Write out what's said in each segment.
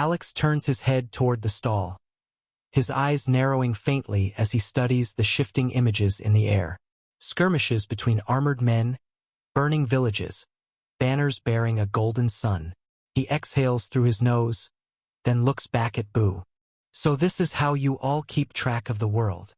Alex turns his head toward the stall, his eyes narrowing faintly as he studies the shifting images in the air. Skirmishes between armored men, burning villages, banners bearing a golden sun. He exhales through his nose, then looks back at Boo. So this is how you all keep track of the world.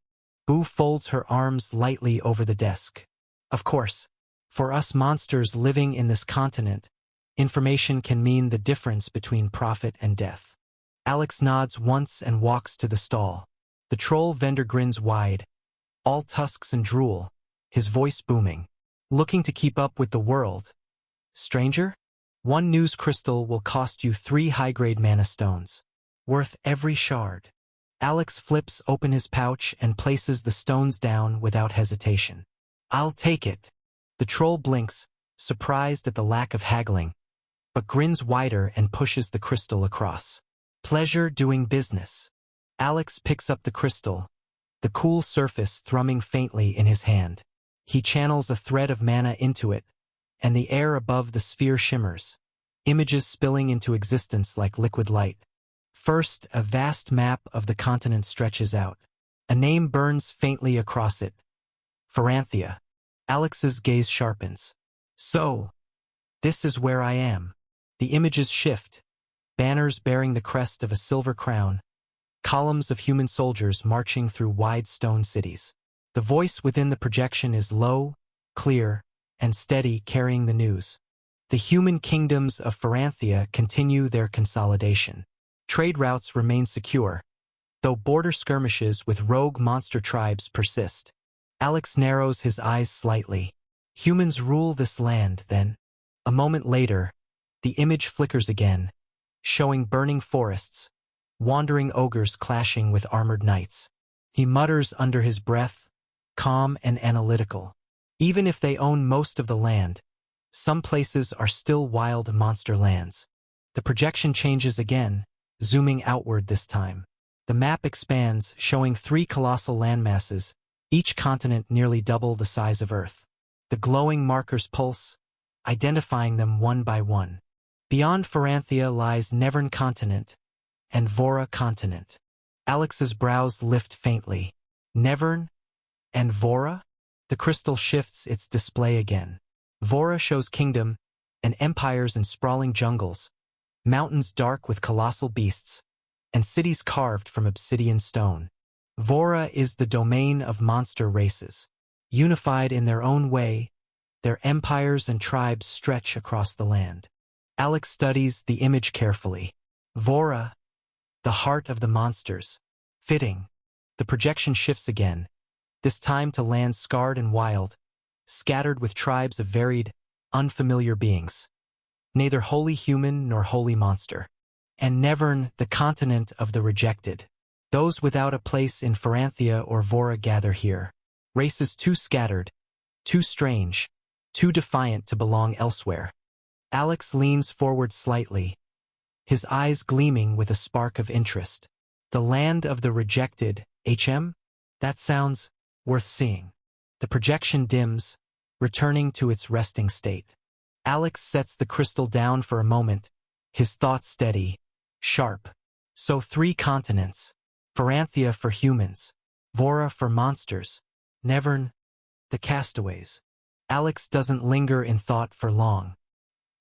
Boo folds her arms lightly over the desk. Of course, for us monsters living in this continent, information can mean the difference between profit and death. Alex nods once and walks to the stall. The troll vendor grins wide, all tusks and drool, his voice booming. Looking to keep up with the world? Stranger? 1 news crystal will cost you 3 high-grade mana stones, worth every shard. Alex flips open his pouch and places the stones down without hesitation. I'll take it. The troll blinks, surprised at the lack of haggling, but grins wider and pushes the crystal across. Pleasure doing business. Alex picks up the crystal, the cool surface thrumming faintly in his hand. He channels a thread of mana into it, and the air above the sphere shimmers, images spilling into existence like liquid light. First, a vast map of the continent stretches out. A name burns faintly across it. Pharanthia. Alex's gaze sharpens. So, this is where I am. The images shift. Banners bearing the crest of a silver crown. Columns of human soldiers marching through wide stone cities. The voice within the projection is low, clear, and steady, carrying the news. The human kingdoms of Pharanthia continue their consolidation. Trade routes remain secure, though border skirmishes with rogue monster tribes persist. Alex narrows his eyes slightly. Humans rule this land, then. A moment later, the image flickers again, showing burning forests, wandering ogres clashing with armored knights. He mutters under his breath, calm and analytical. Even if they own most of the land, some places are still wild monster lands. The projection changes again, zooming outward this time. The map expands, showing 3 colossal landmasses, each continent nearly double the size of Earth. The glowing markers pulse, identifying them one by one. Beyond Pharanthia lies Nevern Continent and Vora Continent. Alex's brows lift faintly. Nevern and Vora? The crystal shifts its display again. Vora shows kingdom and empires in sprawling jungles, mountains dark with colossal beasts, and cities carved from obsidian stone. Vora is the domain of monster races. Unified in their own way, their empires and tribes stretch across the land. Alex studies the image carefully. Vora, the heart of the monsters. Fitting. The projection shifts again, this time to lands scarred and wild, scattered with tribes of varied, unfamiliar beings. Neither wholly human nor wholly monster. And Nevern, the continent of the rejected. Those without a place in Pharanthia or Vora gather here. Races too scattered, too strange, too defiant to belong elsewhere. Alex leans forward slightly, his eyes gleaming with a spark of interest. The land of the rejected, HM? That sounds worth seeing. The projection dims, returning to its resting state. Alex sets the crystal down for a moment, his thoughts steady, sharp. So 3 continents. Pharanthia for humans, Vora for monsters, Nevern, the castaways. Alex doesn't linger in thought for long.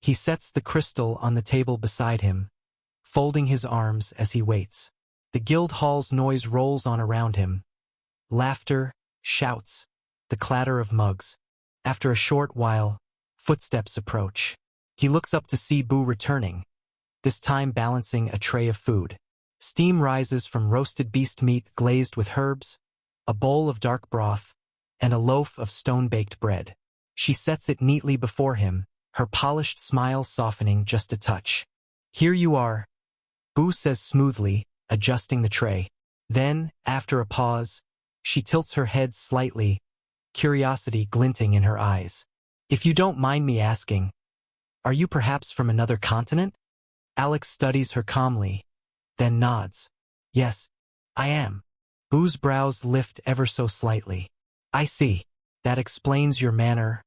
He sets the crystal on the table beside him, folding his arms as he waits. The guild hall's noise rolls on around him. Laughter, shouts, the clatter of mugs. After a short while, footsteps approach. He looks up to see Boo returning, this time balancing a tray of food. Steam rises from roasted beast meat glazed with herbs, a bowl of dark broth, and a loaf of stone-baked bread. She sets it neatly before him, her polished smile softening just a touch. Here you are, Boo says smoothly, adjusting the tray. Then, after a pause, she tilts her head slightly, curiosity glinting in her eyes. If you don't mind me asking, are you perhaps from another continent? Alex studies her calmly, then nods. Yes, I am. Boo's brows lift ever so slightly. I see. That explains your manner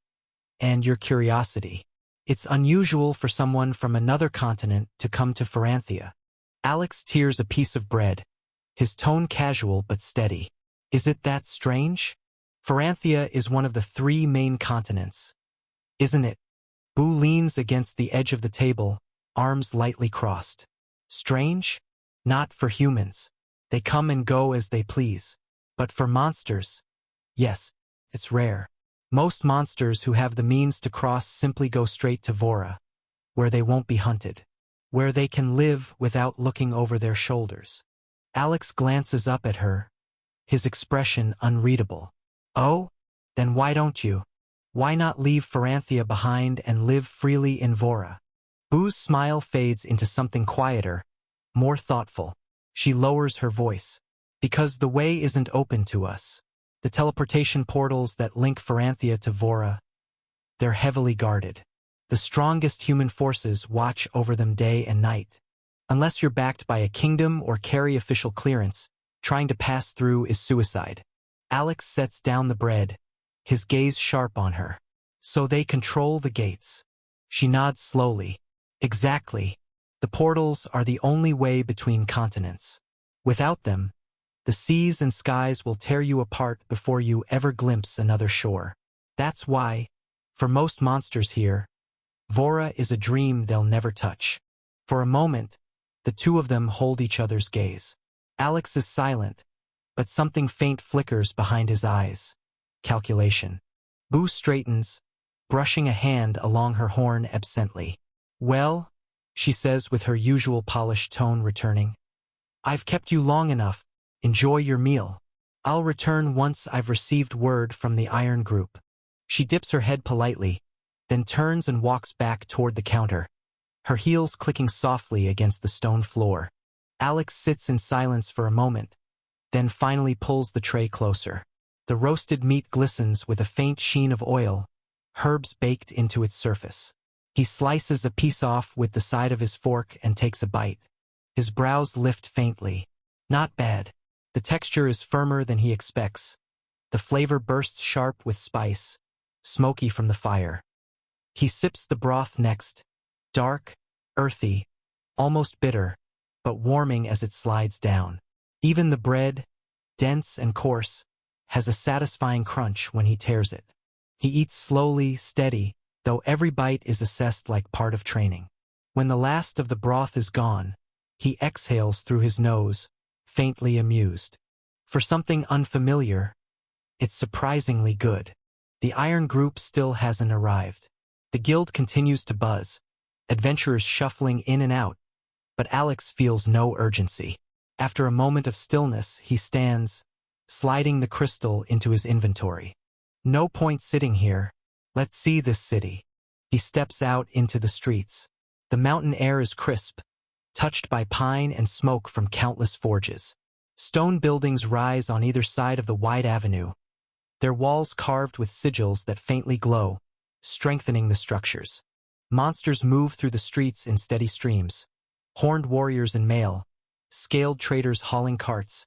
and your curiosity. It's unusual for someone from another continent to come to Pharanthia. Alex tears a piece of bread, his tone casual but steady. Is it that strange? Pharanthia is one of the 3 main continents. Isn't it? Boo leans against the edge of the table, arms lightly crossed. Strange? Not for humans. They come and go as they please. But for monsters, yes, it's rare. Most monsters who have the means to cross simply go straight to Vora, where they won't be hunted, where they can live without looking over their shoulders. Alex glances up at her, his expression unreadable. Oh? Then why don't you? Why not leave Pharanthia behind and live freely in Vora? Boo's smile fades into something quieter, more thoughtful. She lowers her voice. Because the way isn't open to us. The teleportation portals that link Pharanthia to Vora, they're heavily guarded. The strongest human forces watch over them day and night. Unless you're backed by a kingdom or carry official clearance, trying to pass through is suicide. Alex sets down the bread, his gaze sharp on her. So they control the gates. She nods slowly. Exactly. The portals are the only way between continents. Without them, the seas and skies will tear you apart before you ever glimpse another shore. That's why, for most monsters here, Vora is a dream they'll never touch. For a moment, the 2 of them hold each other's gaze. Alex is silent, but something faint flickers behind his eyes. Calculation. Boo straightens, brushing a hand along her horn absently. Well, she says with her usual polished tone returning. I've kept you long enough. Enjoy your meal. I'll return once I've received word from the Iron Group. She dips her head politely, then turns and walks back toward the counter, her heels clicking softly against the stone floor. Alex sits in silence for a moment, then finally pulls the tray closer. The roasted meat glistens with a faint sheen of oil, herbs baked into its surface. He slices a piece off with the side of his fork and takes a bite. His brows lift faintly. Not bad. The texture is firmer than he expects. The flavor bursts sharp with spice, smoky from the fire. He sips the broth next, dark, earthy, almost bitter, but warming as it slides down. Even the bread, dense and coarse, has a satisfying crunch when he tears it. He eats slowly, steady, though every bite is assessed like part of training. When the last of the broth is gone, he exhales through his nose, faintly amused. For something unfamiliar, it's surprisingly good. The Iron Group still hasn't arrived. The guild continues to buzz, adventurers shuffling in and out, but Alex feels no urgency. After a moment of stillness, he stands, sliding the crystal into his inventory. No point sitting here. Let's see this city. He steps out into the streets. The mountain air is crisp, touched by pine and smoke from countless forges. Stone buildings rise on either side of the wide avenue, their walls carved with sigils that faintly glow, strengthening the structures. Monsters move through the streets in steady streams. Horned warriors in mail, scaled traders hauling carts,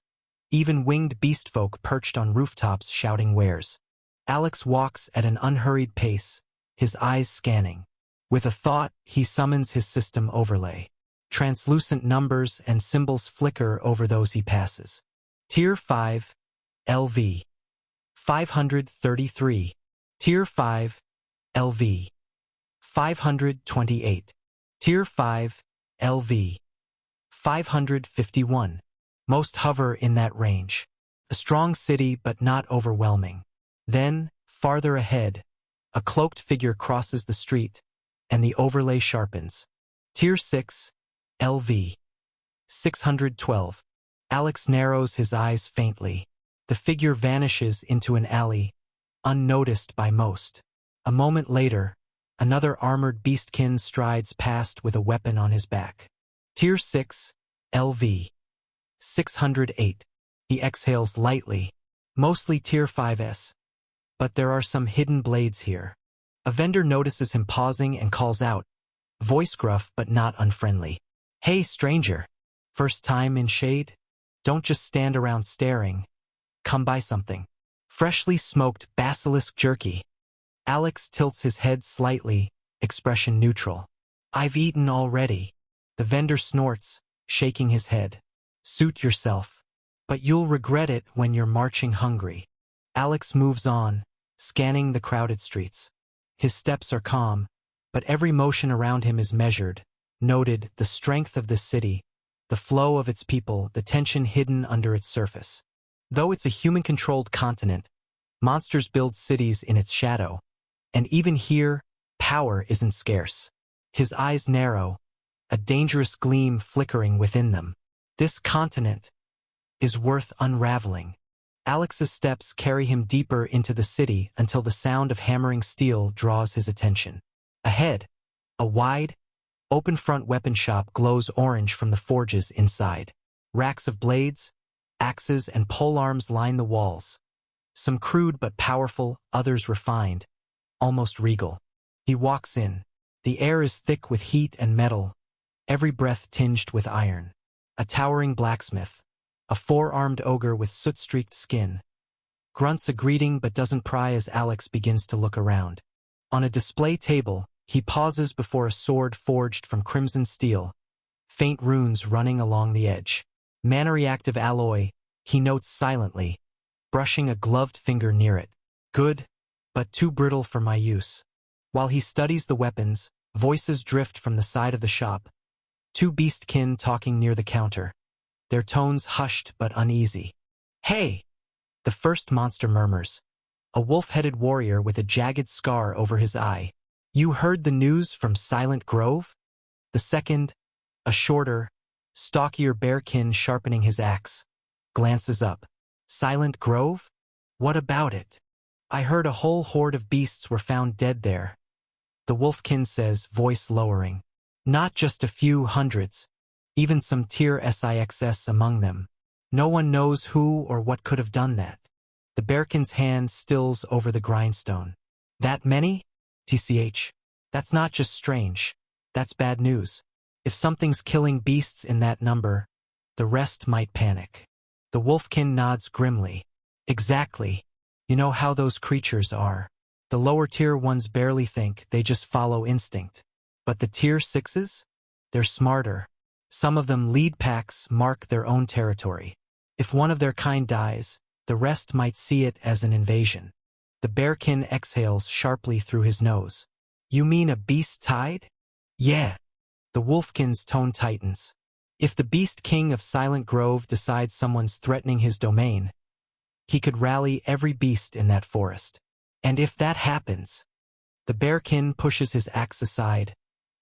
even winged beastfolk perched on rooftops shouting wares. Alex walks at an unhurried pace, his eyes scanning. With a thought, he summons his system overlay. Translucent numbers and symbols flicker over those he passes. Tier 5, LV. 533. Tier 5, LV. 528. Tier 5, LV. 551. Most hover in that range. A strong city but not overwhelming. Then, farther ahead, a cloaked figure crosses the street, and the overlay sharpens. Tier 6, LV. 612. Alex narrows his eyes faintly. The figure vanishes into an alley, unnoticed by most. A moment later, another armored beastkin strides past with a weapon on his back. Tier 6, LV. 608. He exhales lightly, mostly Tier 5s. But there are some hidden blades here. A vendor notices him pausing and calls out, voice gruff but not unfriendly. Hey, stranger. First time in shade? Don't just stand around staring. Come buy something. Freshly smoked basilisk jerky. Alex tilts his head slightly, expression neutral. I've eaten already. The vendor snorts, shaking his head. Suit yourself. But you'll regret it when you're marching hungry. Alex moves on, scanning the crowded streets. His steps are calm, but every motion around him is measured, noted the strength of this city, the flow of its people, the tension hidden under its surface. Though it's a human-controlled continent, monsters build cities in its shadow, and even here, power isn't scarce. His eyes narrow, a dangerous gleam flickering within them. This continent is worth unraveling. Alex's steps carry him deeper into the city until the sound of hammering steel draws his attention. Ahead, a wide, open-front weapon shop glows orange from the forges inside. Racks of blades, axes, and polearms line the walls. Some crude but powerful, others refined, almost regal. He walks in. The air is thick with heat and metal, every breath tinged with iron. A towering blacksmith, a four-armed ogre with soot-streaked skin, grunts a greeting but doesn't pry as Alex begins to look around. On a display table, he pauses before a sword forged from crimson steel, faint runes running along the edge. Mana-reactive alloy, he notes silently, brushing a gloved finger near it. Good, but too brittle for my use. While he studies the weapons, voices drift from the side of the shop. Two beastkin talking near the counter, their tones hushed but uneasy. Hey! The first monster murmurs, a wolf-headed warrior with a jagged scar over his eye. You heard the news from Silent Grove? The second, a shorter, stockier bearkin sharpening his axe, glances up. Silent Grove? What about it? I heard a whole horde of beasts were found dead there. The wolfkin says, voice lowering. Not just a few hundreds, even some tier sixs among them. No one knows who or what could have done that. The bearkin's hand stills over the grindstone. That many? TCH. That's not just strange. That's bad news. If something's killing beasts in that number, the rest might panic. The wolfkin nods grimly. Exactly. You know how those creatures are. The lower tier ones barely think, they just follow instinct. But the tier 6s? They're smarter. Some of them lead packs, mark their own territory. If one of their kind dies, the rest might see it as an invasion. The bearkin exhales sharply through his nose. You mean a beast tide? Yeah. The wolfkin's tone tightens. If the beast king of Silent Grove decides someone's threatening his domain, he could rally every beast in that forest. And if that happens, the bearkin pushes his axe aside,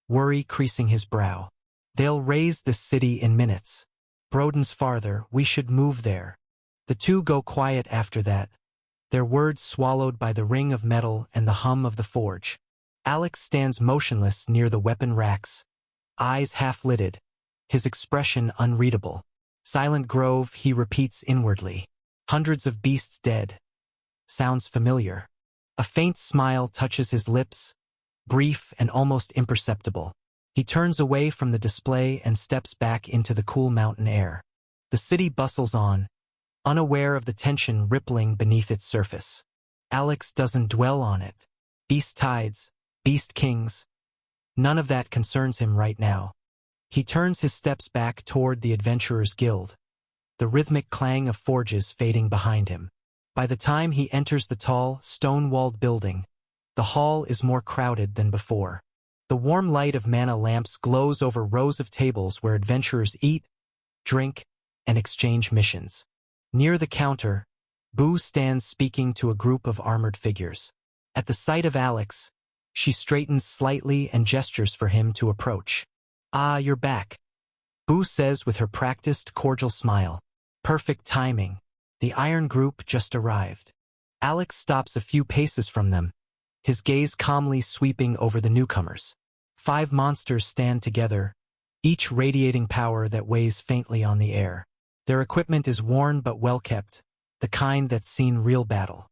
worry creasing his brow. They'll raise this city in minutes. Broden's farther, we should move there. The two go quiet after that, their words swallowed by the ring of metal and the hum of the forge. Alex stands motionless near the weapon racks, eyes half-lidded, his expression unreadable. Silent Grove, he repeats inwardly. Hundreds of beasts dead. Sounds familiar. A faint smile touches his lips, brief and almost imperceptible. He turns away from the display and steps back into the cool mountain air. The city bustles on, unaware of the tension rippling beneath its surface. Alex doesn't dwell on it. Beast tides, beast kings. None of that concerns him right now. He turns his steps back toward the Adventurers Guild, the rhythmic clang of forges fading behind him. By the time he enters the tall, stone-walled building, the hall is more crowded than before. The warm light of mana lamps glows over rows of tables where adventurers eat, drink, and exchange missions. Near the counter, Boo stands speaking to a group of armored figures. At the sight of Alex, she straightens slightly and gestures for him to approach. Ah, you're back, Boo says with her practiced, cordial smile. Perfect timing. The Iron Group just arrived. Alex stops a few paces from them, his gaze calmly sweeping over the newcomers. 5 monsters stand together, each radiating power that weighs faintly on the air. Their equipment is worn but well-kept, the kind that's seen real battle.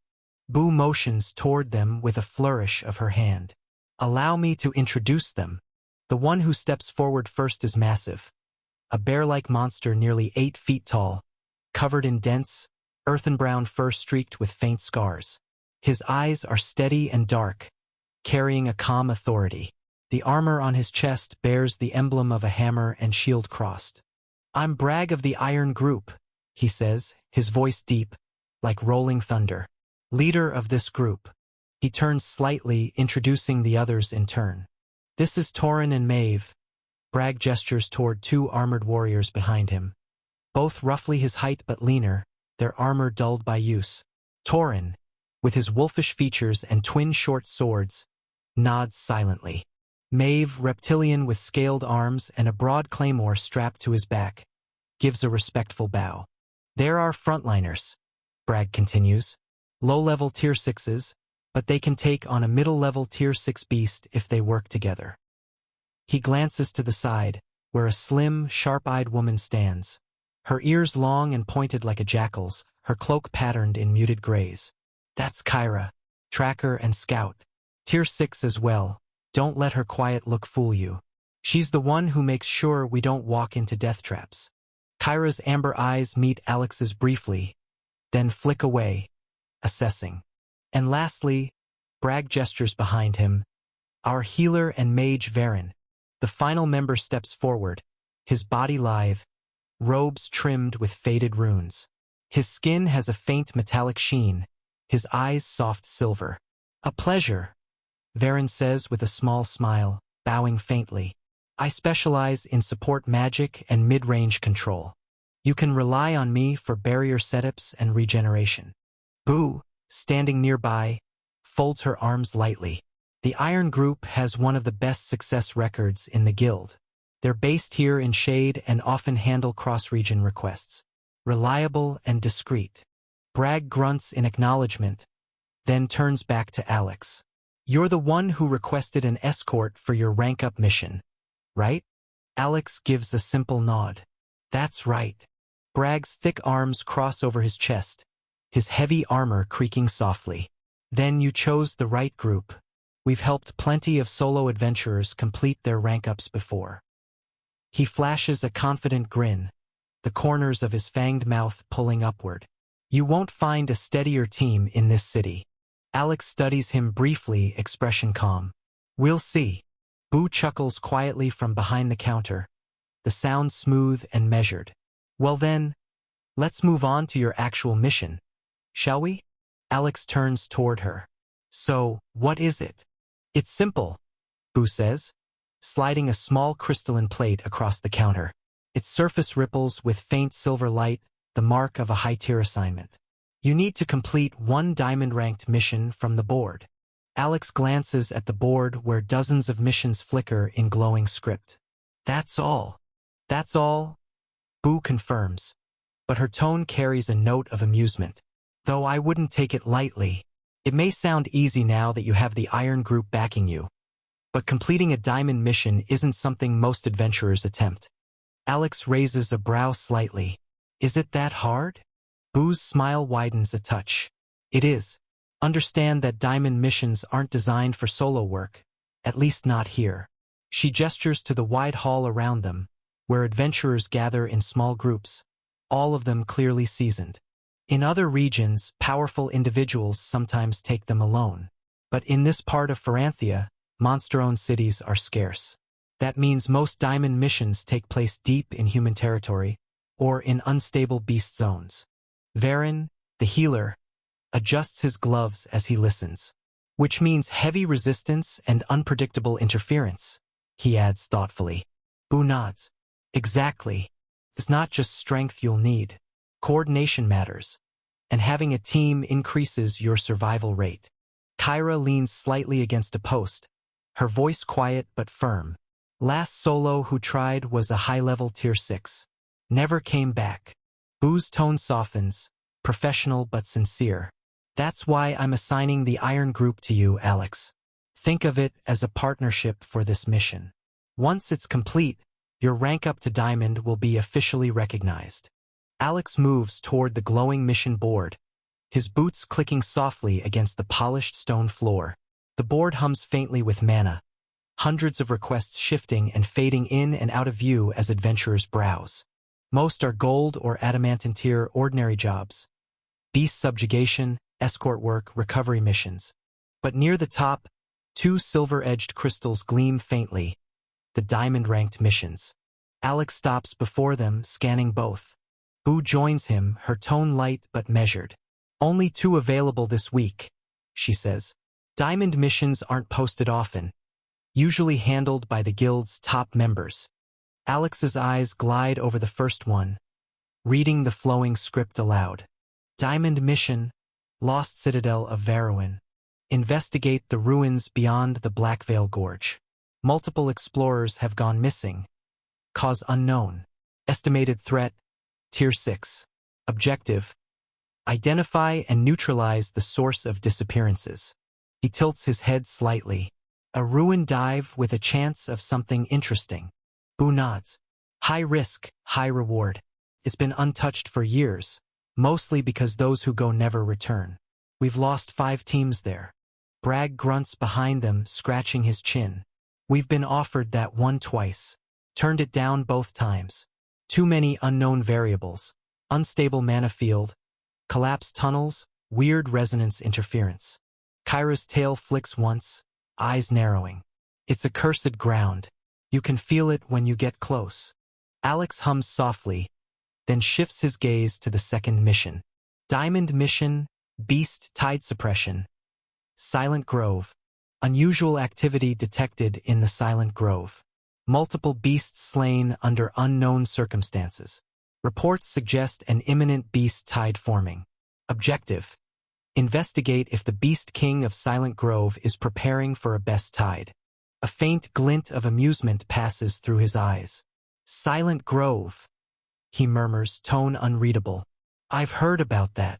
Boo motions toward them with a flourish of her hand. Allow me to introduce them. The one who steps forward first is massive, a bear-like monster nearly 8 feet tall, covered in dense, earthen-brown fur streaked with faint scars. His eyes are steady and dark, carrying a calm authority. The armor on his chest bears the emblem of a hammer and shield crossed. I'm Bragg of the Iron Group, he says, his voice deep, like rolling thunder. Leader of this group. He turns slightly, introducing the others in turn. This is Torin and Maeve. Bragg gestures toward two armored warriors behind him. Both roughly his height but leaner, their armor dulled by use. Torin, with his wolfish features and twin short swords, nods silently. Maeve, reptilian with scaled arms and a broad claymore strapped to his back, gives a respectful bow. There are frontliners, Bragg continues. Low-level tier 6s, but they can take on a middle-level tier 6 beast if they work together. He glances to the side, where a slim, sharp-eyed woman stands. Her ears long and pointed like a jackal's, her cloak patterned in muted grays. That's Kyra, tracker and scout. Tier 6 as well. Don't let her quiet look fool you. She's the one who makes sure we don't walk into death traps. Kyra's amber eyes meet Alex's briefly, then flick away, assessing. And lastly, Bragg gestures behind him. Our healer and mage Varen. The final member steps forward, his body lithe, robes trimmed with faded runes. His skin has a faint metallic sheen, his eyes soft silver. A pleasure, Varen says with a small smile, bowing faintly. I specialize in support magic and mid-range control. You can rely on me for barrier setups and regeneration. Boo, standing nearby, folds her arms lightly. The Iron Group has one of the best success records in the guild. They're based here in Shade and often handle cross-region requests. Reliable and discreet. Bragg grunts in acknowledgement, then turns back to Alex. You're the one who requested an escort for your rank-up mission, right? Alex gives a simple nod. That's right. Bragg's thick arms cross over his chest, his heavy armor creaking softly. Then you chose the right group. We've helped plenty of solo adventurers complete their rank-ups before. He flashes a confident grin, the corners of his fanged mouth pulling upward. You won't find a steadier team in this city. Alex studies him briefly, expression calm. We'll see. Boo chuckles quietly from behind the counter, the sound smooth and measured. Well then, let's move on to your actual mission, shall we? Alex turns toward her. So, what is it? It's simple, Boo says, sliding a small crystalline plate across the counter. Its surface ripples with faint silver light, the mark of a high-tier assignment. You need to complete one diamond-ranked mission from the board. Alex glances at the board where dozens of missions flicker in glowing script. That's all. That's all, Boo confirms, but her tone carries a note of amusement. Though I wouldn't take it lightly. It may sound easy now that you have the Iron Group backing you, but completing a diamond mission isn't something most adventurers attempt. Alex raises a brow slightly. Is it that hard? Boo's smile widens a touch. It is. Understand that diamond missions aren't designed for solo work, at least not here. She gestures to the wide hall around them, where adventurers gather in small groups, all of them clearly seasoned. In other regions, powerful individuals sometimes take them alone. But in this part of Pharanthia, monster-owned cities are scarce. That means most diamond missions take place deep in human territory, or in unstable beast zones. Varen, the healer, adjusts his gloves as he listens. Which means heavy resistance and unpredictable interference, he adds thoughtfully. Boo nods. Exactly. It's not just strength you'll need. Coordination matters, and having a team increases your survival rate. Kyra leans slightly against a post, her voice quiet but firm. Last solo who tried was a high-level tier 6. Never came back. Boo's tone softens, professional but sincere. That's why I'm assigning the Iron Group to you, Alex. Think of it as a partnership for this mission. Once it's complete, your rank up to Diamond will be officially recognized. Alex moves toward the glowing mission board, his boots clicking softly against the polished stone floor. The board hums faintly with mana, hundreds of requests shifting and fading in and out of view as adventurers browse. Most are gold or adamantine tier ordinary jobs, beast subjugation, escort work, recovery missions. But near the top, two silver-edged crystals gleam faintly, the diamond-ranked missions. Alex stops before them, scanning both. Boo joins him, her tone light but measured. Only 2 available this week, she says. Diamond missions aren't posted often, usually handled by the guild's top members. Alex's eyes glide over the first one, reading the flowing script aloud. Diamond mission, Lost Citadel of Veruin. Investigate the ruins beyond the Blackveil Gorge. Multiple explorers have gone missing. Cause unknown. Estimated threat, Tier 6. Objective: identify and neutralize the source of disappearances. He tilts his head slightly. A ruin dive with a chance of something interesting. Boo nods. High risk, high reward. It's been untouched for years, mostly because those who go never return. We've lost 5 teams there. Bragg grunts behind them, scratching his chin. We've been offered that one twice. Turned it down both times. Too many unknown variables. Unstable mana field, collapsed tunnels, weird resonance interference. Kyra's tail flicks once, eyes narrowing. It's accursed ground. You can feel it when you get close. Alex hums softly, then shifts his gaze to the second mission. Diamond mission, Beast Tide Suppression. Silent Grove. Unusual activity detected in the Silent Grove. Multiple beasts slain under unknown circumstances. Reports suggest an imminent beast tide forming. Objective: investigate if the Beast King of Silent Grove is preparing for a best tide. A faint glint of amusement passes through his eyes. Silent Grove, he murmurs, tone unreadable. I've heard about that.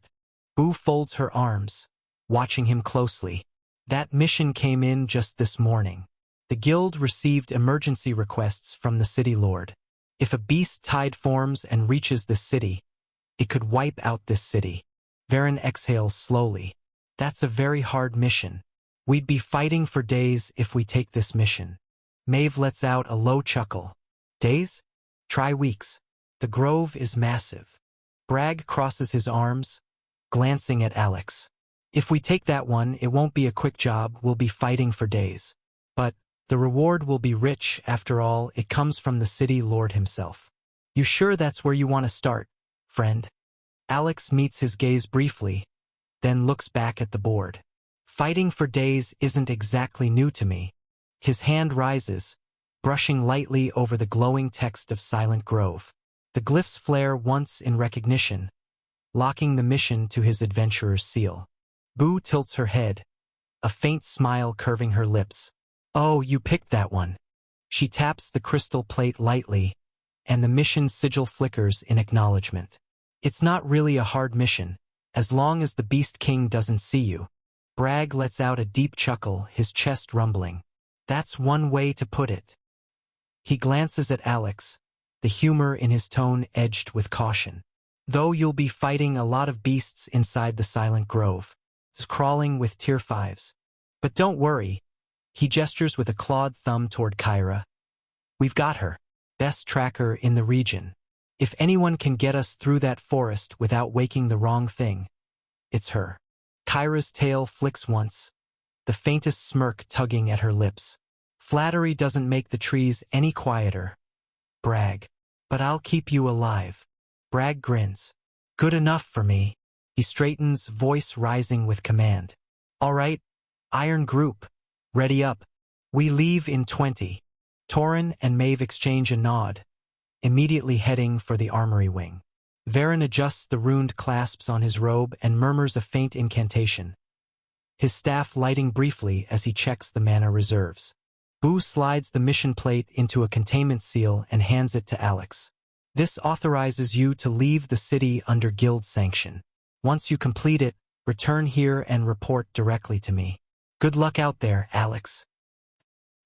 Boo folds her arms, watching him closely. That mission came in just this morning. The guild received emergency requests from the city lord. If a beast tide forms and reaches this city, it could wipe out this city. Varen exhales slowly. That's a very hard mission. We'd be fighting for days if we take this mission. Maeve lets out a low chuckle. Days? Try weeks. The grove is massive. Bragg crosses his arms, glancing at Alex. If we take that one, it won't be a quick job, we'll be fighting for days. But the reward will be rich, after all, it comes from the city lord himself. You sure that's where you want to start, friend? Alex meets his gaze briefly, then looks back at the board. Fighting for days isn't exactly new to me. His hand rises, brushing lightly over the glowing text of Silent Grove. The glyphs flare once in recognition, locking the mission to his adventurer's seal. Boo tilts her head, a faint smile curving her lips. Oh, you picked that one. She taps the crystal plate lightly, and the mission sigil flickers in acknowledgement. It's not really a hard mission, as long as the Beast King doesn't see you. Bragg lets out a deep chuckle, his chest rumbling. That's one way to put it. He glances at Alex, the humor in his tone edged with caution. Though you'll be fighting a lot of beasts inside the Silent Grove, crawling with tier 5s. But don't worry. He gestures with a clawed thumb toward Kyra. We've got her. Best tracker in the region. If anyone can get us through that forest without waking the wrong thing, it's her. Kyra's tail flicks once, the faintest smirk tugging at her lips. Flattery doesn't make the trees any quieter. Bragg. But I'll keep you alive. Bragg grins. Good enough for me. He straightens, voice rising with command. All right, Iron Group. Ready up. We leave in 20. Torin and Maeve exchange a nod, immediately heading for the armory wing. Varen adjusts the runed clasps on his robe and murmurs a faint incantation, his staff lighting briefly as he checks the mana reserves. Boo slides the mission plate into a containment seal and hands it to Alex. This authorizes you to leave the city under guild sanction. Once you complete it, return here and report directly to me. Good luck out there, Alex.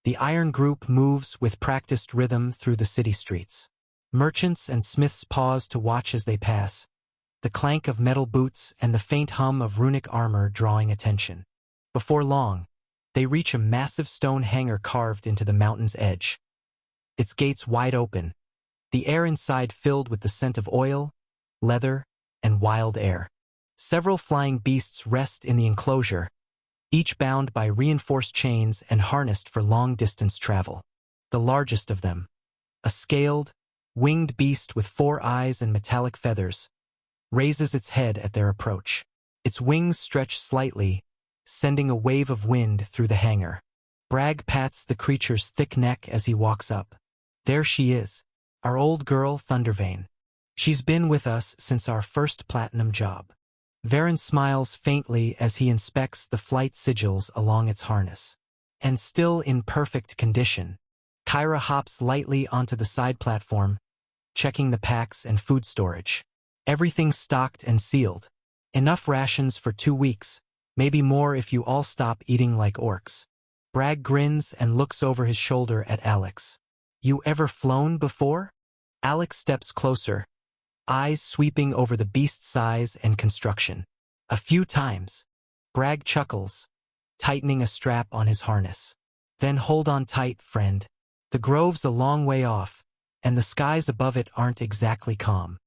The Iron Group moves with practiced rhythm through the city streets. Merchants and smiths pause to watch as they pass, the clank of metal boots and the faint hum of runic armor drawing attention. Before long, they reach a massive stone hangar carved into the mountain's edge. Its gates wide open, the air inside filled with the scent of oil, leather, and wild air. Several flying beasts rest in the enclosure, each bound by reinforced chains and harnessed for long-distance travel. The largest of them, a scaled, winged beast with 4 eyes and metallic feathers, raises its head at their approach. Its wings stretch slightly, sending a wave of wind through the hangar. Bragg pats the creature's thick neck as he walks up. There she is, our old girl Thundervane. She's been with us since our first platinum job. Varen smiles faintly as he inspects the flight sigils along its harness. And still in perfect condition, Kyra hops lightly onto the side platform, checking the packs and food storage. Everything's stocked and sealed. Enough rations for 2 weeks, maybe more if you all stop eating like orcs. Bragg grins and looks over his shoulder at Alex. You ever flown before? Alex steps closer, eyes sweeping over the beast's size and construction. A few times. Bragg chuckles, tightening a strap on his harness. Then hold on tight, friend. The grove's a long way off, and the skies above it aren't exactly calm.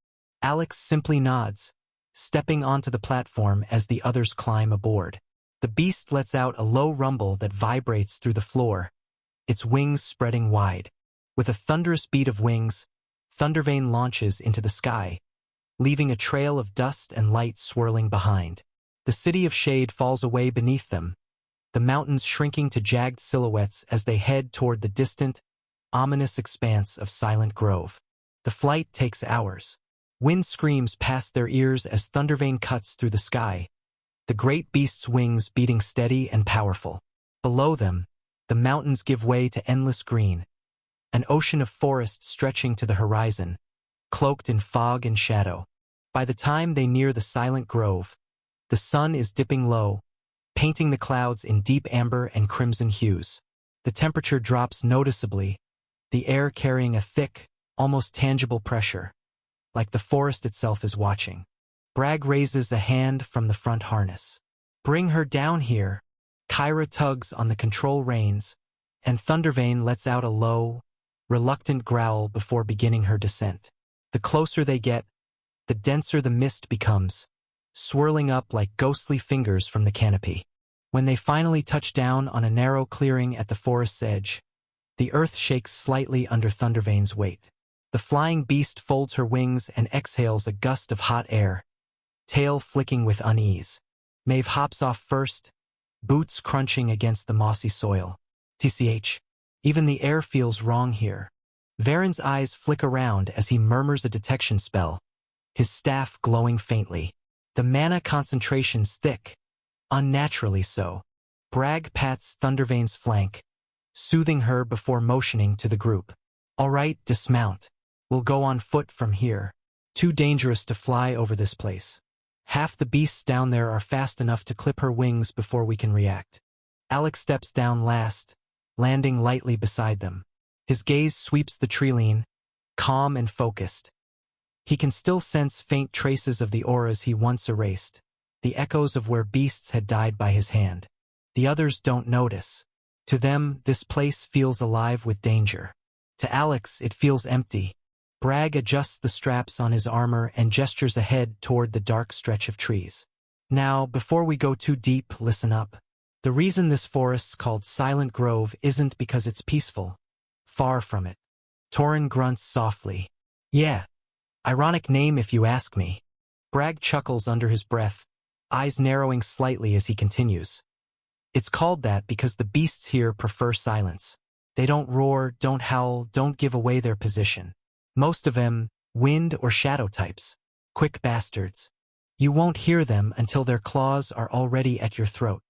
Alex simply nods, stepping onto the platform as the others climb aboard. The beast lets out a low rumble that vibrates through the floor, its wings spreading wide. With a thunderous beat of wings, Thundervane launches into the sky, leaving a trail of dust and light swirling behind. The city of Shade falls away beneath them, the mountains shrinking to jagged silhouettes as they head toward the distant, ominous expanse of Silent Grove. The flight takes hours. Wind screams past their ears as Thundervane cuts through the sky, the great beast's wings beating steady and powerful. Below them, the mountains give way to endless green, an ocean of forest stretching to the horizon, cloaked in fog and shadow. By the time they near the Silent Grove, the sun is dipping low, painting the clouds in deep amber and crimson hues. The temperature drops noticeably, the air carrying a thick, almost tangible pressure, like the forest itself is watching. Bragg raises a hand from the front harness. Bring her down here. Kyra tugs on the control reins, and Thundervane lets out a low, reluctant growl before beginning her descent. The closer they get, the denser the mist becomes, swirling up like ghostly fingers from the canopy. When they finally touch down on a narrow clearing at the forest's edge, the earth shakes slightly under Thundervane's weight. The flying beast folds her wings and exhales a gust of hot air, tail flicking with unease. Maeve hops off first, boots crunching against the mossy soil. TCH. Even the air feels wrong here. Varen's eyes flick around as he murmurs a detection spell, his staff glowing faintly. The mana concentration's thick, unnaturally so. Bragg pats Thundervane's flank, soothing her before motioning to the group. All right, dismount. We'll go on foot from here. Too dangerous to fly over this place. Half the beasts down there are fast enough to clip her wings before we can react. Alex steps down last, landing lightly beside them. His gaze sweeps the treeline, calm and focused. He can still sense faint traces of the auras he once erased, the echoes of where beasts had died by his hand. The others don't notice. To them, this place feels alive with danger. To Alex, it feels empty. Bragg adjusts the straps on his armor and gestures ahead toward the dark stretch of trees. Now, before we go too deep, listen up. The reason this forest's called Silent Grove isn't because it's peaceful. Far from it. Torin grunts softly. Yeah. Ironic name if you ask me. Bragg chuckles under his breath, eyes narrowing slightly as he continues. It's called that because the beasts here prefer silence. They don't roar, don't howl, don't give away their position. Most of them, wind or shadow types. Quick bastards. You won't hear them until their claws are already at your throat.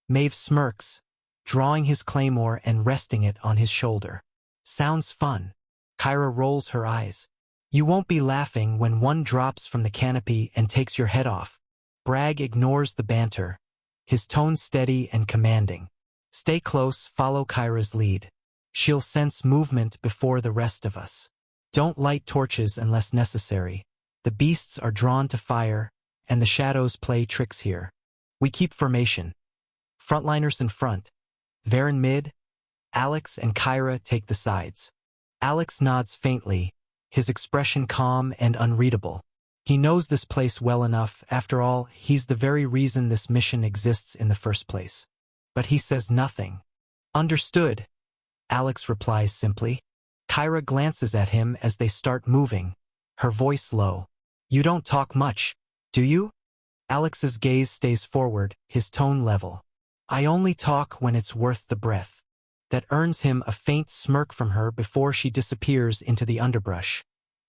Maeve smirks, drawing his claymore and resting it on his shoulder. Sounds fun. Kyra rolls her eyes. You won't be laughing when one drops from the canopy and takes your head off. Bragg ignores the banter, his tone steady and commanding. Stay close, follow Kyra's lead. She'll sense movement before the rest of us. Don't light torches unless necessary. The beasts are drawn to fire, and the shadows play tricks here. We keep formation. Frontliners in front. Varen mid. Alex and Kyra take the sides. Alex nods faintly, his expression calm and unreadable. He knows this place well enough. After all, he's the very reason this mission exists in the first place. But he says nothing. Understood. Alex replies simply. Kyra glances at him as they start moving, her voice low. You don't talk much, do you? Alex's gaze stays forward, his tone level. I only talk when it's worth the breath. That earns him a faint smirk from her before she disappears into the underbrush,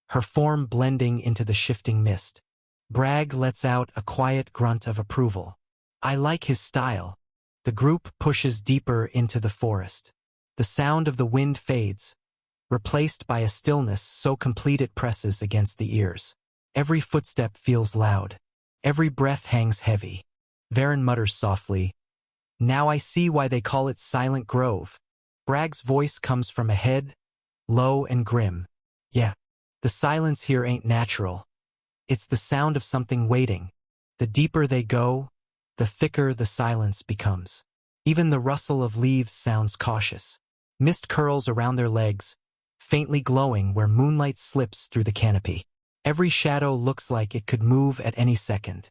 her form blending into the shifting mist. Bragg lets out a quiet grunt of approval. I like his style. The group pushes deeper into the forest. The sound of the wind fades, replaced by a stillness so complete it presses against the ears. Every footstep feels loud. Every breath hangs heavy. Varen mutters softly, Now I see why they call it Silent Grove. Bragg's voice comes from ahead, low and grim. Yeah, the silence here ain't natural. It's the sound of something waiting. The deeper they go, the thicker the silence becomes. Even the rustle of leaves sounds cautious. Mist curls around their legs, faintly glowing where moonlight slips through the canopy. Every shadow looks like it could move at any second.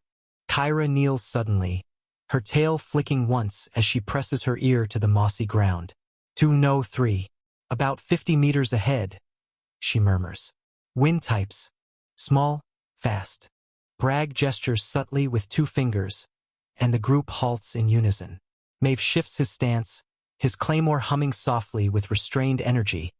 Kyra kneels suddenly, her tail flicking once as she presses her ear to the mossy ground. 203. About 50 meters ahead, she murmurs. Wind types. Small, fast. Bragg gestures subtly with 2 fingers, and the group halts in unison. Maeve shifts his stance, his claymore humming softly with restrained energy.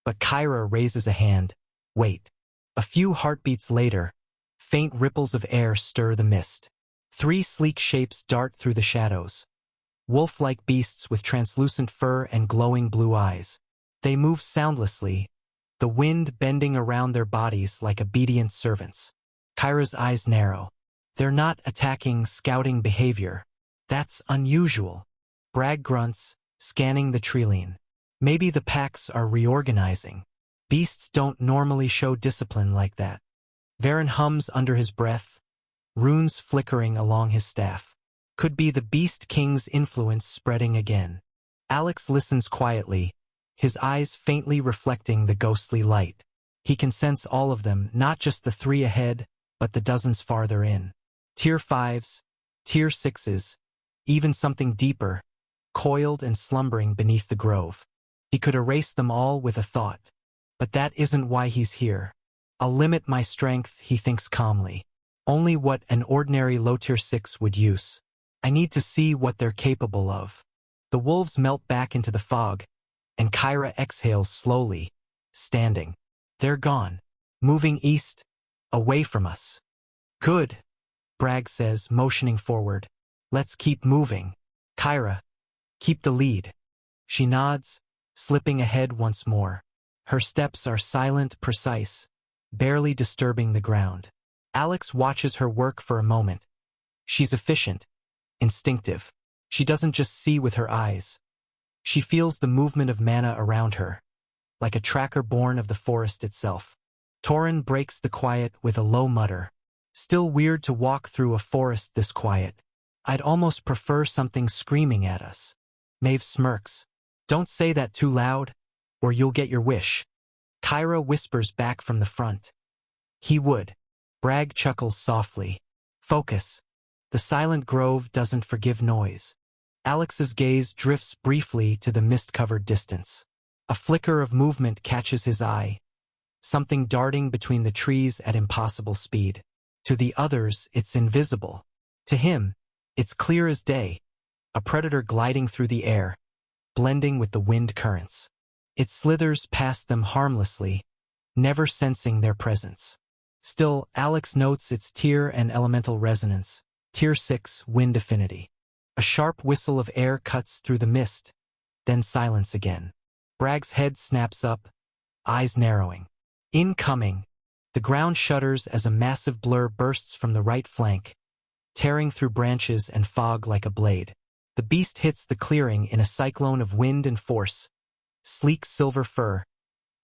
But Kyra raises a hand. Wait. A few heartbeats later, faint ripples of air stir the mist. 3 sleek shapes dart through the shadows. Wolf-like beasts with translucent fur and glowing blue eyes. They move soundlessly, the wind bending around their bodies like obedient servants. Kyra's eyes narrow. They're not attacking, scouting behavior. That's unusual. Bragg grunts, scanning the treeline. Maybe the packs are reorganizing. Beasts don't normally show discipline like that. Varen hums under his breath, runes flickering along his staff. Could be the Beast King's influence spreading again. Alex listens quietly, his eyes faintly reflecting the ghostly light. He can sense all of them, not just the 3 ahead, but the dozens farther in. Tier 5s, Tier 6s, even something deeper, coiled and slumbering beneath the grove. He could erase them all with a thought. But that isn't why he's here. I'll limit my strength, he thinks calmly. Only what an ordinary low-tier 6 would use. I need to see what they're capable of. The wolves melt back into the fog, and Kyra exhales slowly, standing. They're gone, moving east, away from us. Good, Bragg says, motioning forward. Let's keep moving. Kyra, keep the lead. She nods, slipping ahead once more. Her steps are silent, precise, barely disturbing the ground. Alex watches her work for a moment. She's efficient, instinctive. She doesn't just see with her eyes. She feels the movement of mana around her, like a tracker born of the forest itself. Torin breaks the quiet with a low mutter. Still weird to walk through a forest this quiet. I'd almost prefer something screaming at us. Maeve smirks. Don't say that too loud, or you'll get your wish. Kyra whispers back from the front. He would. Bragg chuckles softly. Focus. The silent grove doesn't forgive noise. Alex's gaze drifts briefly to the mist-covered distance. A flicker of movement catches his eye. Something darting between the trees at impossible speed. To the others, it's invisible. To him, it's clear as day. A predator gliding through the air, blending with the wind currents. It slithers past them harmlessly, never sensing their presence. Still, Alex notes its tier and elemental resonance. Tier 6 wind affinity. A sharp whistle of air cuts through the mist, then silence again. Bragg's head snaps up, eyes narrowing. Incoming. The ground shudders as a massive blur bursts from the right flank, tearing through branches and fog like a blade. The beast hits the clearing in a cyclone of wind and force. Sleek silver fur,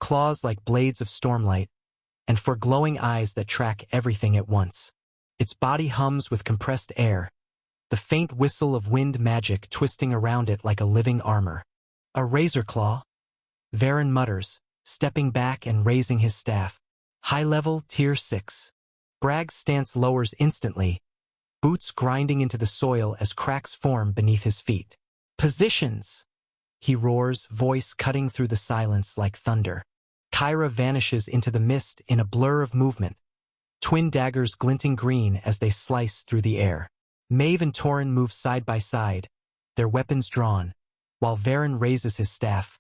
claws like blades of stormlight, and for glowing eyes that track everything at once. Its body hums with compressed air, the faint whistle of wind magic twisting around it like a living armor. A razor claw? Varen mutters, stepping back and raising his staff. High level, tier 6. Bragg's stance lowers instantly, boots grinding into the soil as cracks form beneath his feet. Positions! He roars, voice cutting through the silence like thunder. Kyra vanishes into the mist in a blur of movement, twin daggers glinting green as they slice through the air. Maeve and Torin move side by side, their weapons drawn, while Varen raises his staff,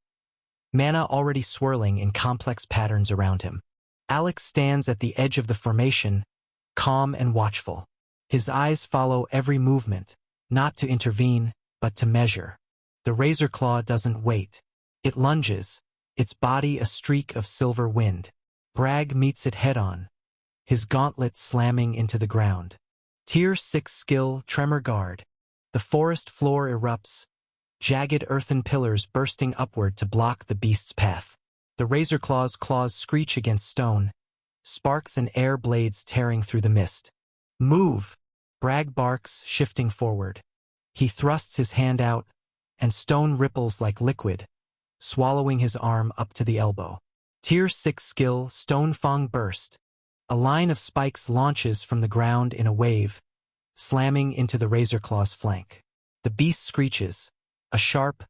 mana already swirling in complex patterns around him. Alex stands at the edge of the formation, calm and watchful. His eyes follow every movement, not to intervene, but to measure. The Razor Claw doesn't wait. It lunges, its body a streak of silver wind. Bragg meets it head-on, his gauntlet slamming into the ground. Tier 6 skill, Tremor Guard. The forest floor erupts, jagged earthen pillars bursting upward to block the beast's path. The Razor Claw's claws screech against stone, sparks and air blades tearing through the mist. Move! Bragg barks, shifting forward. He thrusts his hand out, and stone ripples like liquid, swallowing his arm up to the elbow. Tier 6 skill, Stone Fang Burst. A line of spikes launches from the ground in a wave, slamming into the Razor Claw's flank. The beast screeches, a sharp,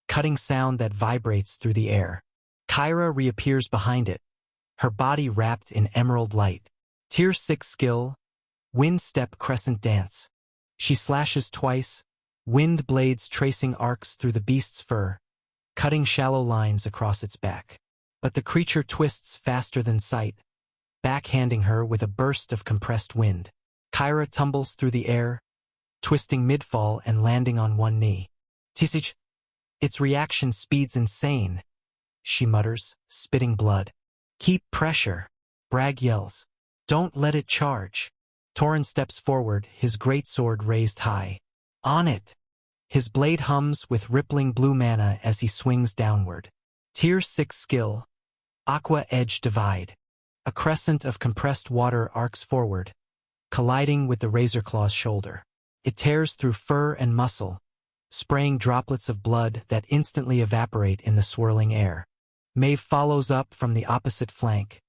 cutting sound that vibrates through the air. Kyra reappears behind it, her body wrapped in emerald light. Tier 6 skill, Wind Step Crescent Dance. She slashes twice, wind blades tracing arcs through the beast's fur, cutting shallow lines across its back. But the creature twists faster than sight, backhanding her with a burst of compressed wind. Kyra tumbles through the air, twisting mid-fall and landing on one knee. Tisich, its reaction speed's insane, she mutters, spitting blood. Keep pressure, Bragg yells. Don't let it charge. Torin steps forward, his greatsword raised high. On it! His blade hums with rippling blue mana as he swings downward. Tier 6 skill, Aqua Edge Divide. A crescent of compressed water arcs forward, colliding with the Razor Claw's shoulder. It tears through fur and muscle, spraying droplets of blood that instantly evaporate in the swirling air. Maeve follows up from the opposite flank,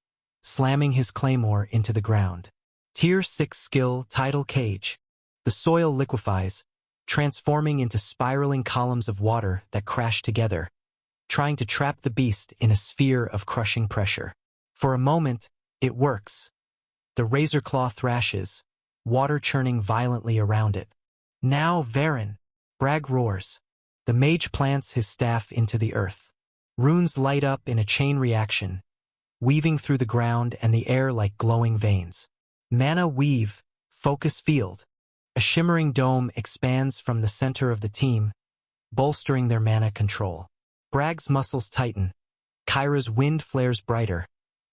slamming his claymore into the ground. Tier 6 skill, Tidal Cage. The soil liquefies, transforming into spiraling columns of water that crash together, trying to trap the beast in a sphere of crushing pressure. For a moment, it works. The Razor Claw thrashes, water churning violently around it. Now Varen! Bragg roars. The mage plants his staff into the earth. Runes light up in a chain reaction, weaving through the ground and the air like glowing veins. Mana Weave, Focus Field. A shimmering dome expands from the center of the team, bolstering their mana control. Bragg's muscles tighten. Kyra's wind flares brighter.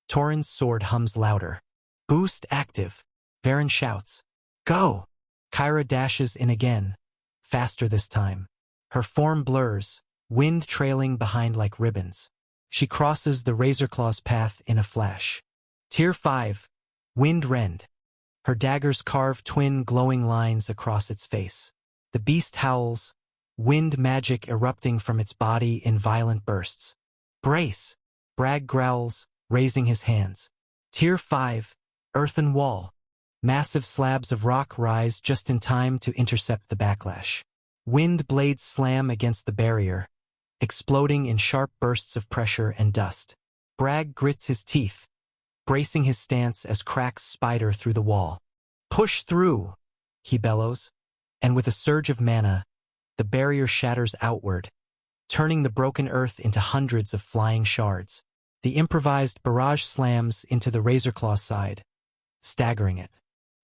Torin's sword hums louder. Boost active. Varen shouts. Go! Kyra dashes in again, faster this time. Her form blurs, wind trailing behind like ribbons. She crosses the Razor Claw's path in a flash. Tier 5, Wind Rend. Her daggers carve twin glowing lines across its face. The beast howls, wind magic erupting from its body in violent bursts. Brace! Bragg growls, raising his hands. Tier 5, Earthen Wall. Massive slabs of rock rise just in time to intercept the backlash. Wind blades slam against the barrier, exploding in sharp bursts of pressure and dust. Bragg grits his teeth, bracing his stance as cracks spider through the wall. Push through, he bellows, and with a surge of mana, the barrier shatters outward, turning the broken earth into hundreds of flying shards. The improvised barrage slams into the Razor Claw's side, staggering it.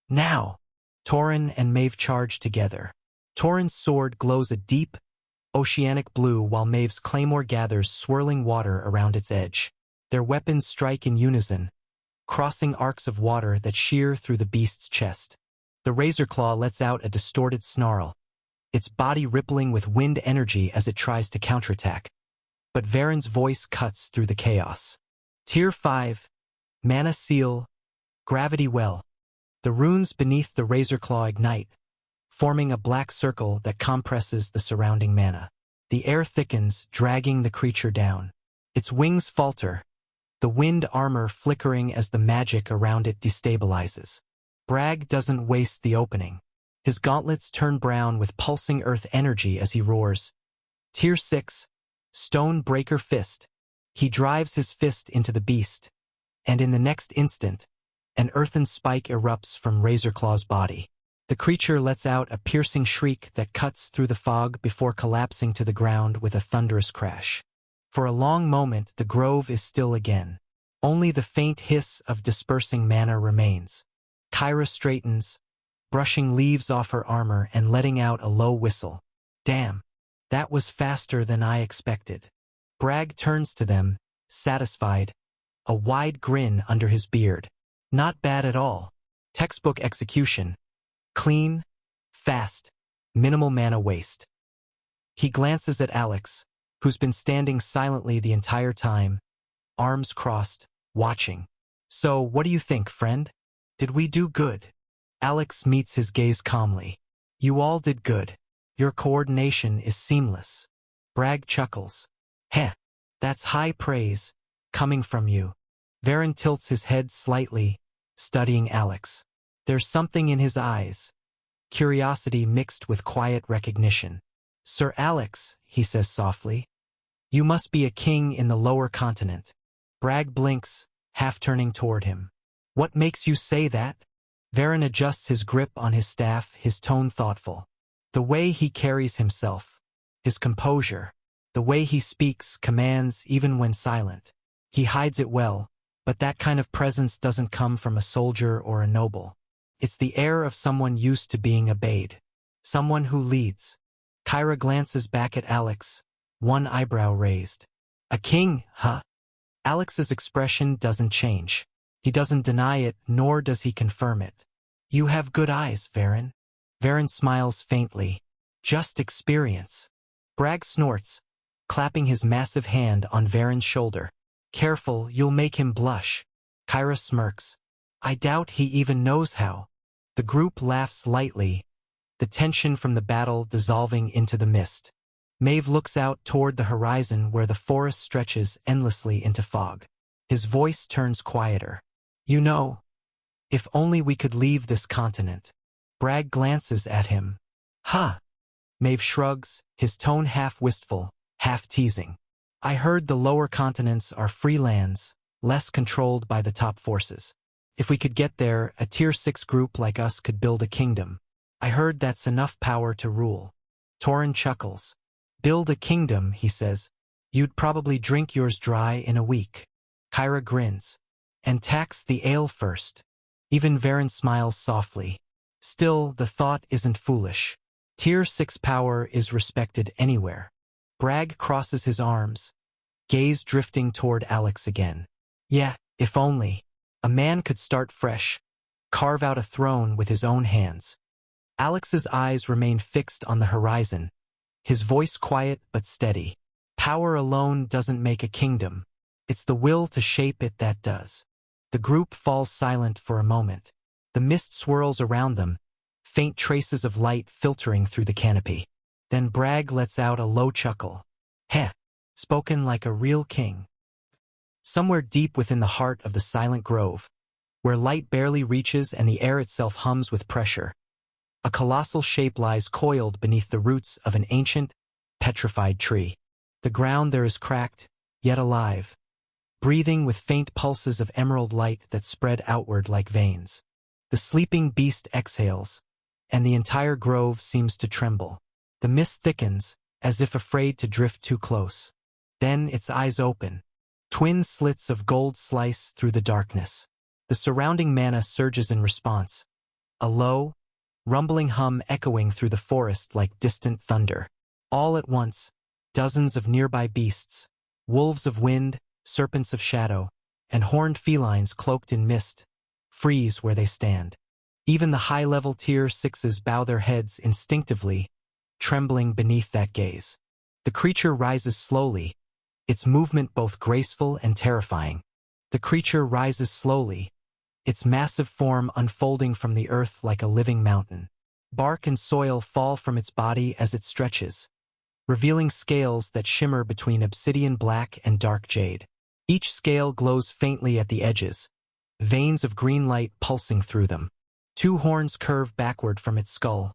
Now! Torin and Maeve charge together. Torin's sword glows a deep, oceanic blue while Maeve's claymore gathers swirling water around its edge. Their weapons strike in unison, crossing arcs of water that shear through the beast's chest. The Razor Claw lets out a distorted snarl, its body rippling with wind energy as it tries to counterattack. But Varen's voice cuts through the chaos. Tier 5, Mana Seal, Gravity Well. The runes beneath the Razor Claw ignite, forming a black circle that compresses the surrounding mana. The air thickens, dragging the creature down. Its wings falter, the wind armor flickering as the magic around it destabilizes. Bragg doesn't waste the opening. His gauntlets turn brown with pulsing earth energy as he roars. Tier 6, Stone Breaker Fist. He drives his fist into the beast, and in the next instant, an earthen spike erupts from Razorclaw's body. The creature lets out a piercing shriek that cuts through the fog before collapsing to the ground with a thunderous crash. For a long moment, the grove is still again. Only the faint hiss of dispersing mana remains. Kyra straightens, brushing leaves off her armor and letting out a low whistle. Damn, that was faster than I expected. Bragg turns to them, satisfied, a wide grin under his beard. Not bad at all. Textbook execution. Clean, fast, minimal mana waste. He glances at Alex, who's been standing silently the entire time, arms crossed, watching. So, what do you think, friend? Did we do good? Alex meets his gaze calmly. You all did good. Your coordination is seamless. Bragg chuckles. Heh, that's high praise, coming from you. Varen tilts his head slightly, studying Alex. There's something in his eyes, curiosity mixed with quiet recognition. Sir Alex, he says softly, you must be a king in the lower continent. Bragg blinks, half turning toward him. What makes you say that? Varen adjusts his grip on his staff, his tone thoughtful. The way he carries himself, his composure, the way he speaks, commands even when silent. He hides it well, but that kind of presence doesn't come from a soldier or a noble. It's the air of someone used to being obeyed. Someone who leads. Kyra glances back at Alex, one eyebrow raised. A king, huh? Alex's expression doesn't change. He doesn't deny it, nor does he confirm it. You have good eyes, Varen. Varen smiles faintly. Just experience. Bragg snorts, clapping his massive hand on Varen's shoulder. Careful, you'll make him blush. Kyra smirks. I doubt he even knows how. The group laughs lightly, the tension from the battle dissolving into the mist. Maeve looks out toward the horizon where the forest stretches endlessly into fog. His voice turns quieter. You know, if only we could leave this continent. Bragg glances at him. Huh. Maeve shrugs, his tone half wistful, half teasing. I heard the lower continents are free lands, less controlled by the top forces. If we could get there, a Tier 6 group like us could build a kingdom. I heard that's enough power to rule. Torin chuckles. Build a kingdom, he says. You'd probably drink yours dry in a week. Kyra grins. And tax the ale first. Even Varen smiles softly. Still, the thought isn't foolish. Tier 6 power is respected anywhere. Bragg crosses his arms, gaze drifting toward Alex again. Yeah, if only. A man could start fresh, carve out a throne with his own hands. Alex's eyes remain fixed on the horizon, his voice quiet but steady. Power alone doesn't make a kingdom. It's the will to shape it that does. The group falls silent for a moment. The mist swirls around them, faint traces of light filtering through the canopy. Then Bragg lets out a low chuckle. Heh, spoken like a real king. Somewhere deep within the heart of the silent grove, where light barely reaches and the air itself hums with pressure, a colossal shape lies coiled beneath the roots of an ancient, petrified tree. The ground there is cracked, yet alive, breathing with faint pulses of emerald light that spread outward like veins. The sleeping beast exhales, and the entire grove seems to tremble. The mist thickens, as if afraid to drift too close. Then its eyes open. Twin slits of gold slice through the darkness. The surrounding mana surges in response, a low, rumbling hum echoing through the forest like distant thunder. All at once, dozens of nearby beasts, wolves of wind, serpents of shadow, and horned felines cloaked in mist, freeze where they stand. Even the high-level Tier 6s bow their heads instinctively, trembling beneath that gaze. The creature rises slowly, its movement both graceful and terrifying. The creature rises slowly, its massive form unfolding from the earth like a living mountain. Bark and soil fall from its body as it stretches, revealing scales that shimmer between obsidian black and dark jade. Each scale glows faintly at the edges, veins of green light pulsing through them. Two horns curve backward from its skull,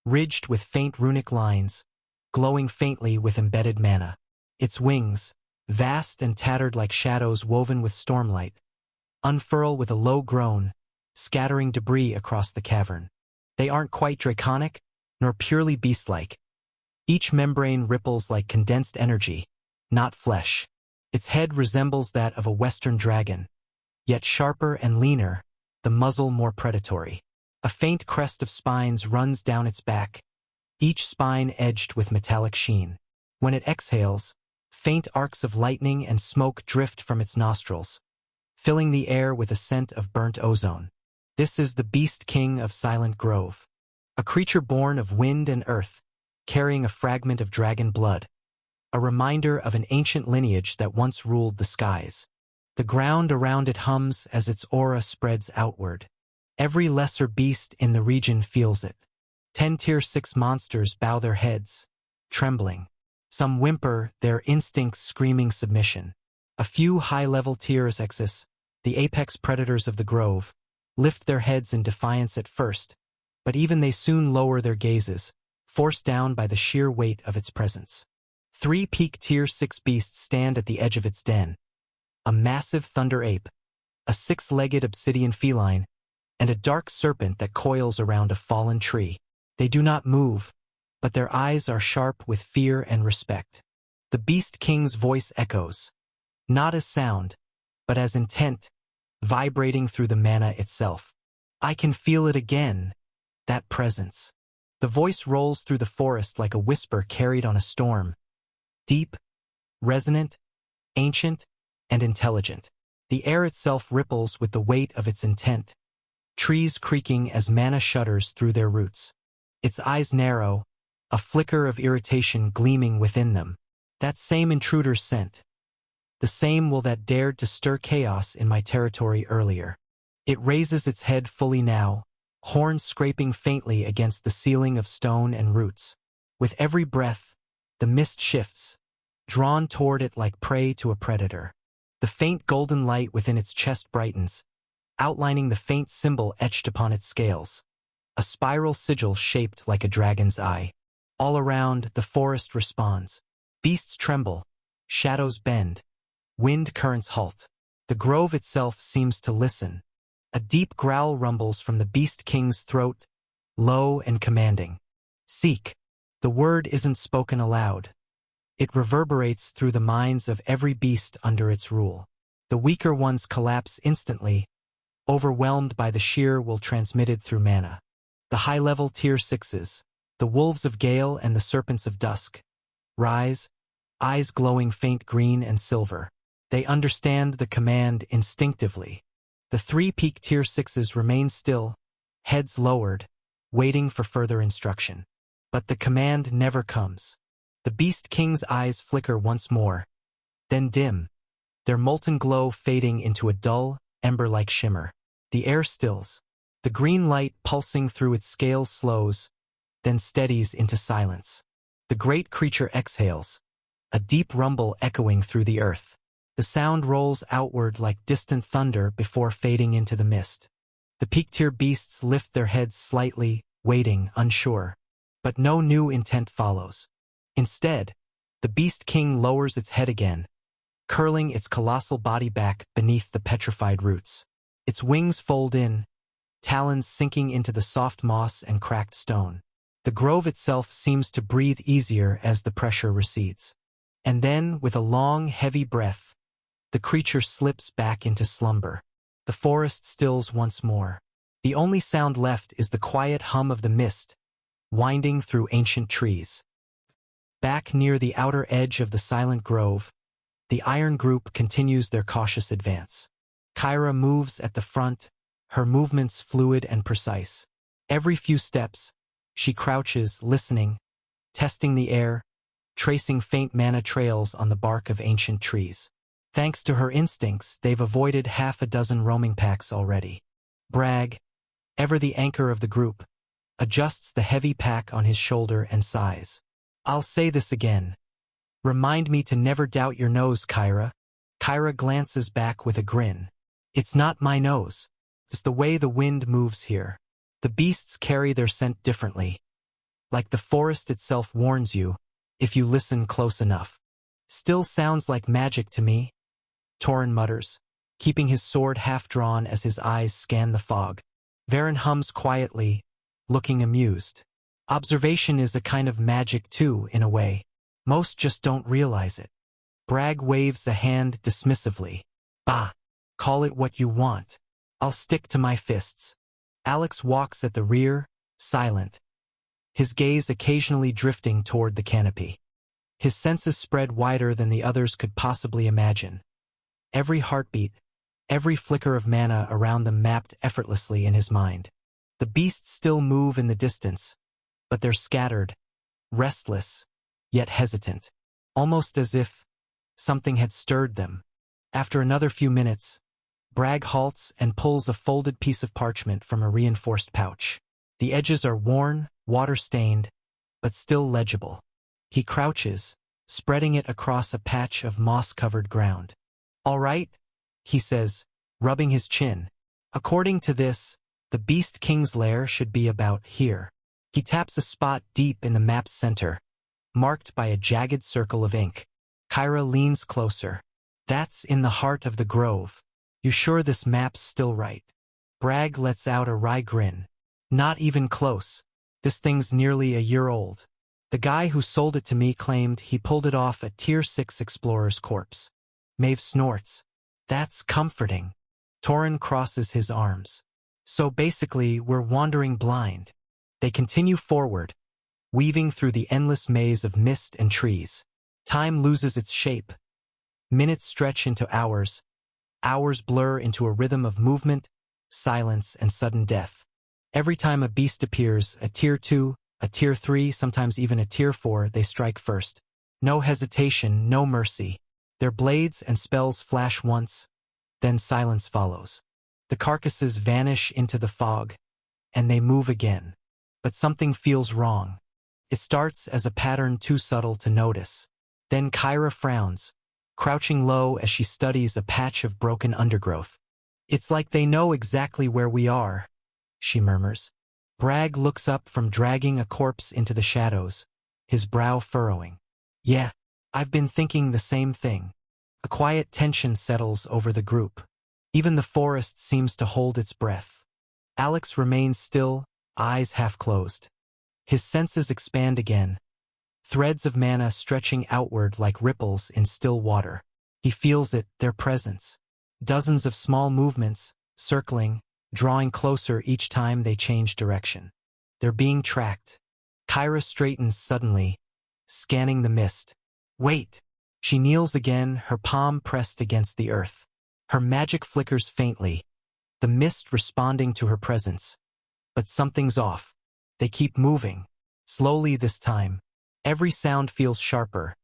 ridged with faint runic lines, glowing faintly with embedded mana. Its wings, vast and tattered like shadows woven with stormlight, unfurl with a low groan, scattering debris across the cavern. They aren't quite draconic, nor purely beast-like. Each membrane ripples like condensed energy, not flesh. Its head resembles that of a western dragon, yet sharper and leaner, the muzzle more predatory. A faint crest of spines runs down its back, each spine edged with metallic sheen. When it exhales, faint arcs of lightning and smoke drift from its nostrils, filling the air with a scent of burnt ozone. This is the Beast King of Silent Grove, a creature born of wind and earth, carrying a fragment of dragon blood, a reminder of an ancient lineage that once ruled the skies. The ground around it hums as its aura spreads outward. Every lesser beast in the region feels it. 10 Tier 6 monsters bow their heads, trembling. Some whimper, their instincts screaming submission. A few high-level Tier 6, the apex predators of the grove, lift their heads in defiance at first, but even they soon lower their gazes, forced down by the sheer weight of its presence. 3 peak Tier 6 beasts stand at the edge of its den. A massive thunder ape, a 6-legged obsidian feline, and a dark serpent that coils around a fallen tree. They do not move, but their eyes are sharp with fear and respect. The Beast King's voice echoes, not as sound, but as intent, vibrating through the mana itself. I can feel it again, that presence. The voice rolls through the forest like a whisper carried on a storm. Deep, resonant, ancient, and intelligent. The air itself ripples with the weight of its intent, trees creaking as mana shudders through their roots. Its eyes narrow, a flicker of irritation gleaming within them. That same intruder's scent. The same will that dared to stir chaos in my territory earlier. It raises its head fully now, horns scraping faintly against the ceiling of stone and roots. With every breath, the mist shifts, drawn toward it like prey to a predator. The faint golden light within its chest brightens, outlining the faint symbol etched upon its scales, a spiral sigil shaped like a dragon's eye. All around, the forest responds. Beasts tremble, shadows bend, wind currents halt. The grove itself seems to listen. A deep growl rumbles from the Beast King's throat, low and commanding. Seek. The word isn't spoken aloud. It reverberates through the minds of every beast under its rule. The weaker ones collapse instantly, overwhelmed by the sheer will transmitted through mana. The high-level Tier 6s, the wolves of Gale and the serpents of dusk, rise, eyes glowing faint green and silver. They understand the command instinctively. The 3 peak Tier 6s remain still, heads lowered, waiting for further instruction. But the command never comes. The Beast King's eyes flicker once more, then dim, their molten glow fading into a dull, ember-like shimmer. The air stills. The green light pulsing through its scales slows, then steadies into silence. The great creature exhales, a deep rumble echoing through the earth. The sound rolls outward like distant thunder before fading into the mist. The peak-tier beasts lift their heads slightly, waiting, unsure. But no new intent follows. Instead, the Beast King lowers its head again, curling its colossal body back beneath the petrified roots. Its wings fold in, talons sinking into the soft moss and cracked stone. The grove itself seems to breathe easier as the pressure recedes. And then, with a long, heavy breath, the creature slips back into slumber. The forest stills once more. The only sound left is the quiet hum of the mist, winding through ancient trees. Back near the outer edge of the silent grove, the Iron Group continues their cautious advance. Kyra moves at the front, her movements fluid and precise. Every few steps, she crouches, listening, testing the air, tracing faint mana trails on the bark of ancient trees. Thanks to her instincts, they've avoided half a dozen roaming packs already. Bragg, ever the anchor of the group, adjusts the heavy pack on his shoulder and sighs. I'll say this again. Remind me to never doubt your nose, Kyra. Kyra glances back with a grin. It's not my nose. It's the way the wind moves here. The beasts carry their scent differently. Like the forest itself warns you, if you listen close enough. Still sounds like magic to me, Torin mutters, keeping his sword half-drawn as his eyes scan the fog. Varen hums quietly, looking amused. Observation is a kind of magic too, in a way. Most just don't realize it. Bragg waves a hand dismissively. Bah, call it what you want. I'll stick to my fists. Alex walks at the rear, silent, his gaze occasionally drifting toward the canopy. His senses spread wider than the others could possibly imagine. Every heartbeat, every flicker of mana around them mapped effortlessly in his mind. The beasts still move in the distance, but they're scattered, restless, yet hesitant, almost as if something had stirred them. After another few minutes, Bragg halts and pulls a folded piece of parchment from a reinforced pouch. The edges are worn, water-stained, but still legible. He crouches, spreading it across a patch of moss-covered ground. "All right," he says, rubbing his chin. "According to this, the Beast King's lair should be about here." He taps a spot deep in the map's center, marked by a jagged circle of ink. Kyra leans closer. "That's in the heart of the grove. You sure this map's still right?" Bragg lets out a wry grin. "Not even close. This thing's nearly a year old. The guy who sold it to me claimed he pulled it off a Tier 6 explorer's corpse." Maeve snorts. "That's comforting." Torin crosses his arms. "So basically, we're wandering blind." They continue forward, weaving through the endless maze of mist and trees. Time loses its shape. Minutes stretch into hours. Hours blur into a rhythm of movement, silence, and sudden death. Every time a beast appears, a Tier 2, a Tier 3, sometimes even a Tier 4, they strike first. No hesitation, no mercy. Their blades and spells flash once, then silence follows. The carcasses vanish into the fog, and they move again. But something feels wrong. It starts as a pattern too subtle to notice. Then Kyra frowns, crouching low as she studies a patch of broken undergrowth. "It's like they know exactly where we are," she murmurs. Bragg looks up from dragging a corpse into the shadows, his brow furrowing. "Yeah, I've been thinking the same thing." A quiet tension settles over the group. Even the forest seems to hold its breath. Alex remains still, eyes half closed. His senses expand again, threads of mana stretching outward like ripples in still water. He feels it, their presence. Dozens of small movements, circling, drawing closer each time they change direction. They're being tracked. Kyra straightens suddenly, scanning the mist. "Wait!" She kneels again, her palm pressed against the earth. Her magic flickers faintly, the mist responding to her presence. But something's off. They keep moving. Slowly this time. Every sound feels sharper.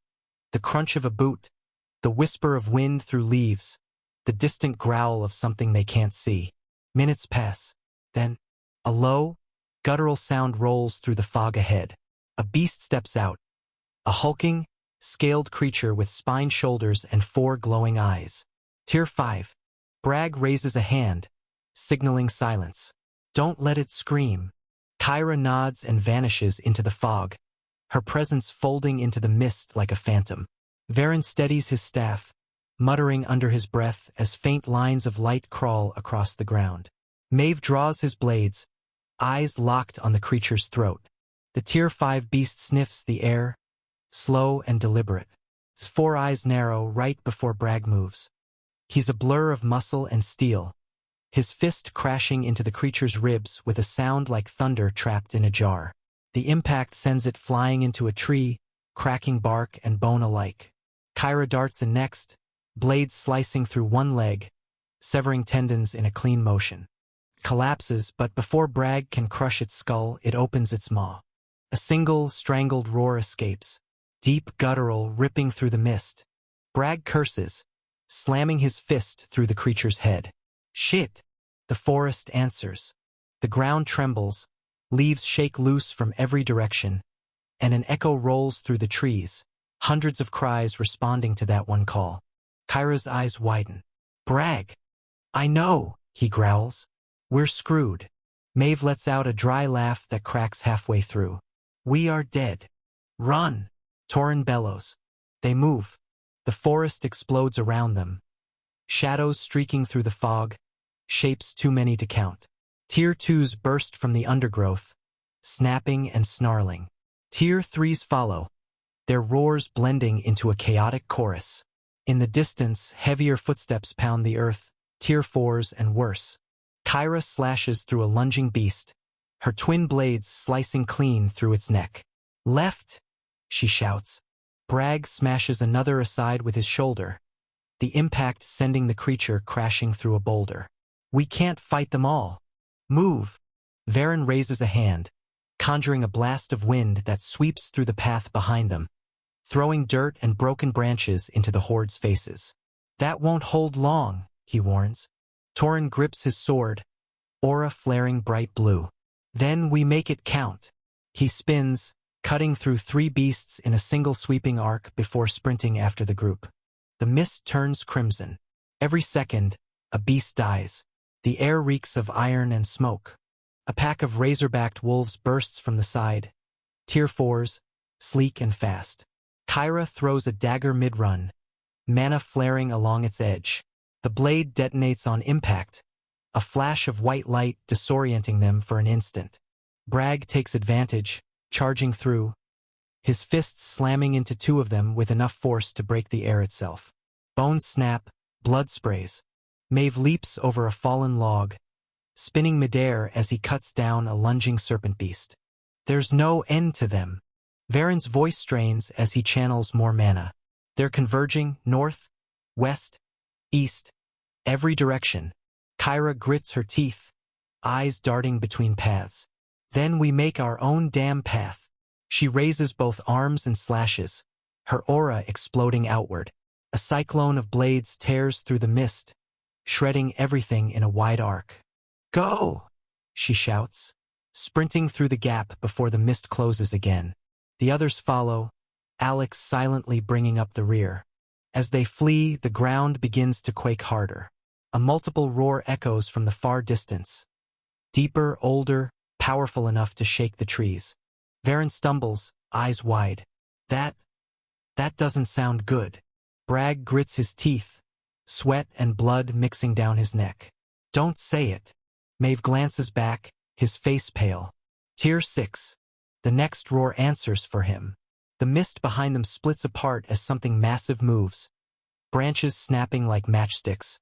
The crunch of a boot, the whisper of wind through leaves, the distant growl of something they can't see. Minutes pass. Then, a low, guttural sound rolls through the fog ahead. A beast steps out. A hulking, scaled creature with spined shoulders and 4 glowing eyes. Tier 5. Bragg raises a hand, signaling silence. "Don't let it scream." Kyra nods and vanishes into the fog, her presence folding into the mist like a phantom. Varen steadies his staff, muttering under his breath as faint lines of light crawl across the ground. Maeve draws his blades, eyes locked on the creature's throat. The Tier 5 beast sniffs the air, slow and deliberate. His 4 eyes narrow right before Bragg moves. He's a blur of muscle and steel, his fist crashing into the creature's ribs with a sound like thunder trapped in a jar. The impact sends it flying into a tree, cracking bark and bone alike. Kyra darts in next, blades slicing through one leg, severing tendons in a clean motion. Collapses, but before Bragg can crush its skull, it opens its maw. A single, strangled roar escapes, deep guttural ripping through the mist. Bragg curses, slamming his fist through the creature's head. "Shit!" The forest answers. The ground trembles, leaves shake loose from every direction, and an echo rolls through the trees, hundreds of cries responding to that one call. Kyra's eyes widen. "Bragg!" "I know," he growls. "We're screwed." Maeve lets out a dry laugh that cracks halfway through. "We are dead. Run!" Torin bellows. They move, The forest explodes around them. Shadows streaking through the fog, shapes too many to count. Tier 2s burst from the undergrowth, snapping and snarling. Tier 3s follow, their roars blending into a chaotic chorus. In the distance, heavier footsteps pound the earth, Tier 4s and worse. Kyra slashes through a lunging beast, her twin blades slicing clean through its neck. Left, she shouts. Bragg smashes another aside with his shoulder, the impact sending the creature crashing through a boulder. We can't fight them all. Move. Varen raises a hand, conjuring a blast of wind that sweeps through the path behind them, throwing dirt and broken branches into the horde's faces. That won't hold long, he warns. Torin grips his sword, aura flaring bright blue. Then we make it count. He spins, cutting through 3 beasts in a single sweeping arc before sprinting after the group. The mist turns crimson. Every second, a beast dies. The air reeks of iron and smoke. A pack of razor-backed wolves bursts from the side. Tier 4s, sleek and fast. Kyra throws a dagger mid-run, mana flaring along its edge. The blade detonates on impact, a flash of white light disorienting them for an instant. Bragg takes advantage, charging through, his fists slamming into 2 of them with enough force to break the air itself. Bones snap, blood sprays. Maeve leaps over a fallen log, spinning midair as he cuts down a lunging serpent beast. There's no end to them. Varen's voice strains as he channels more mana. They're converging north, west, east, every direction. Kyra grits her teeth, eyes darting between paths. Then we make our own damn path. She raises both arms and slashes, her aura exploding outward. A cyclone of blades tears through the mist, shredding everything in a wide arc. Go! She shouts, sprinting through the gap before the mist closes again. The others follow, Alex silently bringing up the rear. As they flee, the ground begins to quake harder. A multiple roar echoes from the far distance. Deeper, older, powerful enough to shake the trees. Varen stumbles, eyes wide. That doesn't sound good. Bragg grits his teeth, sweat and blood mixing down his neck. Don't say it. Maeve glances back, his face pale. Tier 6. The next roar answers for him. The mist behind them splits apart as something massive moves. Branches snapping like matchsticks.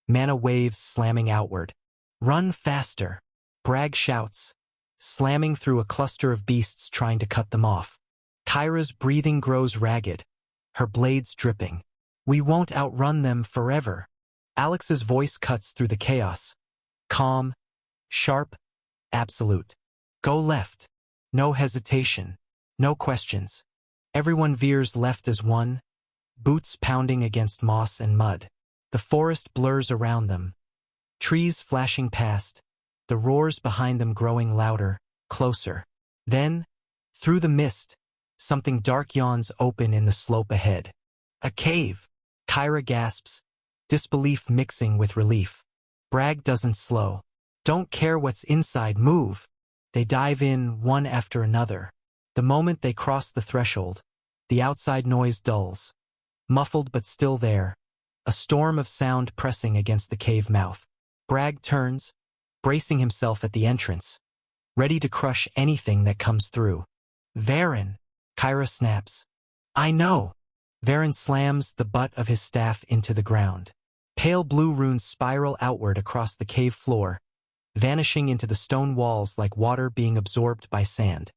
Mana waves slamming outward. Run faster. Bragg shouts, slamming through a cluster of beasts trying to cut them off. Kyra's breathing grows ragged, her blades dripping. We won't outrun them forever. Alex's voice cuts through the chaos. Calm, sharp, absolute. Go left. No hesitation. No questions. Everyone veers left as one, boots pounding against moss and mud. The forest blurs around them. Trees flashing past, the roars behind them growing louder, closer. Then, through the mist, something dark yawns open in the slope ahead. A cave. Kyra gasps, disbelief mixing with relief. Bragg doesn't slow. Don't care what's inside, move. They dive in one after another. The moment they cross the threshold, the outside noise dulls. Muffled but still there, a storm of sound pressing against the cave mouth. Bragg turns, bracing himself at the entrance, ready to crush anything that comes through. Varen, Kyra snaps. I know. Varen slams the butt of his staff into the ground. Pale blue runes spiral outward across the cave floor, vanishing into the stone walls like water being absorbed by sand.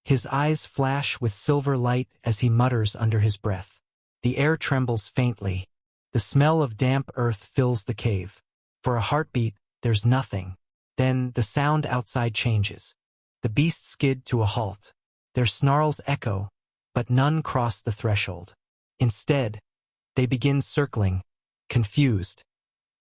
His eyes flash with silver light as he mutters under his breath. The air trembles faintly. The smell of damp earth fills the cave. For a heartbeat, there's nothing. Then the sound outside changes. The beasts skid to a halt. Their snarls echo, but none cross the threshold. Instead, they begin circling, confused,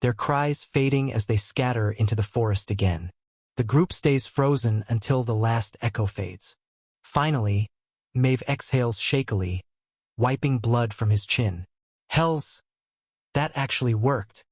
their cries fading as they scatter into the forest again. The group stays frozen until the last echo fades. Finally, Maeve exhales shakily, wiping blood from his chin. Hells! That actually worked.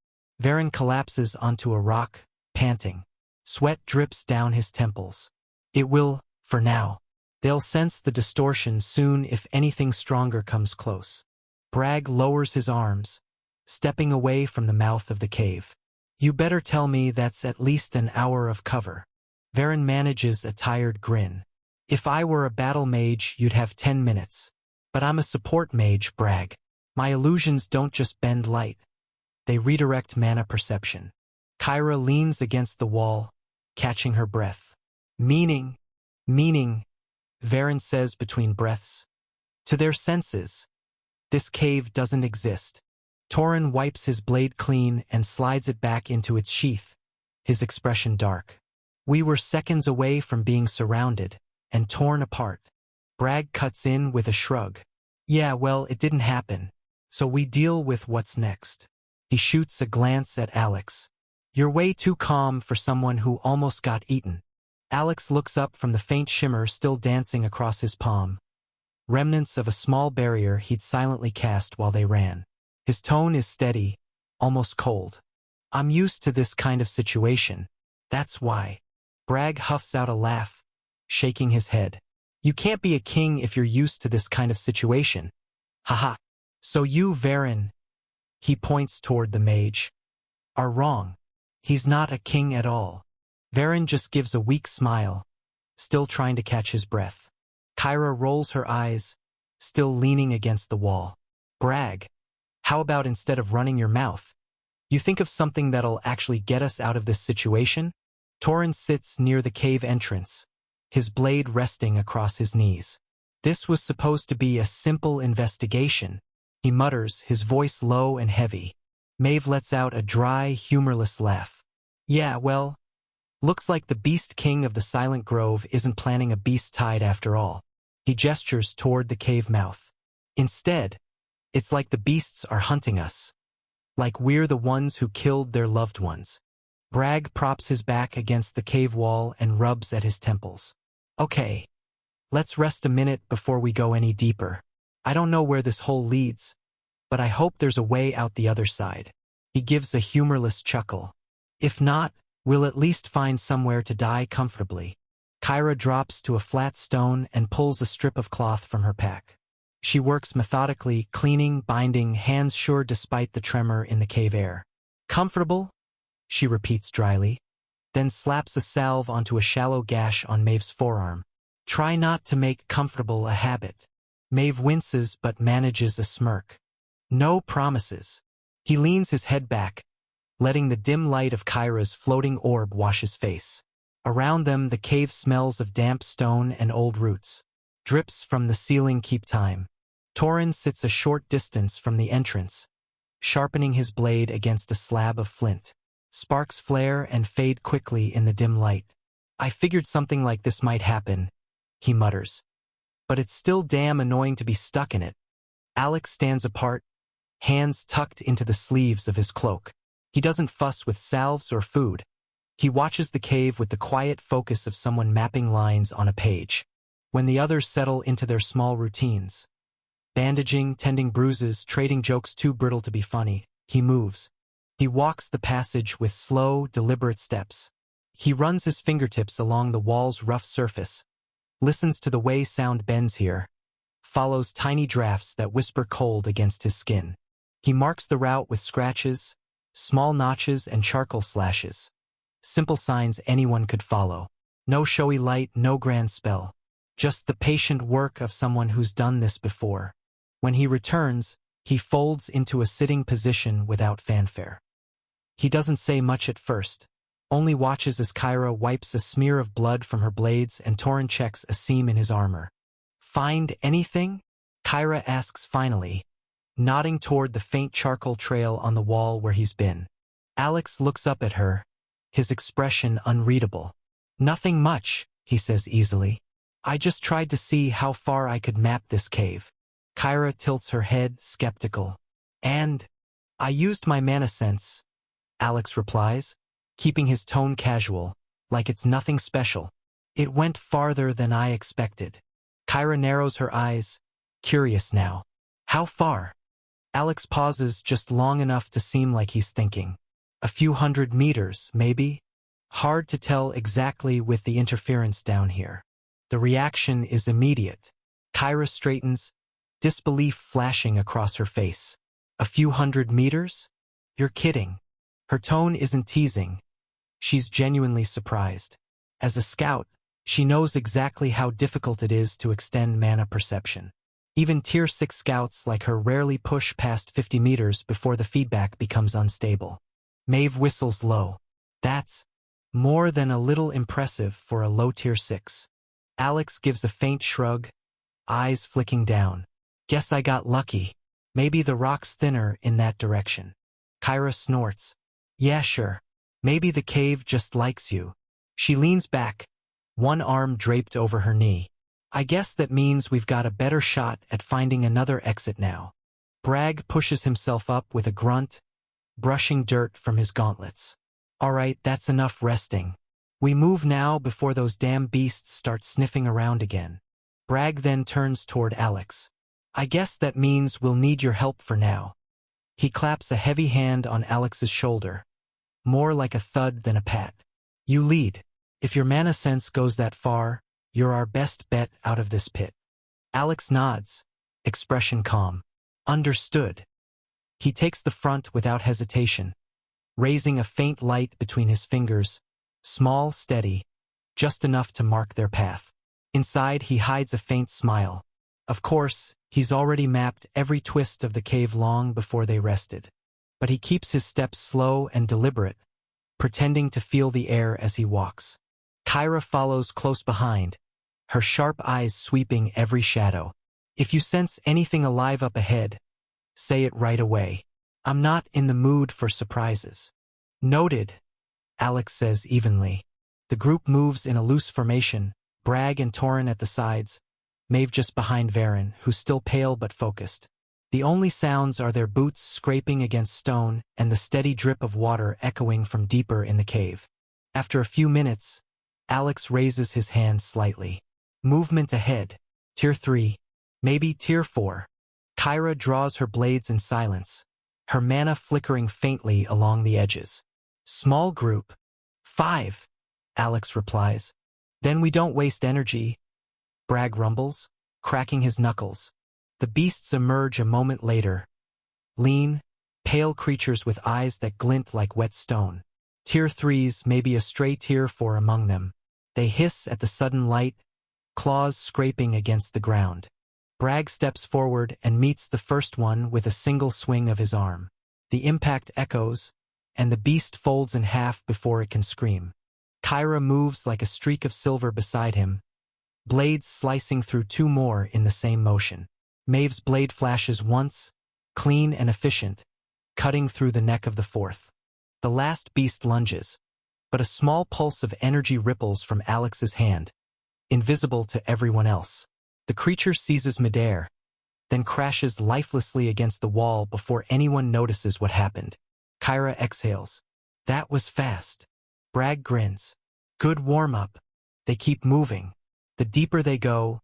Varen collapses onto a rock, panting. Sweat drips down his temples. It will, for now. They'll sense the distortion soon if anything stronger comes close. Bragg lowers his arms, stepping away from the mouth of the cave. You better tell me that's at least an hour of cover. Varen manages a tired grin. If I were a battle mage, you'd have 10 minutes. But I'm a support mage, Bragg. My illusions don't just bend light. They redirect mana perception. Kyra leans against the wall, catching her breath. Meaning, Varen says between breaths. To their senses, this cave doesn't exist. Torin wipes his blade clean and slides it back into its sheath, his expression dark. We were seconds away from being surrounded and torn apart. Bragg cuts in with a shrug. Yeah, well, it didn't happen, so we deal with what's next. He shoots a glance at Alex. You're way too calm for someone who almost got eaten. Alex looks up from the faint shimmer still dancing across his palm. Remnants of a small barrier he'd silently cast while they ran. His tone is steady, almost cold. I'm used to this kind of situation. That's why. Bragg huffs out a laugh, shaking his head. You can't be a king if you're used to this kind of situation. Haha. So you, Varen, he points toward the mage, are wrong. He's not a king at all. Varen just gives a weak smile, still trying to catch his breath. Kyra rolls her eyes, still leaning against the wall. Bragg, how about instead of running your mouth, you think of something that'll actually get us out of this situation? Torin sits near the cave entrance, his blade resting across his knees. This was supposed to be a simple investigation, he mutters, his voice low and heavy. Maeve lets out a dry, humorless laugh. Yeah, well, looks like the Beast King of the Silent Grove isn't planning a beast tide after all. He gestures toward the cave mouth. Instead, it's like the beasts are hunting us. Like we're the ones who killed their loved ones. Bragg props his back against the cave wall and rubs at his temples. Okay, let's rest a minute before we go any deeper. I don't know where this hole leads, but I hope there's a way out the other side. He gives a humorless chuckle. If not, we'll at least find somewhere to die comfortably. Kyra drops to a flat stone and pulls a strip of cloth from her pack. She works methodically, cleaning, binding, hands sure despite the tremor in the cave air. Comfortable? She repeats dryly, then slaps a salve onto a shallow gash on Maeve's forearm. Try not to make comfortable a habit. Maeve winces but manages a smirk. No promises. He leans his head back, letting the dim light of Kyra's floating orb wash his face. Around them, the cave smells of damp stone and old roots. Drips from the ceiling keep time. Torin sits a short distance from the entrance, sharpening his blade against a slab of flint. Sparks flare and fade quickly in the dim light. I figured something like this might happen, he mutters. But it's still damn annoying to be stuck in it. Alex stands apart, hands tucked into the sleeves of his cloak. He doesn't fuss with salves or food. He watches the cave with the quiet focus of someone mapping lines on a page. When the others settle into their small routines, bandaging, tending bruises, trading jokes too brittle to be funny, he moves. He walks the passage with slow, deliberate steps. He runs his fingertips along the wall's rough surface, listens to the way sound bends here, follows tiny drafts that whisper cold against his skin. He marks the route with scratches, small notches and charcoal slashes. Simple signs anyone could follow. No showy light, no grand spell. Just the patient work of someone who's done this before. When he returns, he folds into a sitting position without fanfare. He doesn't say much at first, only watches as Kyra wipes a smear of blood from her blades and Torin checks a seam in his armor. Find anything? Kyra asks finally, nodding toward the faint charcoal trail on the wall where he's been. Alex looks up at her, his expression unreadable. Nothing much, he says easily. I just tried to see how far I could map this cave. Kyra tilts her head, skeptical. And I used my mana sense, Alex replies, keeping his tone casual, like it's nothing special. It went farther than I expected. Kyra narrows her eyes, curious now. How far? Alex pauses just long enough to seem like he's thinking. A few 100 meters, maybe? Hard to tell exactly with the interference down here. The reaction is immediate. Kyra straightens, disbelief flashing across her face. A few hundred meters? You're kidding. Her tone isn't teasing. She's genuinely surprised. As a scout, she knows exactly how difficult it is to extend mana perception. Even Tier 6 scouts like her rarely push past 50 meters before the feedback becomes unstable. Maeve whistles low. That's more than a little impressive for a low Tier 6. Alex gives a faint shrug, eyes flicking down. Guess I got lucky. Maybe the rock's thinner in that direction. Kyra snorts. Yeah, sure. Maybe the cave just likes you. She leans back, one arm draped over her knee. I guess that means we've got a better shot at finding another exit now. Bragg pushes himself up with a grunt, brushing dirt from his gauntlets. All right, that's enough resting. We move now before those damn beasts start sniffing around again. Bragg then turns toward Alex. I guess that means we'll need your help for now. He claps a heavy hand on Alex's shoulder, more like a thud than a pat. You lead. If your mana sense goes that far, you're our best bet out of this pit. Alex nods, expression calm. Understood. He takes the front without hesitation, raising a faint light between his fingers, small, steady, just enough to mark their path. Inside, he hides a faint smile. Of course, he's already mapped every twist of the cave long before they rested. But he keeps his steps slow and deliberate, pretending to feel the air as he walks. Kyra follows close behind, her sharp eyes sweeping every shadow. If you sense anything alive up ahead, say it right away. I'm not in the mood for surprises. Noted, Alex says evenly. The group moves in a loose formation, Bragg and Torin at the sides, Maeve just behind Varen, who's still pale but focused. The only sounds are their boots scraping against stone and the steady drip of water echoing from deeper in the cave. After a few minutes, Alex raises his hand slightly. Movement ahead. Tier 3. Maybe Tier 4. Kyra draws her blades in silence, her mana flickering faintly along the edges. Small group. 5. Alex replies. Then we don't waste energy. Bragg rumbles, cracking his knuckles. The beasts emerge a moment later. Lean, pale creatures with eyes that glint like wet stone. Tier 3s may be a stray Tier 4 among them. They hiss at the sudden light, claws scraping against the ground. Bragg steps forward and meets the first one with a single swing of his arm. The impact echoes, and the beast folds in half before it can scream. Kyra moves like a streak of silver beside him, blades slicing through 2 more in the same motion. Maeve's blade flashes once, clean and efficient, cutting through the neck of the 4th. The last beast lunges, but a small pulse of energy ripples from Alex's hand, invisible to everyone else. The creature seizes midair, then crashes lifelessly against the wall before anyone notices what happened. Kyra exhales. That was fast. Bragg grins. Good warm-up. They keep moving. The deeper they go,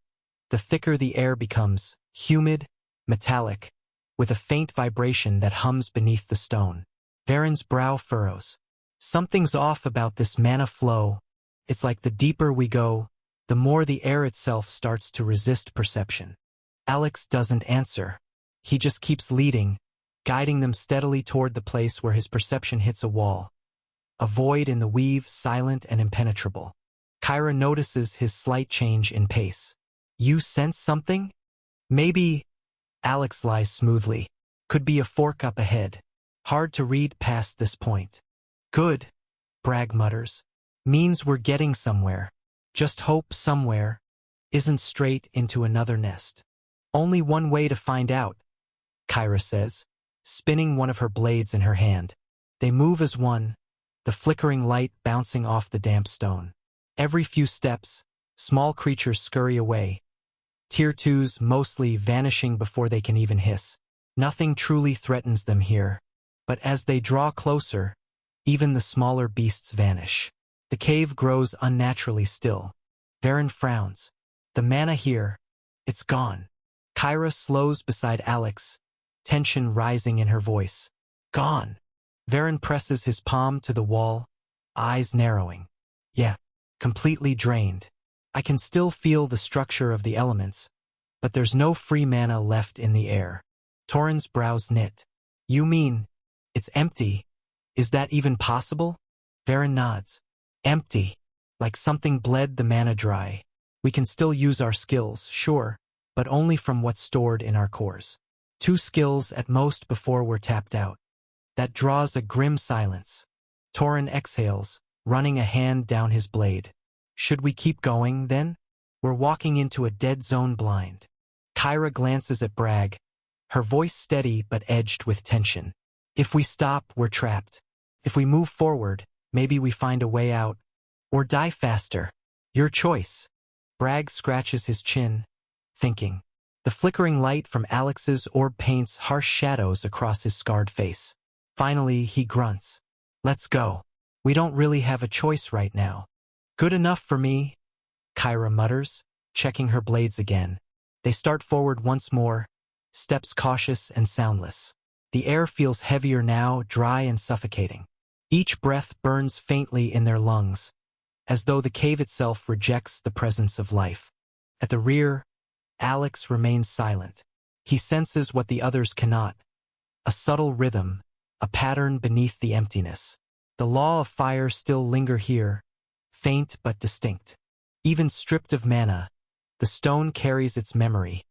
the thicker the air becomes, humid, metallic, with a faint vibration that hums beneath the stone. Varen's brow furrows. Something's off about this mana flow. It's like the deeper we go, the more the air itself starts to resist perception. Alex doesn't answer. He just keeps leading, guiding them steadily toward the place where his perception hits a wall. A void in the weave, silent and impenetrable. Kyra notices his slight change in pace. You sense something? Maybe. Alex lies smoothly. Could be a fork up ahead. Hard to read past this point. Good, Bragg mutters. Means we're getting somewhere. Just hope somewhere isn't straight into another nest. Only one way to find out, Kyra says, spinning one of her blades in her hand. They move as one, the flickering light bouncing off the damp stone. Every few steps, small creatures scurry away, Tier 2s mostly vanishing before they can even hiss. Nothing truly threatens them here, but as they draw closer, even the smaller beasts vanish. The cave grows unnaturally still. Varen frowns. The mana here, it's gone. Kyra slows beside Alex, tension rising in her voice. Gone. Varen presses his palm to the wall, eyes narrowing. Yeah, completely drained. I can still feel the structure of the elements, but there's no free mana left in the air. Torin's brows knit. You mean, it's empty? Is that even possible? Varen nods. Empty. Like something bled the mana dry. We can still use our skills, sure, but only from what's stored in our cores. 2 skills at most before we're tapped out. That draws a grim silence. Torin exhales, running a hand down his blade. Should we keep going, then? We're walking into a dead zone blind. Kyra glances at Bragg, her voice steady but edged with tension. If we stop, we're trapped. If we move forward, maybe we find a way out. Or die faster. Your choice. Bragg scratches his chin, thinking. The flickering light from Alex's orb paints harsh shadows across his scarred face. Finally, he grunts. Let's go. We don't really have a choice right now. Good enough for me, Kyra mutters, checking her blades again. They start forward once more, steps cautious and soundless. The air feels heavier now, dry and suffocating. Each breath burns faintly in their lungs, as though the cave itself rejects the presence of life. At the rear, Alex remains silent. He senses what the others cannot. A subtle rhythm, a pattern beneath the emptiness. The law of fire still linger here, faint but distinct. Even stripped of mana, the stone carries its memory.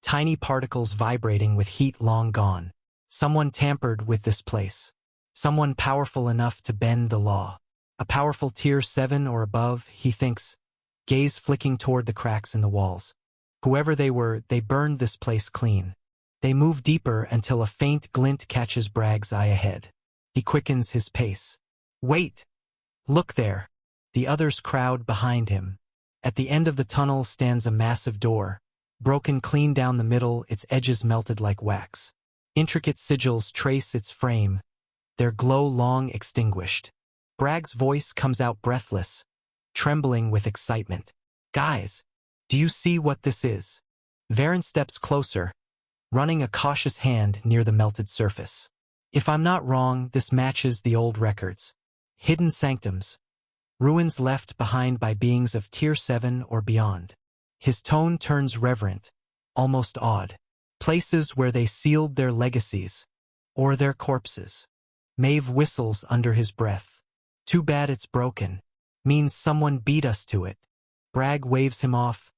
Tiny particles vibrating with heat long gone. Someone tampered with this place. Someone powerful enough to bend the law. A powerful tier 7 or above, he thinks, gaze flicking toward the cracks in the walls. Whoever they were, they burned this place clean. They move deeper until a faint glint catches Bragg's eye ahead. He quickens his pace. Wait! Look there! The others crowd behind him. At the end of the tunnel stands a massive door, broken clean down the middle, its edges melted like wax. Intricate sigils trace its frame, their glow long extinguished. Bragg's voice comes out breathless, trembling with excitement. Guys, do you see what this is? Varen steps closer, running a cautious hand near the melted surface. If I'm not wrong, this matches the old records. Hidden sanctums. Ruins left behind by beings of tier 7 or beyond. His tone turns reverent, almost awed. Places where they sealed their legacies, or their corpses. Maeve whistles under his breath. Too bad it's broken. Means someone beat us to it. Bragg waves him off,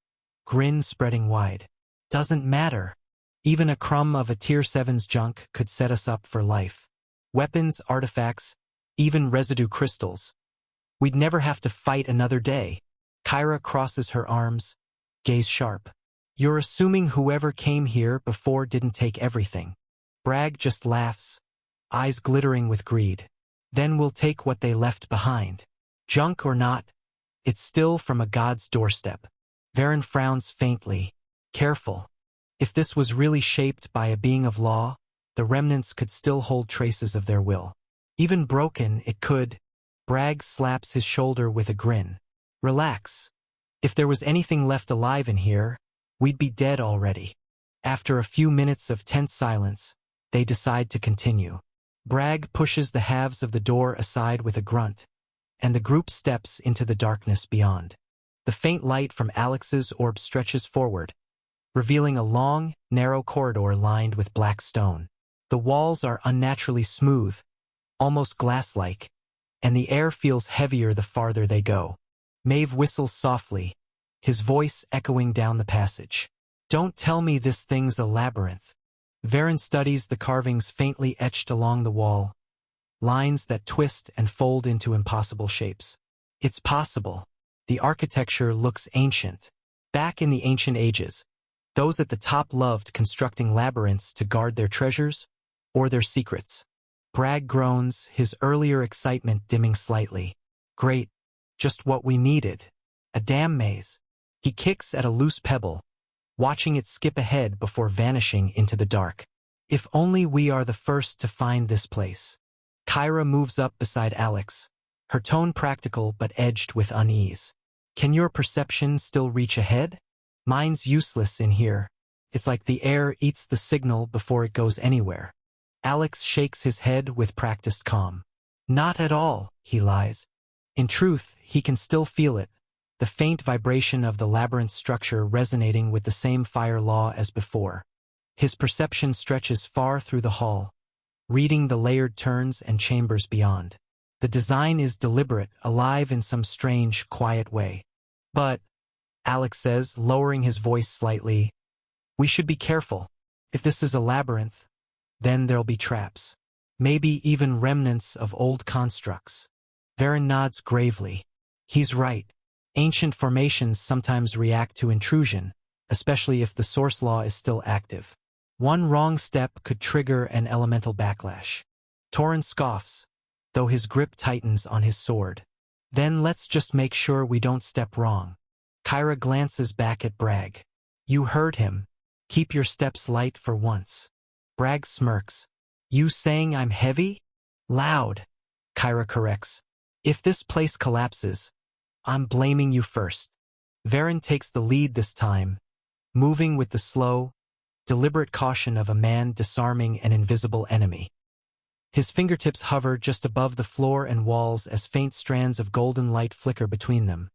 grin spreading wide. Doesn't matter. Even a crumb of a tier 7's junk could set us up for life. Weapons, artifacts, even residue crystals. We'd never have to fight another day. Kyra crosses her arms, gaze sharp. You're assuming whoever came here before didn't take everything. Bragg just laughs, eyes glittering with greed. Then we'll take what they left behind. Junk or not, it's still from a god's doorstep. Varen frowns faintly. Careful. If this was really shaped by a being of law, the remnants could still hold traces of their will. Even broken, it could. Bragg slaps his shoulder with a grin. Relax. If there was anything left alive in here, we'd be dead already. After a few minutes of tense silence, they decide to continue. Bragg pushes the halves of the door aside with a grunt, and the group steps into the darkness beyond. The faint light from Alex's orb stretches forward, revealing a long, narrow corridor lined with black stone. The walls are unnaturally smooth, almost glass-like, and the air feels heavier the farther they go. Maeve whistles softly, his voice echoing down the passage. Don't tell me this thing's a labyrinth. Varen studies the carvings faintly etched along the wall, lines that twist and fold into impossible shapes. It's possible. The architecture looks ancient. Back in the ancient ages, those at the top loved constructing labyrinths to guard their treasures or their secrets. Bragg groans, his earlier excitement dimming slightly. Great. Just what we needed. A damn maze. He kicks at a loose pebble, watching it skip ahead before vanishing into the dark. If only we are the first to find this place. Kyra moves up beside Alex, her tone practical but edged with unease. Can your perception still reach ahead? Mine's useless in here. It's like the air eats the signal before it goes anywhere. Alex shakes his head with practiced calm. Not at all, he lies. In truth, he can still feel it, the faint vibration of the labyrinth structure resonating with the same fire law as before. His perception stretches far through the hall, reading the layered turns and chambers beyond. The design is deliberate, alive in some strange, quiet way. But, Alex says, lowering his voice slightly, we should be careful. If this is a labyrinth, then there'll be traps. Maybe even remnants of old constructs. Varen nods gravely. He's right. Ancient formations sometimes react to intrusion, especially if the source law is still active. One wrong step could trigger an elemental backlash. Torin scoffs, though his grip tightens on his sword. Then let's just make sure we don't step wrong. Kyra glances back at Bragg. You heard him. Keep your steps light for once. Bragg smirks. You saying I'm heavy? Loud. Kyra corrects. If this place collapses, I'm blaming you first. Varen takes the lead this time, moving with the slow, deliberate caution of a man disarming an invisible enemy. His fingertips hover just above the floor and walls as faint strands of golden light flicker between them.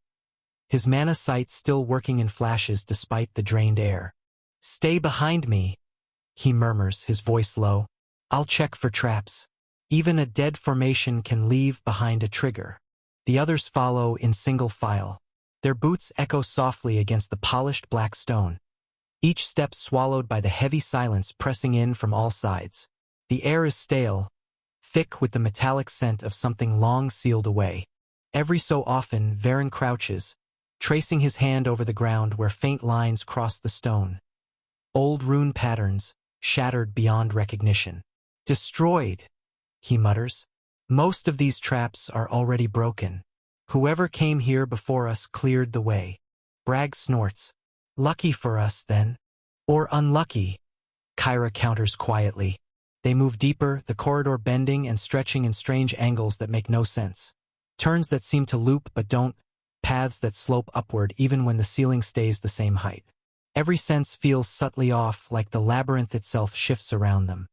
His mana sight still working in flashes despite the drained air. Stay behind me, he murmurs, his voice low. I'll check for traps. Even a dead formation can leave behind a trigger. The others follow in single file. Their boots echo softly against the polished black stone, each step swallowed by the heavy silence pressing in from all sides. The air is stale, thick with the metallic scent of something long sealed away. Every so often, Varen crouches, tracing his hand over the ground where faint lines cross the stone. Old rune patterns, shattered beyond recognition. Destroyed, he mutters. Most of these traps are already broken. Whoever came here before us cleared the way. Bragg snorts. Lucky for us, then. Or unlucky, Kyra counters quietly. They move deeper, the corridor bending and stretching in strange angles that make no sense. Turns that seem to loop but don't, paths that slope upward even when the ceiling stays the same height. Every sense feels subtly off, like the labyrinth itself shifts around them.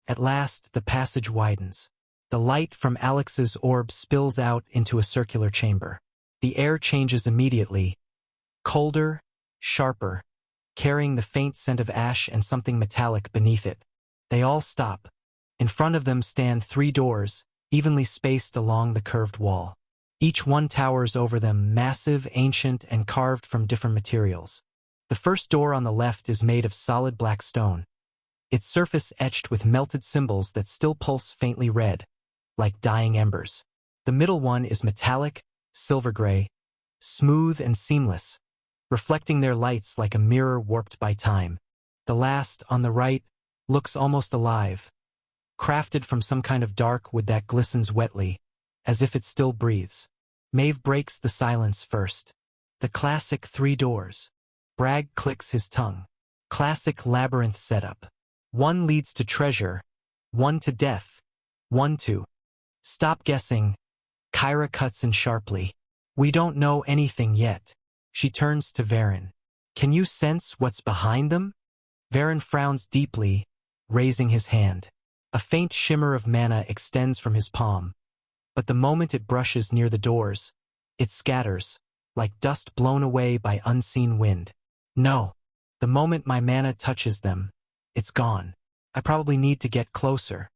At last, the passage widens. The light from Alex's orb spills out into a circular chamber. The air changes immediately, colder, sharper, carrying the faint scent of ash and something metallic beneath it. They all stop. In front of them stand 3 doors, evenly spaced along the curved wall. Each one towers over them, massive, ancient, and carved from different materials. The first door on the left is made of solid black stone, its surface etched with melted symbols that still pulse faintly red, like dying embers. The middle one is metallic, silver gray, smooth and seamless, reflecting their lights like a mirror warped by time. The last, on the right, looks almost alive, crafted from some kind of dark wood that glistens wetly, as if it still breathes. Maeve breaks the silence first. The classic 3 doors. Bragg clicks his tongue. Classic labyrinth setup. One leads to treasure, one to death, one to... Stop guessing, Kyra cuts in sharply. We don't know anything yet. She turns to Varen. Can you sense what's behind them? Varen frowns deeply, raising his hand. A faint shimmer of mana extends from his palm, but the moment it brushes near the doors, it scatters, like dust blown away by unseen wind. No. The moment my mana touches them, it's gone. I probably need to get closer.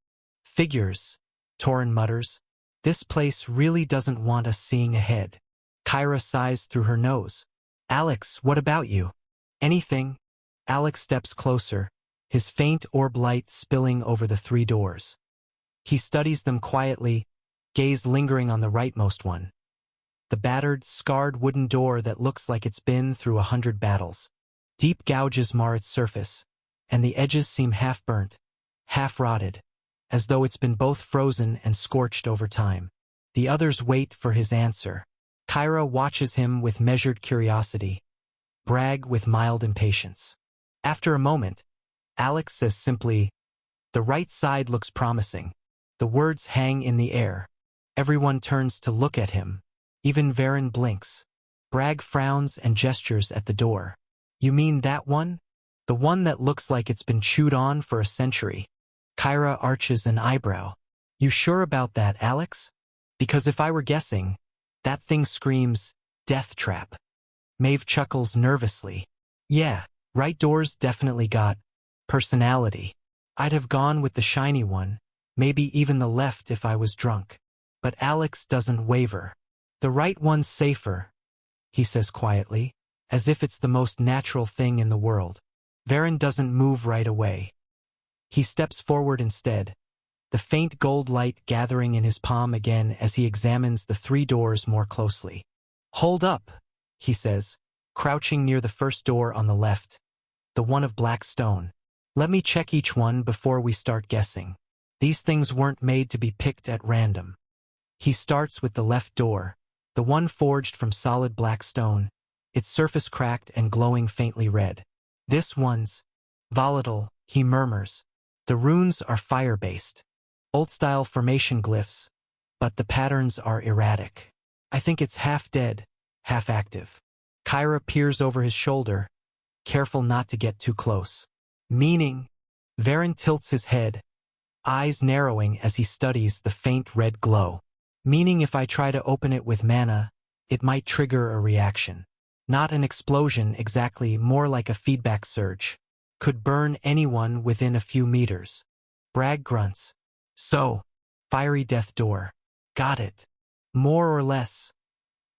Figures, Torin mutters. This place really doesn't want us seeing ahead. Kyra sighs through her nose. Alex, what about you? Anything? Alex steps closer, his faint orb light spilling over the 3 doors. He studies them quietly, gaze lingering on the rightmost one. The battered, scarred wooden door that looks like it's been through 100 battles. Deep gouges mar its surface, and the edges seem half-burnt, half-rotted, as though it's been both frozen and scorched over time. The others wait for his answer. Kyra watches him with measured curiosity, Bragg with mild impatience. After a moment, Alex says simply, "The right side looks promising." The words hang in the air. Everyone turns to look at him. Even Varen blinks. Bragg frowns and gestures at the door. You mean that one? The one that looks like it's been chewed on for a century. Kyra arches an eyebrow. You sure about that, Alex? Because if I were guessing, that thing screams, Death trap. Maeve chuckles nervously. Yeah, right doors definitely got personality. I'd have gone with the shiny one, maybe even the left if I was drunk. But Alex doesn't waver. The right one's safer, he says quietly, as if it's the most natural thing in the world. Varen doesn't move right away. He steps forward instead, the faint gold light gathering in his palm again as he examines the 3 doors more closely. Hold up, he says, crouching near the first door on the left, the one of black stone. Let me check each one before we start guessing. These things weren't made to be picked at random. He starts with the left door, the one forged from solid black stone, its surface cracked and glowing faintly red. This one's volatile, he murmurs. The runes are fire-based. Old-style formation glyphs, but the patterns are erratic. I think it's half dead, half active. Kyra peers over his shoulder, careful not to get too close. Meaning? Varen tilts his head, eyes narrowing as he studies the faint red glow. Meaning if I try to open it with mana, it might trigger a reaction. Not an explosion exactly, more like a feedback surge. Could burn anyone within a few meters. Bragg grunts. So, fiery death door. Got it. More or less.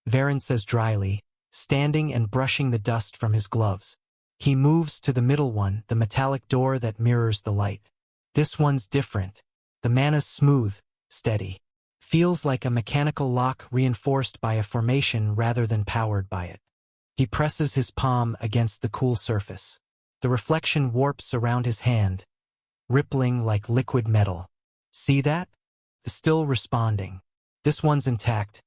Varen says dryly, standing and brushing the dust from his gloves. He moves to the middle one, the metallic door that mirrors the light. This one's different. The mana's smooth, steady. Feels like a mechanical lock reinforced by a formation rather than powered by it. He presses his palm against the cool surface. The reflection warps around his hand, rippling like liquid metal. See that? Still responding. This one's intact,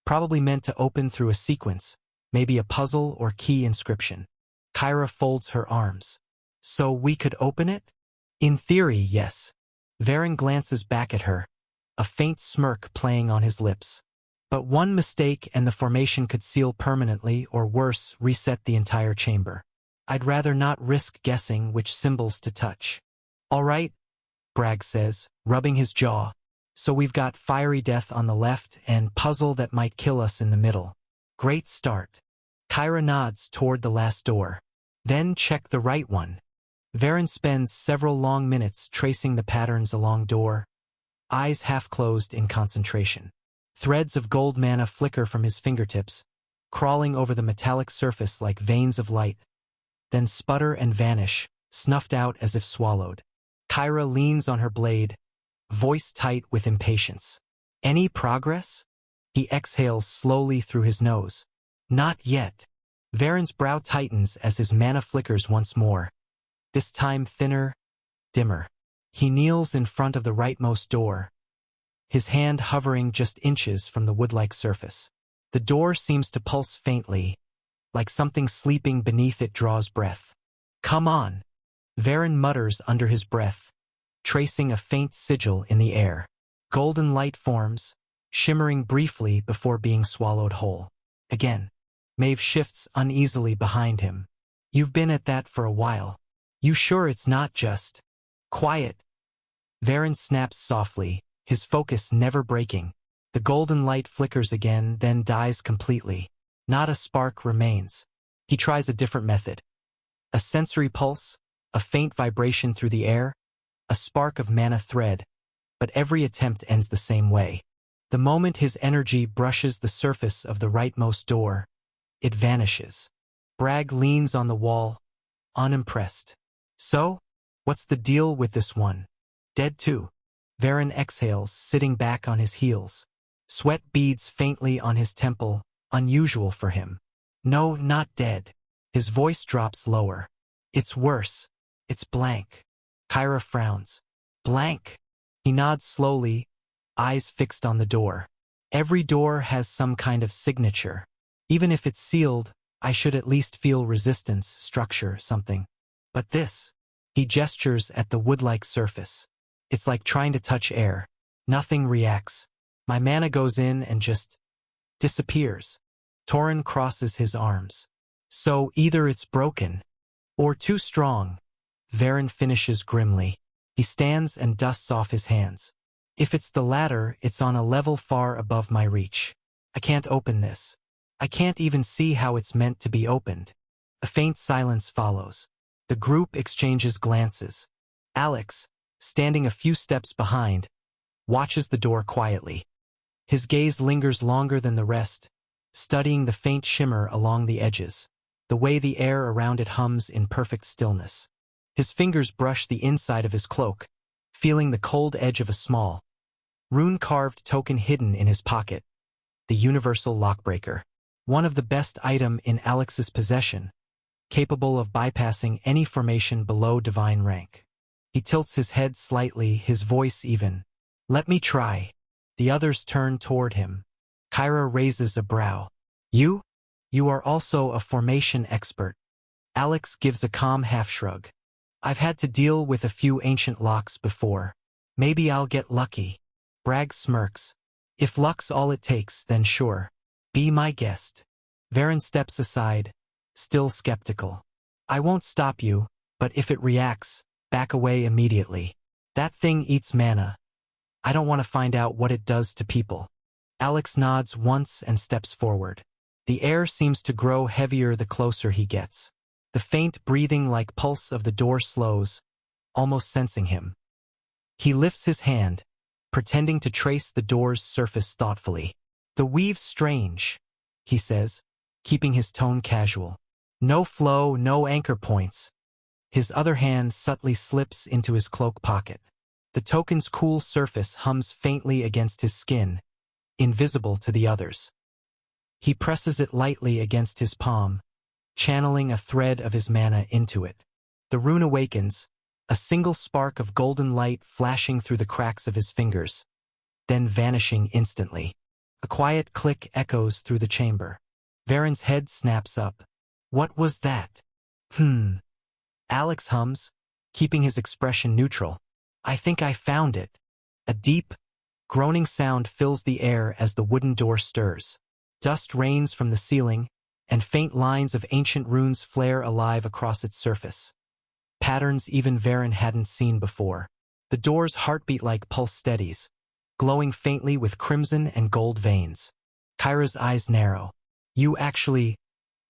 probably meant to open through a sequence, maybe a puzzle or key inscription. Kyra folds her arms. So we could open it? In theory, yes. Varen glances back at her, a faint smirk playing on his lips. But one mistake and the formation could seal permanently or worse, reset the entire chamber. I'd rather not risk guessing which symbols to touch. All right, Bragg says, rubbing his jaw. So we've got fiery death on the left and puzzle that might kill us in the middle. Great start. Kyra nods toward the last door. Then check the right one. Varen spends several long minutes tracing the patterns along door, eyes half closed in concentration. Threads of gold mana flicker from his fingertips, crawling over the metallic surface like veins of light, then sputter and vanish, snuffed out as if swallowed. Kyra leans on her blade, voice tight with impatience. Any progress? He exhales slowly through his nose. Not yet. Varen's brow tightens as his mana flickers once more, this time thinner, dimmer. He kneels in front of the rightmost door, his hand hovering just inches from the wood-like surface. The door seems to pulse faintly, like something sleeping beneath it draws breath. Come on, Varen mutters under his breath, tracing a faint sigil in the air. Golden light forms, shimmering briefly before being swallowed whole. Again, Maeve shifts uneasily behind him. You've been at that for a while. You sure it's not just quiet? Varen snaps softly, his focus never breaking. The golden light flickers again, then dies completely. Not a spark remains. He tries a different method. A sensory pulse, a faint vibration through the air, a spark of mana thread, but every attempt ends the same way. The moment his energy brushes the surface of the rightmost door, it vanishes. Bragg leans on the wall, unimpressed. So, what's the deal with this one? Dead too. Varen exhales, sitting back on his heels. Sweat beads faintly on his temple, unusual for him. No, not dead. His voice drops lower. It's worse. It's blank. Kyra frowns. Blank. He nods slowly, eyes fixed on the door. Every door has some kind of signature. Even if it's sealed, I should at least feel resistance, structure, something. But this. He gestures at the wood-like surface. It's like trying to touch air. Nothing reacts. My mana goes in and just disappears. Torin crosses his arms. So either it's broken, or too strong. Varen finishes grimly. He stands and dusts off his hands. If it's the latter, it's on a level far above my reach. I can't open this. I can't even see how it's meant to be opened. A faint silence follows. The group exchanges glances. Alex, standing a few steps behind, watches the door quietly. His gaze lingers longer than the rest, studying the faint shimmer along the edges, the way the air around it hums in perfect stillness. His fingers brush the inside of his cloak, feeling the cold edge of a small, rune-carved token hidden in his pocket. The universal lockbreaker. One of the best items in Alex's possession, capable of bypassing any formation below divine rank. He tilts his head slightly, his voice even. Let me try. The others turn toward him. Kyra raises a brow. You? You are also a formation expert. Alex gives a calm half-shrug. I've had to deal with a few ancient locks before. Maybe I'll get lucky. Bragg smirks. If luck's all it takes, then sure. Be my guest. Varen steps aside, still skeptical. I won't stop you, but if it reacts, back away immediately. That thing eats mana. I don't want to find out what it does to people. Alex nods once and steps forward. The air seems to grow heavier the closer he gets. The faint breathing-like pulse of the door slows, almost sensing him. He lifts his hand, pretending to trace the door's surface thoughtfully. The weave's strange, he says, keeping his tone casual. No flow, no anchor points. His other hand subtly slips into his cloak pocket. The token's cool surface hums faintly against his skin, invisible to the others. He presses it lightly against his palm, channeling a thread of his mana into it. The rune awakens, a single spark of golden light flashing through the cracks of his fingers, then vanishing instantly. A quiet click echoes through the chamber. Varen's head snaps up. What was that? Alex hums, keeping his expression neutral. I think I found it. A deep, groaning sound fills the air as the wooden door stirs. Dust rains from the ceiling, and faint lines of ancient runes flare alive across its surface. Patterns even Varen hadn't seen before. The door's heartbeat-like pulse steadies, glowing faintly with crimson and gold veins. Kyra's eyes narrow. You actually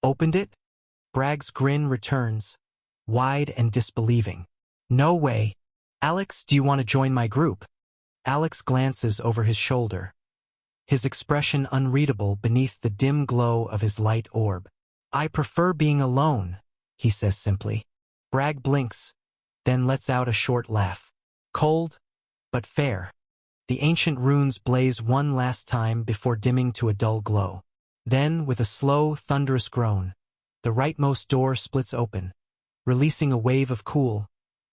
opened it? Bragg's grin returns, wide and disbelieving. No way. Alex, do you want to join my group? Alex glances over his shoulder, his expression unreadable beneath the dim glow of his light orb. I prefer being alone, he says simply. Bragg blinks, then lets out a short laugh. Cold, but fair. The ancient runes blaze one last time before dimming to a dull glow. Then, with a slow, thunderous groan, the rightmost door splits open, releasing a wave of cool,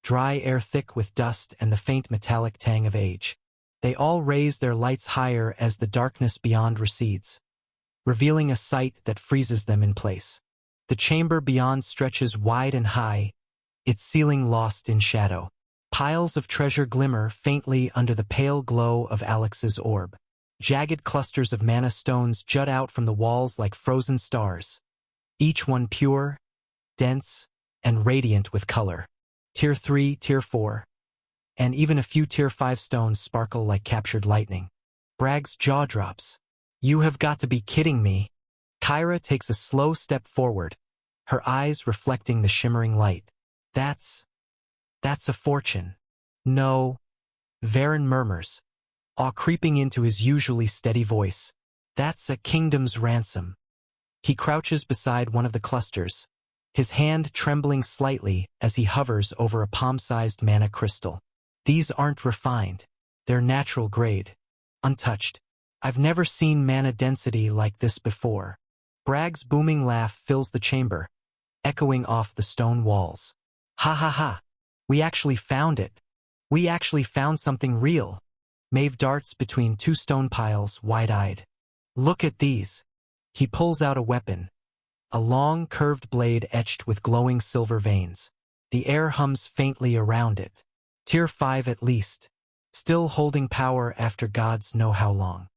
dry air thick with dust and the faint metallic tang of age. They all raise their lights higher as the darkness beyond recedes, revealing a sight that freezes them in place. The chamber beyond stretches wide and high, its ceiling lost in shadow. Piles of treasure glimmer faintly under the pale glow of Alex's orb. Jagged clusters of mana stones jut out from the walls like frozen stars, each one pure, dense, and radiant with color. Tier 3, Tier 4, and even a few Tier 5 stones sparkle like captured lightning. Bragg's jaw drops. You have got to be kidding me. Kyra takes a slow step forward, her eyes reflecting the shimmering light. That's a fortune. No, Varen murmurs, awe creeping into his usually steady voice. That's a kingdom's ransom. He crouches beside one of the clusters, his hand trembling slightly as he hovers over a palm-sized mana crystal. These aren't refined. They're natural grade, untouched. I've never seen mana density like this before. Bragg's booming laugh fills the chamber, echoing off the stone walls. Ha ha ha. We actually found it. We actually found something real. Maeve darts between two stone piles, wide-eyed. Look at these. He pulls out a weapon, a long, curved blade etched with glowing silver veins. The air hums faintly around it. Tier 5 at least, still holding power after gods know how long.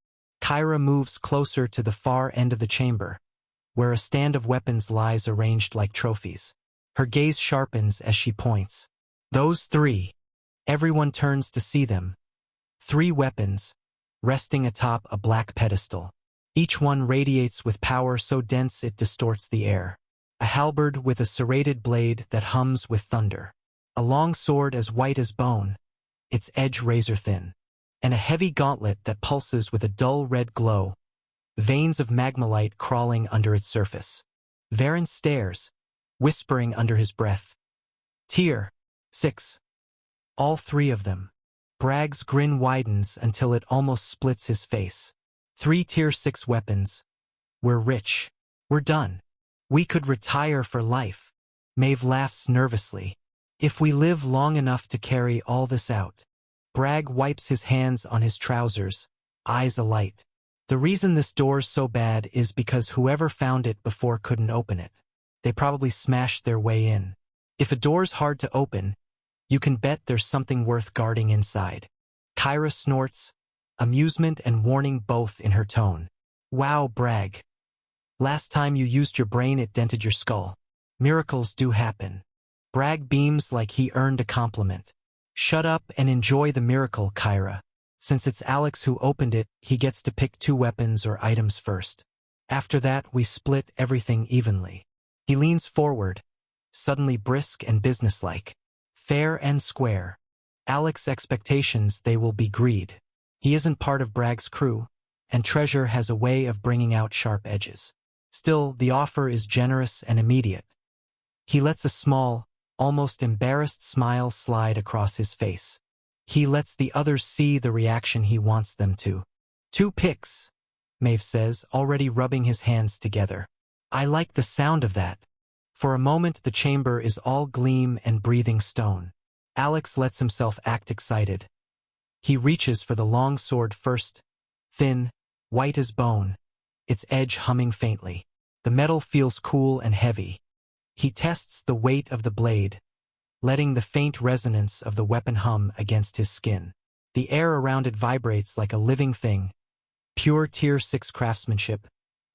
Kyra moves closer to the far end of the chamber, where a stand of weapons lies arranged like trophies. Her gaze sharpens as she points. Those three. Everyone turns to see them. 3 weapons, resting atop a black pedestal. Each one radiates with power so dense it distorts the air. A halberd with a serrated blade that hums with thunder. A long sword as white as bone, its edge razor-thin. And a heavy gauntlet that pulses with a dull red glow, veins of magmalite crawling under its surface. Varen stares, whispering under his breath. Tier 6. All three of them. Bragg's grin widens until it almost splits his face. 3 Tier 6 weapons. We're rich. We're done. We could retire for life. Maeve laughs nervously. If we live long enough to carry all this out. Bragg wipes his hands on his trousers, eyes alight. The reason this door's so bad is because whoever found it before couldn't open it. They probably smashed their way in. If a door's hard to open, you can bet there's something worth guarding inside. Kyra snorts, amusement and warning both in her tone. Wow, Bragg. Last time you used your brain it dented your skull. Miracles do happen. Bragg beams like he earned a compliment. Shut up and enjoy the miracle, Kyra. Since it's Alex who opened it, he gets to pick 2 weapons or items first. After that, we split everything evenly. He leans forward, suddenly brisk and businesslike. Fair and square. Alex's expectations, they will be greed. He isn't part of Bragg's crew, and Treasure has a way of bringing out sharp edges. Still, the offer is generous and immediate. He lets a small, almost embarrassed smile slide across his face. He lets the others see the reaction he wants them to. 2 picks, Maeve says, already rubbing his hands together. I like the sound of that. For a moment the chamber is all gleam and breathing stone. Alex lets himself act excited. He reaches for the long sword first, thin, white as bone, its edge humming faintly. The metal feels cool and heavy. He tests the weight of the blade, letting the faint resonance of the weapon hum against his skin. The air around it vibrates like a living thing. Pure Tier 6 craftsmanship,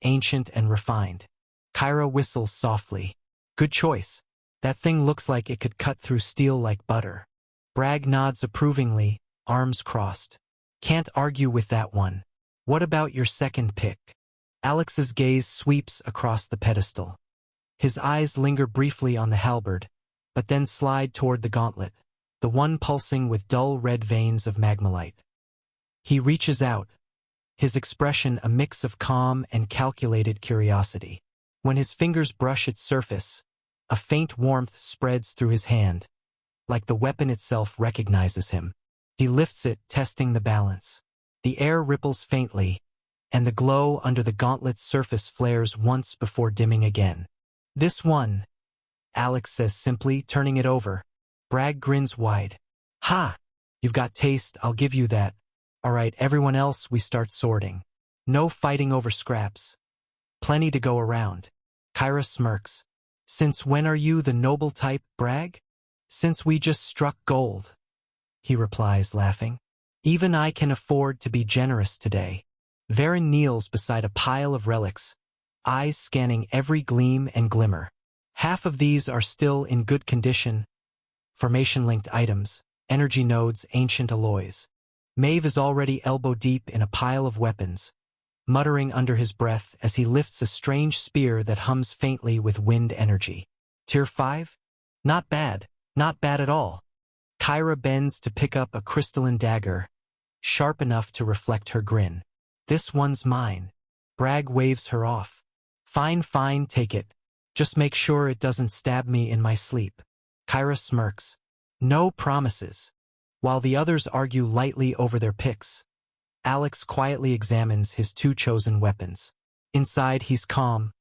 ancient and refined. Kyra whistles softly. Good choice. That thing looks like it could cut through steel like butter. Bragg nods approvingly, arms crossed. Can't argue with that one. What about your second pick? Alex's gaze sweeps across the pedestal. His eyes linger briefly on the halberd, but then slide toward the gauntlet, the one pulsing with dull red veins of magmalite. He reaches out, his expression a mix of calm and calculated curiosity. When his fingers brush its surface, a faint warmth spreads through his hand, like the weapon itself recognizes him. He lifts it, testing the balance. The air ripples faintly, and the glow under the gauntlet's surface flares once before dimming again. This one, Alex says simply, turning it over. Bragg grins wide. Ha! You've got taste, I'll give you that. All right, everyone else, we start sorting. No fighting over scraps. Plenty to go around. Kyra smirks. Since when are you the noble type, Bragg? Since we just struck gold. He replies, laughing. Even I can afford to be generous today. Varen kneels beside a pile of relics, eyes scanning every gleam and glimmer. Half of these are still in good condition. Formation-linked items, energy nodes, ancient alloys. Maeve is already elbow-deep in a pile of weapons, muttering under his breath as he lifts a strange spear that hums faintly with wind energy. Tier 5? Not bad. Not bad at all. Kyra bends to pick up a crystalline dagger, sharp enough to reflect her grin. This one's mine. Bragg waves her off. Fine, fine, take it. Just make sure it doesn't stab me in my sleep. Kyra smirks. No promises. While the others argue lightly over their picks, Alex quietly examines his 2 chosen weapons. Inside, he's calm,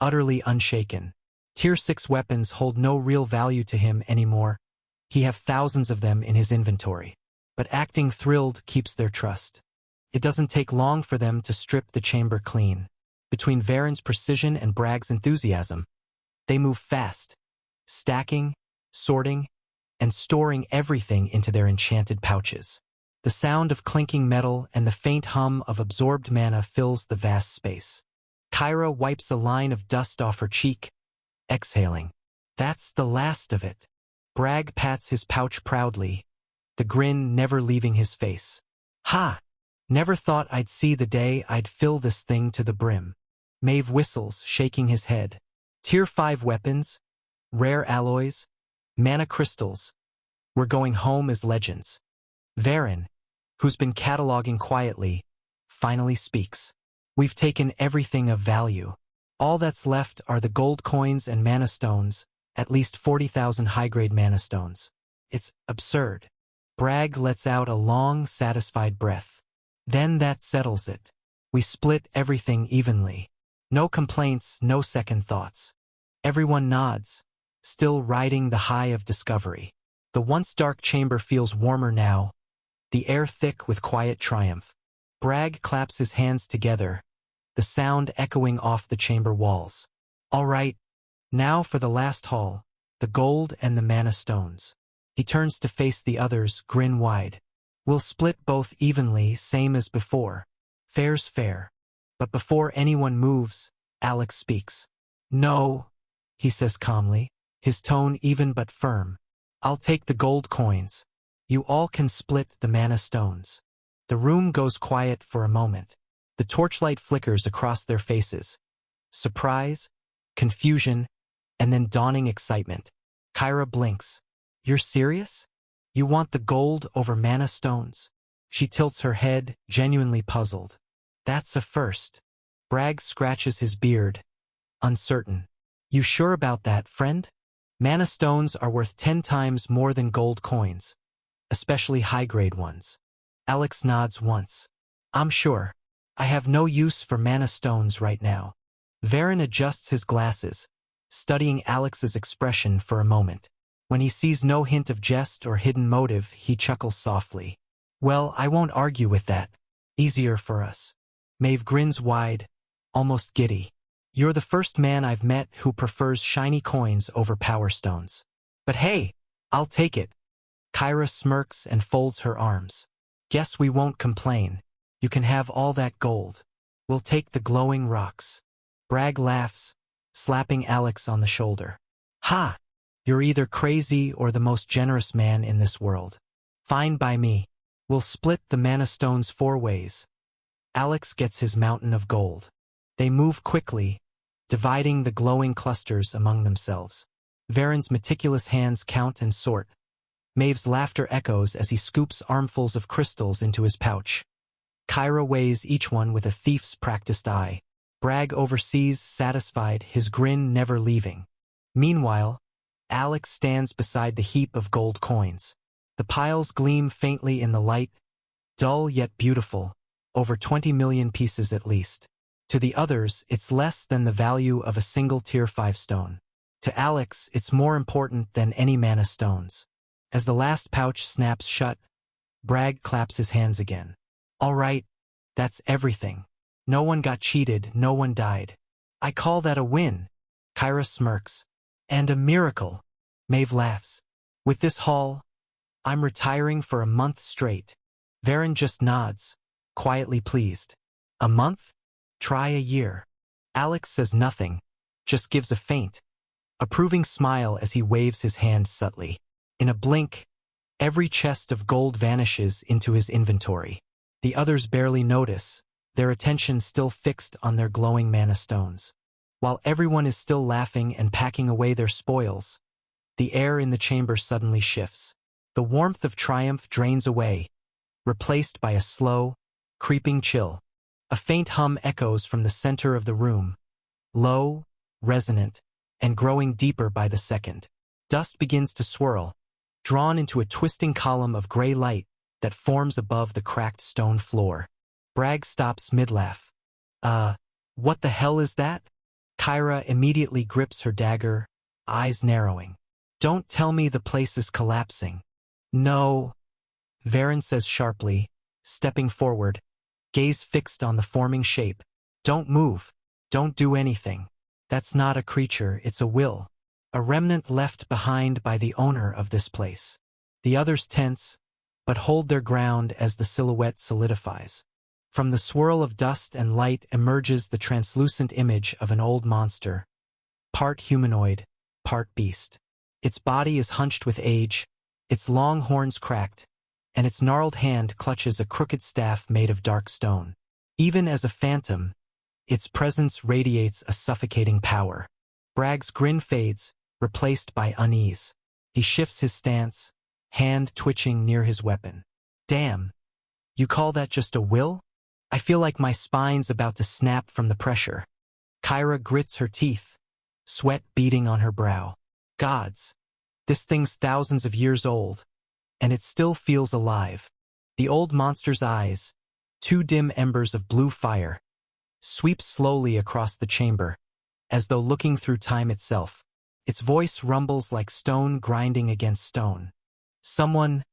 utterly unshaken. Tier 6 weapons hold no real value to him anymore. He have thousands of them in his inventory. But acting thrilled keeps their trust. It doesn't take long for them to strip the chamber clean. Between Varen's precision and Bragg's enthusiasm, they move fast, stacking, sorting, and storing everything into their enchanted pouches. The sound of clinking metal and the faint hum of absorbed mana fills the vast space. Kyra wipes a line of dust off her cheek, exhaling. That's the last of it. Bragg pats his pouch proudly, the grin never leaving his face. Ha! Never thought I'd see the day I'd fill this thing to the brim. Maeve whistles, shaking his head. Tier 5 weapons, rare alloys, mana crystals. We're going home as legends. Varen, who's been cataloging quietly, finally speaks. We've taken everything of value. All that's left are the gold coins and mana stones, at least 40,000 high-grade mana stones. It's absurd. Bragg lets out a long, satisfied breath. Then that settles it. We split everything evenly. No complaints, no second thoughts. Everyone nods, still riding the high of discovery. The once dark chamber feels warmer now, the air thick with quiet triumph. Bragg claps his hands together, the sound echoing off the chamber walls. All right, now for the last haul, the gold and the mana stones. He turns to face the others, grin wide. We'll split both evenly, same as before. Fair's fair. But before anyone moves, Alex speaks. No, he says calmly, his tone even but firm. I'll take the gold coins. You all can split the mana stones. The room goes quiet for a moment. The torchlight flickers across their faces. Surprise, confusion, and then dawning excitement. Kyra blinks. You're serious? You want the gold over mana stones? She tilts her head, genuinely puzzled. That's a first. Bragg scratches his beard, uncertain. You sure about that, friend? Mana stones are worth 10 times more than gold coins, especially high-grade ones. Alex nods once. I'm sure. I have no use for mana stones right now. Varen adjusts his glasses, studying Alex's expression for a moment. When he sees no hint of jest or hidden motive, he chuckles softly. Well, I won't argue with that. Easier for us. Maeve grins wide, almost giddy. You're the first man I've met who prefers shiny coins over power stones. But hey, I'll take it. Kyra smirks and folds her arms. Guess we won't complain. You can have all that gold. We'll take the glowing rocks. Bragg laughs, slapping Alex on the shoulder. Ha! You're either crazy or the most generous man in this world. Fine by me. We'll split the mana stones 4 ways. Alex gets his mountain of gold. They move quickly, dividing the glowing clusters among themselves. Varen's meticulous hands count and sort. Maeve's laughter echoes as he scoops armfuls of crystals into his pouch. Kyra weighs each one with a thief's practiced eye. Bragg oversees, satisfied, his grin never leaving. Meanwhile, Alex stands beside the heap of gold coins. The piles gleam faintly in the light, dull yet beautiful, over 20 million pieces at least. To the others, it's less than the value of a single tier 5 stone. To Alex, it's more important than any mana stones. As the last pouch snaps shut, Bragg claps his hands again. All right, that's everything. No one got cheated, no one died. I call that a win. Kyra smirks. And a miracle. Maeve laughs. With this haul, I'm retiring for a month straight. Varen just nods, quietly pleased. A month? Try a year. Alex says nothing, just gives a faint, approving smile as he waves his hand subtly. In a blink, every chest of gold vanishes into his inventory. The others barely notice, their attention still fixed on their glowing mana stones. While everyone is still laughing and packing away their spoils, the air in the chamber suddenly shifts. The warmth of triumph drains away, replaced by a slow, creeping chill. A faint hum echoes from the center of the room, low, resonant, and growing deeper by the second. Dust begins to swirl, drawn into a twisting column of gray light that forms above the cracked stone floor. Bragg stops mid-laugh. What the hell is that? Kyra immediately grips her dagger, eyes narrowing. Don't tell me the place is collapsing. No, Varen says sharply, stepping forward, gaze fixed on the forming shape. Don't move. Don't do anything. That's not a creature, it's a will. A remnant left behind by the owner of this place. The others tense, but hold their ground as the silhouette solidifies. From the swirl of dust and light emerges the translucent image of an old monster, part humanoid, part beast. Its body is hunched with age, its long horns cracked, and its gnarled hand clutches a crooked staff made of dark stone. Even as a phantom, its presence radiates a suffocating power. Bragg's grin fades, replaced by unease. He shifts his stance, hand twitching near his weapon. Damn. You call that just a will? I feel like my spine's about to snap from the pressure. Kyra grits her teeth, sweat beading on her brow. Gods. This thing's thousands of years old, and it still feels alive. The old monster's eyes, two dim embers of blue fire, sweep slowly across the chamber, as though looking through time itself. Its voice rumbles like stone grinding against stone. Someone,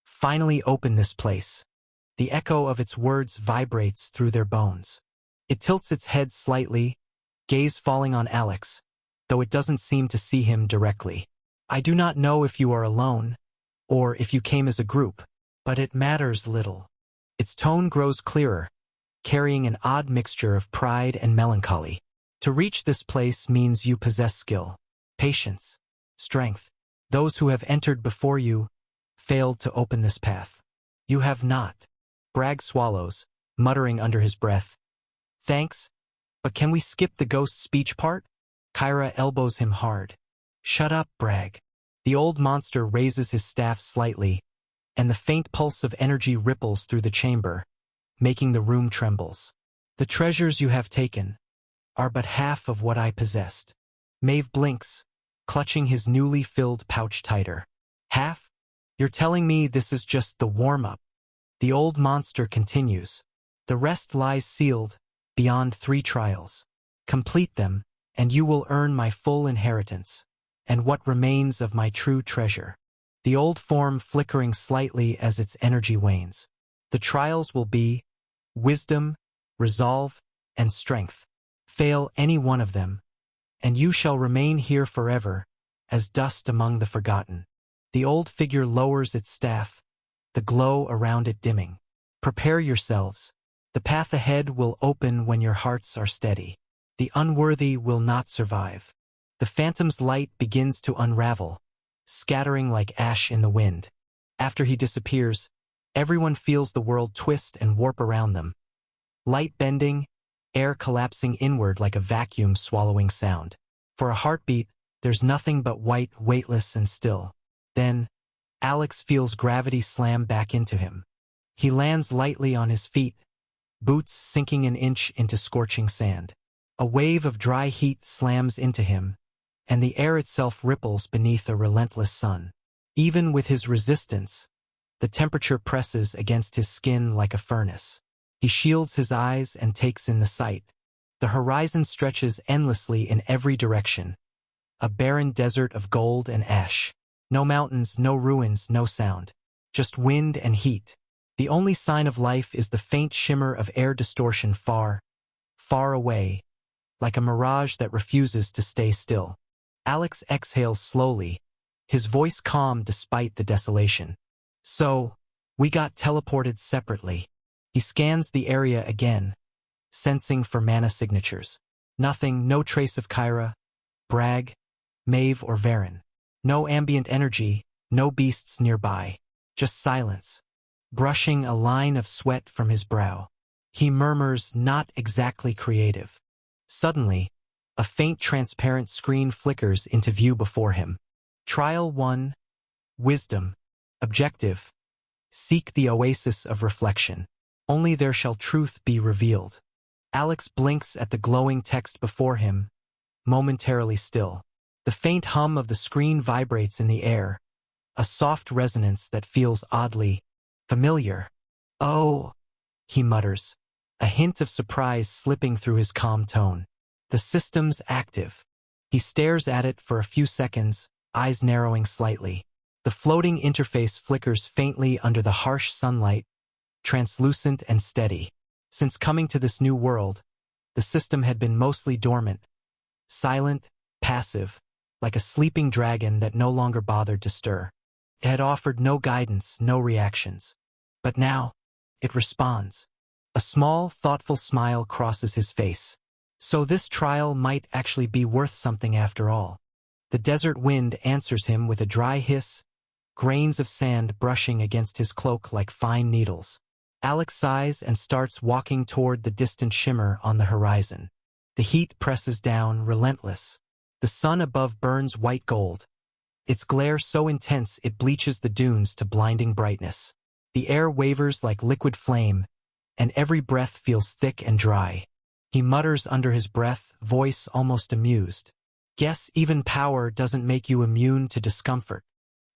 finally open this place. The echo of its words vibrates through their bones. It tilts its head slightly, gaze falling on Alex, though it doesn't seem to see him directly. I do not know if you are alone, or if you came as a group, but it matters little. Its tone grows clearer, carrying an odd mixture of pride and melancholy. To reach this place means you possess skill, patience, strength. Those who have entered before you failed to open this path. You have not. Bragg swallows, muttering under his breath. Thanks, but can we skip the ghost speech part? Kyra elbows him hard. Shut up, Bragg. The old monster raises his staff slightly, and the faint pulse of energy ripples through the chamber, making the room trembles. The treasures you have taken are but half of what I possessed. Maeve blinks, clutching his newly filled pouch tighter. Half? You're telling me this is just the warm-up? The old monster continues. The rest lies sealed, beyond 3 trials. Complete them, and you will earn my full inheritance, and what remains of my true treasure. The old form flickering slightly as its energy wanes. The trials will be wisdom, resolve, and strength. Fail any one of them, and you shall remain here forever, as dust among the forgotten. The old figure lowers its staff, the glow around it dimming. Prepare yourselves. The path ahead will open when your hearts are steady. The unworthy will not survive. The phantom's light begins to unravel, scattering like ash in the wind. After he disappears, everyone feels the world twist and warp around them. Light bending, air collapsing inward like a vacuum swallowing sound. For a heartbeat, there's nothing but white, weightless, and still. Then, Alex feels gravity slam back into him. He lands lightly on his feet, boots sinking an inch into scorching sand. A wave of dry heat slams into him, and the air itself ripples beneath a relentless sun. Even with his resistance, the temperature presses against his skin like a furnace. He shields his eyes and takes in the sight. The horizon stretches endlessly in every direction, a barren desert of gold and ash. No mountains, no ruins, no sound. Just wind and heat. The only sign of life is the faint shimmer of air distortion far, far away, like a mirage that refuses to stay still. Alex exhales slowly, his voice calm despite the desolation. So, we got teleported separately. He scans the area again, sensing for mana signatures. Nothing, no trace of Kyra, Bragg, Maeve, or Varen. No ambient energy, no beasts nearby. Just silence, brushing a line of sweat from his brow. He murmurs, not exactly creative. Suddenly, a faint transparent screen flickers into view before him. Trial 1. Wisdom. Objective. Seek the oasis of reflection. Only there shall truth be revealed. Alex blinks at the glowing text before him, momentarily still. The faint hum of the screen vibrates in the air, a soft resonance that feels oddly familiar. Oh, he mutters, a hint of surprise slipping through his calm tone. The system's active. He stares at it for a few seconds, eyes narrowing slightly. The floating interface flickers faintly under the harsh sunlight, translucent and steady. Since coming to this new world, the system had been mostly dormant, silent, passive, like a sleeping dragon that no longer bothered to stir. It had offered no guidance, no reactions. But now, it responds. A small, thoughtful smile crosses his face. So this trial might actually be worth something after all. The desert wind answers him with a dry hiss, grains of sand brushing against his cloak like fine needles. Alex sighs and starts walking toward the distant shimmer on the horizon. The heat presses down, relentless. The sun above burns white gold, its glare so intense it bleaches the dunes to blinding brightness. The air wavers like liquid flame, and every breath feels thick and dry. He mutters under his breath, voice almost amused. Guess even power doesn't make you immune to discomfort.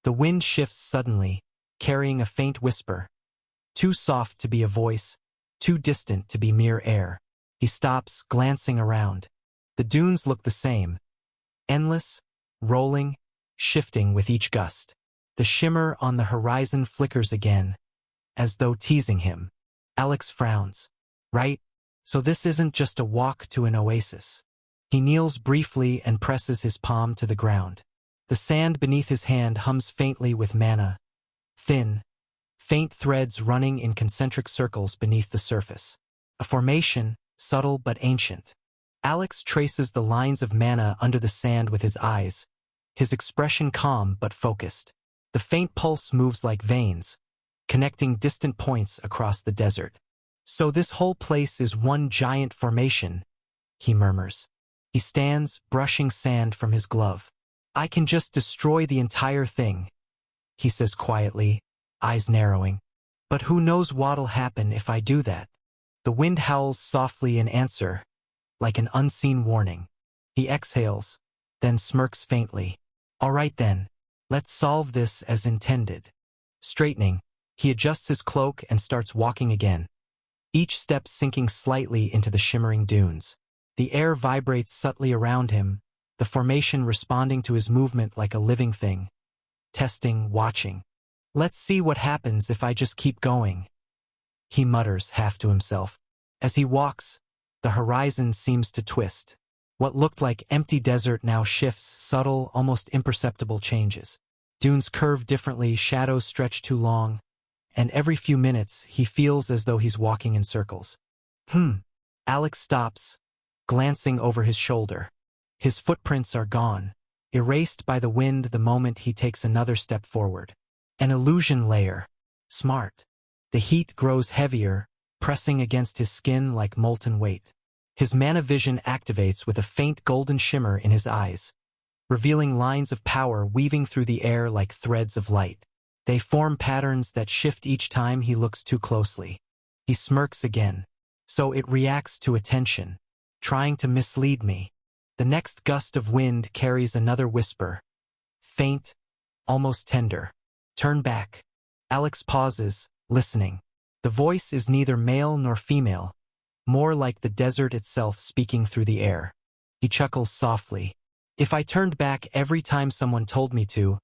The wind shifts suddenly, carrying a faint whisper. Too soft to be a voice, too distant to be mere air. He stops, glancing around. The dunes look the same. Endless, rolling, shifting with each gust. The shimmer on the horizon flickers again, as though teasing him. Alex frowns. Right? So this isn't just a walk to an oasis. He kneels briefly and presses his palm to the ground. The sand beneath his hand hums faintly with mana. Thin, faint threads running in concentric circles beneath the surface. A formation, subtle but ancient. Alex traces the lines of mana under the sand with his eyes, his expression calm but focused. The faint pulse moves like veins, connecting distant points across the desert. So this whole place is one giant formation, he murmurs. He stands, brushing sand from his glove. I can just destroy the entire thing, he says quietly, eyes narrowing. But who knows what'll happen if I do that? The wind howls softly in answer, like an unseen warning. He exhales, then smirks faintly. All right then, let's solve this as intended. Straightening, he adjusts his cloak and starts walking again, each step sinking slightly into the shimmering dunes. The air vibrates subtly around him, the formation responding to his movement like a living thing. Testing, watching. Let's see what happens if I just keep going, he mutters half to himself. As he walks, the horizon seems to twist. What looked like empty desert now shifts, subtle, almost imperceptible changes. Dunes curve differently, shadows stretch too long, and every few minutes he feels as though he's walking in circles. Alex stops, glancing over his shoulder. His footprints are gone, erased by the wind the moment he takes another step forward. An illusion layer. Smart. The heat grows heavier, pressing against his skin like molten weight. His mana vision activates with a faint golden shimmer in his eyes, revealing lines of power weaving through the air like threads of light. They form patterns that shift each time he looks too closely. He smirks again. So it reacts to attention, trying to mislead me. The next gust of wind carries another whisper. Faint, almost tender. Turn back. Alex pauses, listening. The voice is neither male nor female, more like the desert itself speaking through the air. He chuckles softly. If I turned back every time someone told me to,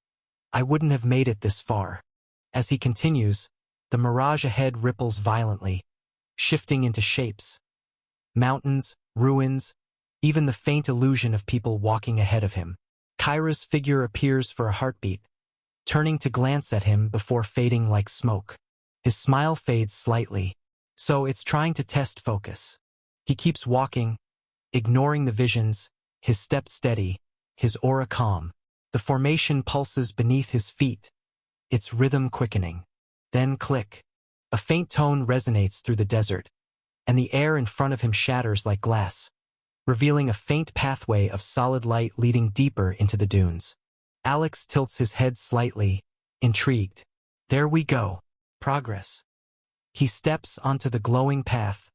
I wouldn't have made it this far. As he continues, the mirage ahead ripples violently, shifting into shapes. Mountains, ruins, even the faint illusion of people walking ahead of him. Kyra's figure appears for a heartbeat, turning to glance at him before fading like smoke. His smile fades slightly, so it's trying to test focus. He keeps walking, ignoring the visions, his steps steady, his aura calm. The formation pulses beneath his feet, its rhythm quickening. Then click. A faint tone resonates through the desert, and the air in front of him shatters like glass, revealing a faint pathway of solid light leading deeper into the dunes. Alex tilts his head slightly, intrigued. There we go. Progress. He steps onto the glowing path,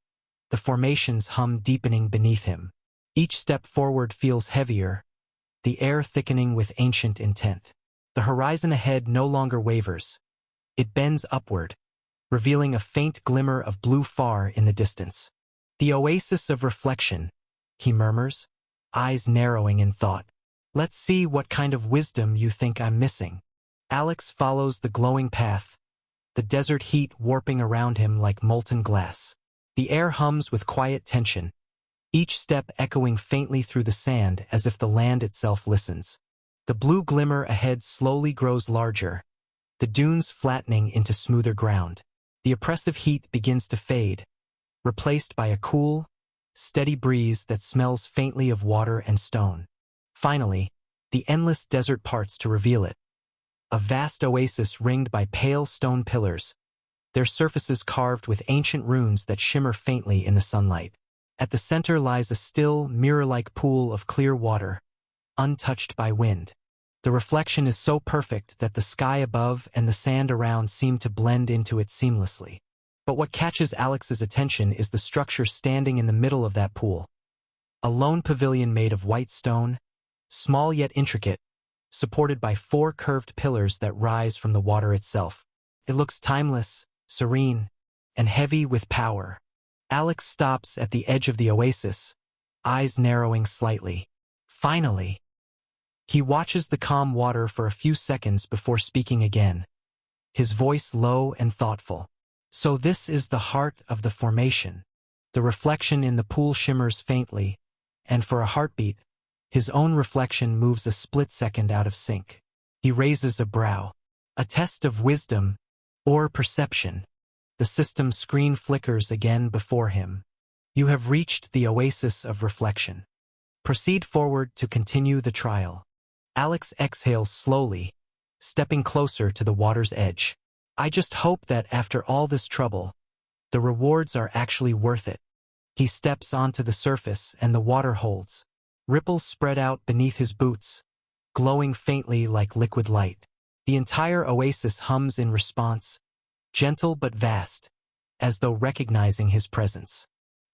the formations hum deepening beneath him. Each step forward feels heavier, the air thickening with ancient intent. The horizon ahead no longer wavers. It bends upward, revealing a faint glimmer of blue far in the distance. The oasis of reflection, he murmurs, eyes narrowing in thought. Let's see what kind of wisdom you think I'm missing. Alex follows the glowing path, the desert heat warping around him like molten glass. The air hums with quiet tension, each step echoing faintly through the sand as if the land itself listens. The blue glimmer ahead slowly grows larger, the dunes flattening into smoother ground. The oppressive heat begins to fade, replaced by a cool, steady breeze that smells faintly of water and stone. Finally, the endless desert parts to reveal it. A vast oasis ringed by pale stone pillars, their surfaces carved with ancient runes that shimmer faintly in the sunlight. At the center lies a still, mirror-like pool of clear water, untouched by wind. The reflection is so perfect that the sky above and the sand around seem to blend into it seamlessly. But what catches Alex's attention is the structure standing in the middle of that pool. A lone pavilion made of white stone, small yet intricate, supported by 4 curved pillars that rise from the water itself. It looks timeless, serene, and heavy with power. Alex stops at the edge of the oasis, eyes narrowing slightly. Finally, he watches the calm water for a few seconds before speaking again, his voice low and thoughtful. So this is the heart of the formation. The reflection in the pool shimmers faintly, and for a heartbeat, his own reflection moves a split second out of sync. He raises a brow. A test of wisdom or perception. The system screen flickers again before him. You have reached the oasis of reflection. Proceed forward to continue the trial. Alex exhales slowly, stepping closer to the water's edge. I just hope that after all this trouble, the rewards are actually worth it. He steps onto the surface and the water holds. Ripples spread out beneath his boots, glowing faintly like liquid light. The entire oasis hums in response, gentle but vast, as though recognizing his presence.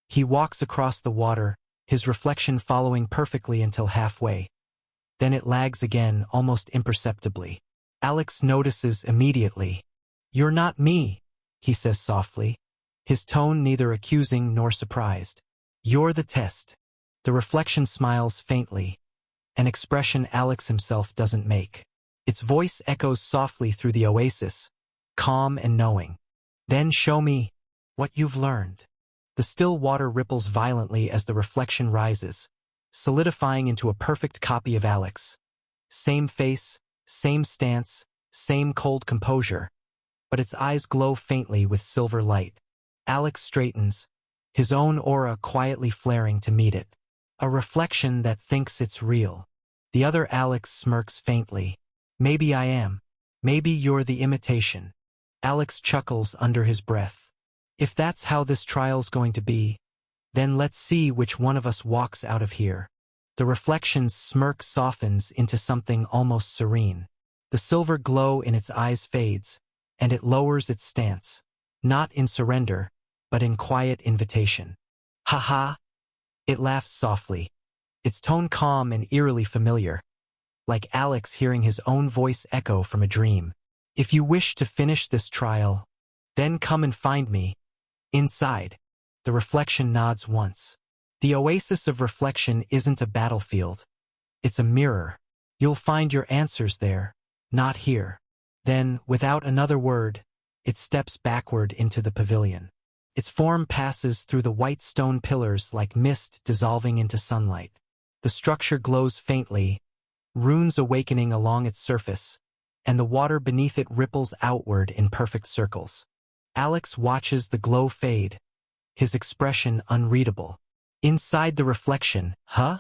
He walks across the water, his reflection following perfectly until halfway. Then it lags again, almost imperceptibly. Alex notices immediately. You're not me, he says softly, his tone neither accusing nor surprised. You're the test. The reflection smiles faintly, an expression Alex himself doesn't make. Its voice echoes softly through the oasis, calm and knowing. Then show me what you've learned. The still water ripples violently as the reflection rises, solidifying into a perfect copy of Alex. Same face, same stance, same cold composure, but its eyes glow faintly with silver light. Alex straightens, his own aura quietly flaring to meet it. A reflection that thinks it's real. The other Alex smirks faintly. Maybe I am. Maybe you're the imitation. Alex chuckles under his breath. If that's how this trial's going to be, then let's see which one of us walks out of here. The reflection's smirk softens into something almost serene. The silver glow in its eyes fades, and it lowers its stance, not in surrender, but in quiet invitation. Ha ha! It laughs softly, its tone calm and eerily familiar, like Alex hearing his own voice echo from a dream. If you wish to finish this trial, then come and find me. Inside. The reflection nods once. The oasis of reflection isn't a battlefield. It's a mirror. You'll find your answers there, not here. Then, without another word, it steps backward into the pavilion. Its form passes through the white stone pillars like mist dissolving into sunlight. The structure glows faintly, runes awakening along its surface, and the water beneath it ripples outward in perfect circles. Alex watches the glow fade, his expression unreadable. Inside the reflection, huh?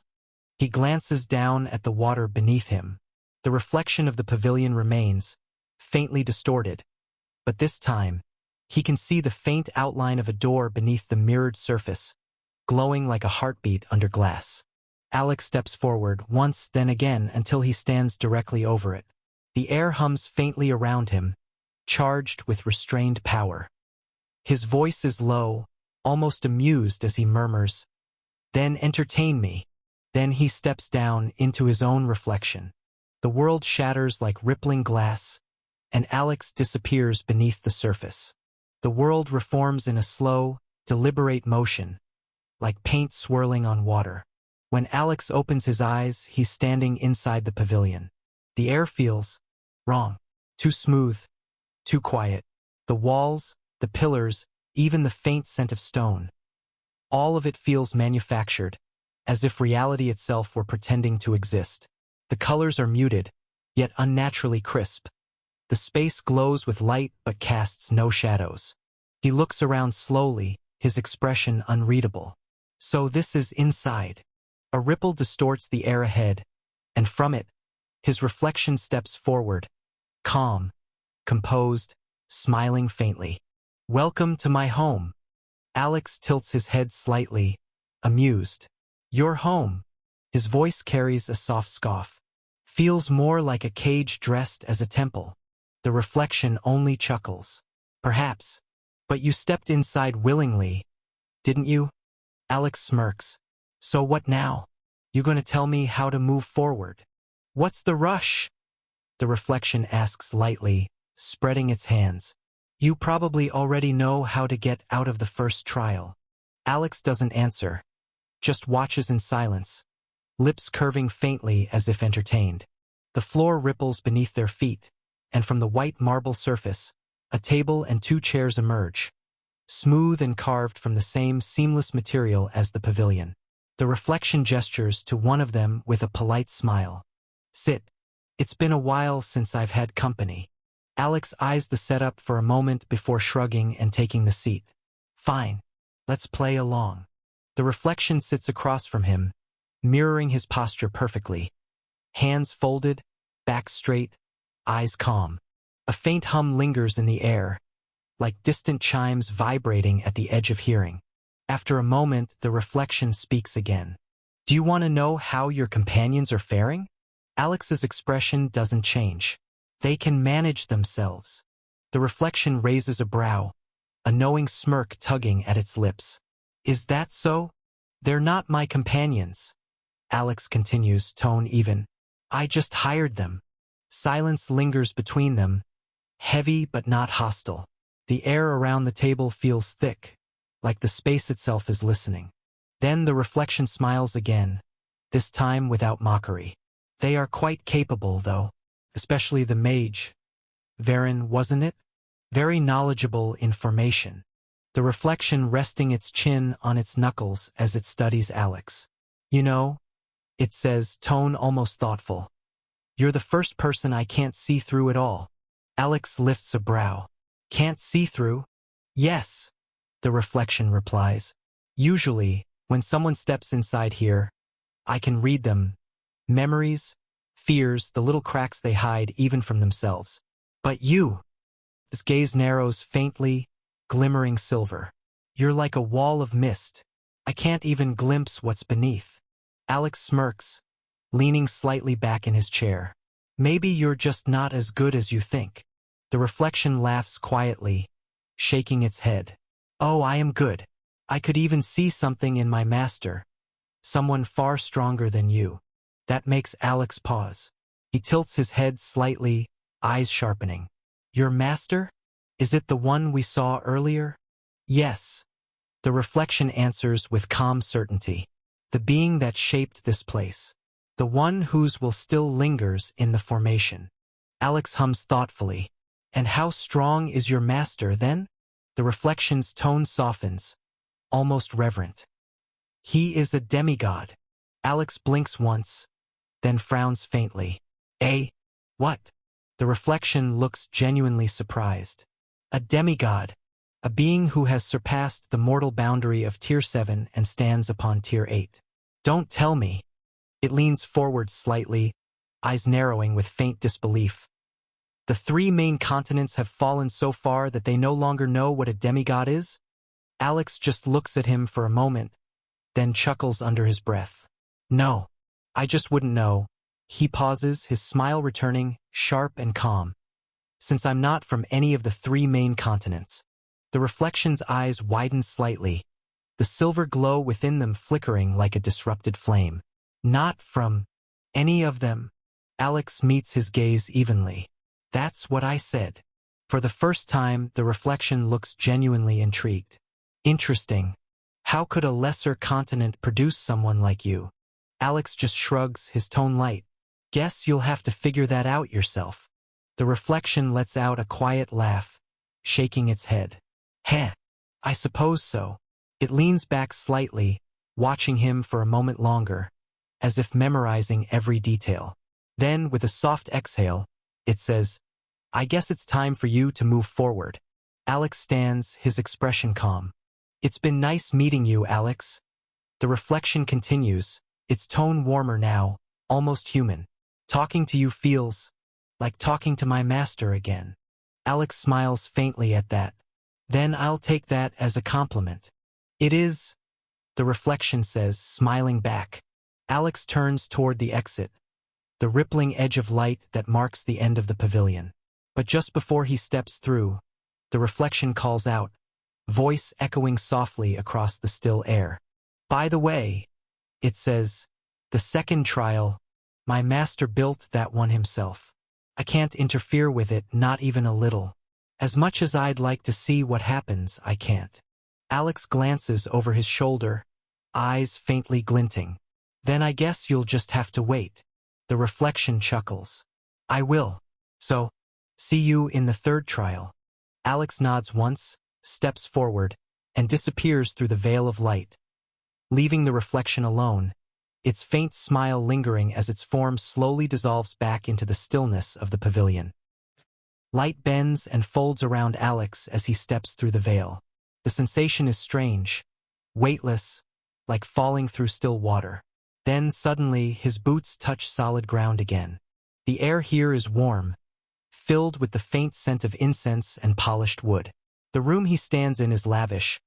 He glances down at the water beneath him. The reflection of the pavilion remains, faintly distorted, but this time, he can see the faint outline of a door beneath the mirrored surface, glowing like a heartbeat under glass. Alex steps forward once, then again, until he stands directly over it. The air hums faintly around him, charged with restrained power. His voice is low, almost amused as he murmurs, "Then entertain me." Then he steps down into his own reflection. The world shatters like rippling glass, and Alex disappears beneath the surface. The world reforms in a slow, deliberate motion, like paint swirling on water. When Alex opens his eyes, he's standing inside the pavilion. The air feels wrong, too smooth, too quiet. The walls, the pillars, even the faint scent of stone. All of it feels manufactured, as if reality itself were pretending to exist. The colors are muted, yet unnaturally crisp. The space glows with light but casts no shadows. He looks around slowly, his expression unreadable. So this is inside. A ripple distorts the air ahead, and from it, his reflection steps forward, calm, composed, smiling faintly. Welcome to my home. Alex tilts his head slightly, amused. Your home. His voice carries a soft scoff. Feels more like a cage dressed as a temple. The reflection only chuckles. Perhaps. But you stepped inside willingly, didn't you? Alex smirks. So what now? You gonna tell me how to move forward? What's the rush? The reflection asks lightly, spreading its hands. You probably already know how to get out of the first trial. Alex doesn't answer, just watches in silence, lips curving faintly as if entertained. The floor ripples beneath their feet, and from the white marble surface, a table and 2 chairs emerge, smooth and carved from the same seamless material as the pavilion. The reflection gestures to one of them with a polite smile. Sit. It's been a while since I've had company. Alex eyes the setup for a moment before shrugging and taking the seat. Fine. Let's play along. The reflection sits across from him, mirroring his posture perfectly. Hands folded, back straight, eyes calm. A faint hum lingers in the air, like distant chimes vibrating at the edge of hearing. After a moment, the reflection speaks again. Do you want to know how your companions are faring? Alex's expression doesn't change. They can manage themselves. The reflection raises a brow, a knowing smirk tugging at its lips. Is that so? They're not my companions. Alex continues, tone even. I just hired them. Silence lingers between them, heavy but not hostile. The air around the table feels thick, like the space itself is listening. Then the reflection smiles again, this time without mockery. They are quite capable, though, especially the mage. Varen, wasn't it? Very knowledgeable in formation. The reflection resting its chin on its knuckles as it studies Alex. You know, it says, tone almost thoughtful. You're the first person I can't see through at all. Alex lifts a brow. Can't see through? Yes, the reflection replies. Usually, when someone steps inside here, I can read them. Memories, fears, the little cracks they hide even from themselves. But you, his gaze narrows faintly, glimmering silver. You're like a wall of mist. I can't even glimpse what's beneath. Alex smirks, leaning slightly back in his chair. Maybe you're just not as good as you think. The reflection laughs quietly, shaking its head. Oh, I am good. I could even see something in my master. Someone far stronger than you. That makes Alex pause. He tilts his head slightly, eyes sharpening. Your master? Is it the one we saw earlier? Yes. The reflection answers with calm certainty. The being that shaped this place. The one whose will still lingers in the formation. Alex hums thoughtfully. And how strong is your master, then? The reflection's tone softens, almost reverent. He is a demigod. Alex blinks once, then frowns faintly. What? The reflection looks genuinely surprised. A demigod, a being who has surpassed the mortal boundary of Tier 7 and stands upon Tier 8. Don't tell me. It leans forward slightly, eyes narrowing with faint disbelief. The 3 main continents have fallen so far that they no longer know what a demigod is? Alex just looks at him for a moment, then chuckles under his breath. No, I just wouldn't know. He pauses, his smile returning, sharp and calm. Since I'm not from any of the 3 main continents. The reflection's eyes widen slightly, the silver glow within them flickering like a disrupted flame. Not from any of them. Alex meets his gaze evenly. That's what I said. For the first time, the reflection looks genuinely intrigued. Interesting. How could a lesser continent produce someone like you? Alex just shrugs, his tone light. Guess you'll have to figure that out yourself. The reflection lets out a quiet laugh, shaking its head. Heh, I suppose so. It leans back slightly, watching him for a moment longer, as if memorizing every detail. Then, with a soft exhale, it says, I guess it's time for you to move forward. Alex stands, his expression calm. It's been nice meeting you, Alex. The reflection continues, its tone warmer now, almost human. Talking to you feels like talking to my master again. Alex smiles faintly at that. Then I'll take that as a compliment. It is, the reflection says, smiling back. Alex turns toward the exit, the rippling edge of light that marks the end of the pavilion. But just before he steps through, the reflection calls out, voice echoing softly across the still air. By the way, it says, the second trial, my master built that one himself. I can't interfere with it, not even a little. As much as I'd like to see what happens, I can't. Alex glances over his shoulder, eyes faintly glinting. Then I guess you'll just have to wait. The reflection chuckles. I will. So, see you in the third trial. Alex nods once, steps forward, and disappears through the veil of light, leaving the reflection alone, its faint smile lingering as its form slowly dissolves back into the stillness of the pavilion. Light bends and folds around Alex as he steps through the veil. The sensation is strange, weightless, like falling through still water. Then suddenly his boots touch solid ground again. The air here is warm, filled with the faint scent of incense and polished wood. The room he stands in is lavish,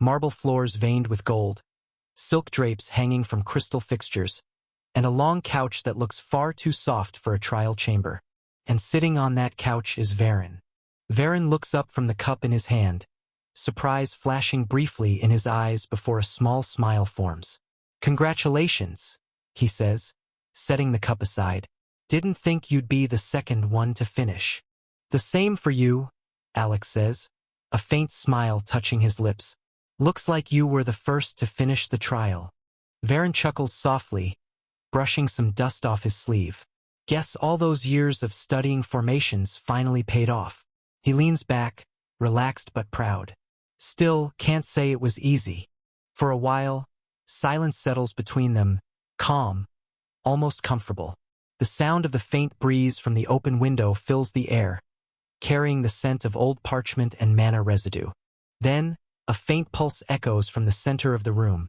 marble floors veined with gold, silk drapes hanging from crystal fixtures, and a long couch that looks far too soft for a trial chamber. And sitting on that couch is Varen. Varen looks up from the cup in his hand, surprise flashing briefly in his eyes before a small smile forms. Congratulations, he says, setting the cup aside. Didn't think you'd be the second one to finish. The same for you, Alex says, a faint smile touching his lips. Looks like you were the first to finish the trial. Varen chuckles softly, brushing some dust off his sleeve. Guess all those years of studying formations finally paid off. He leans back, relaxed but proud. Still, can't say it was easy. For a while, silence settles between them, calm, almost comfortable. The sound of the faint breeze from the open window fills the air, carrying the scent of old parchment and manna residue. Then, a faint pulse echoes from the center of the room.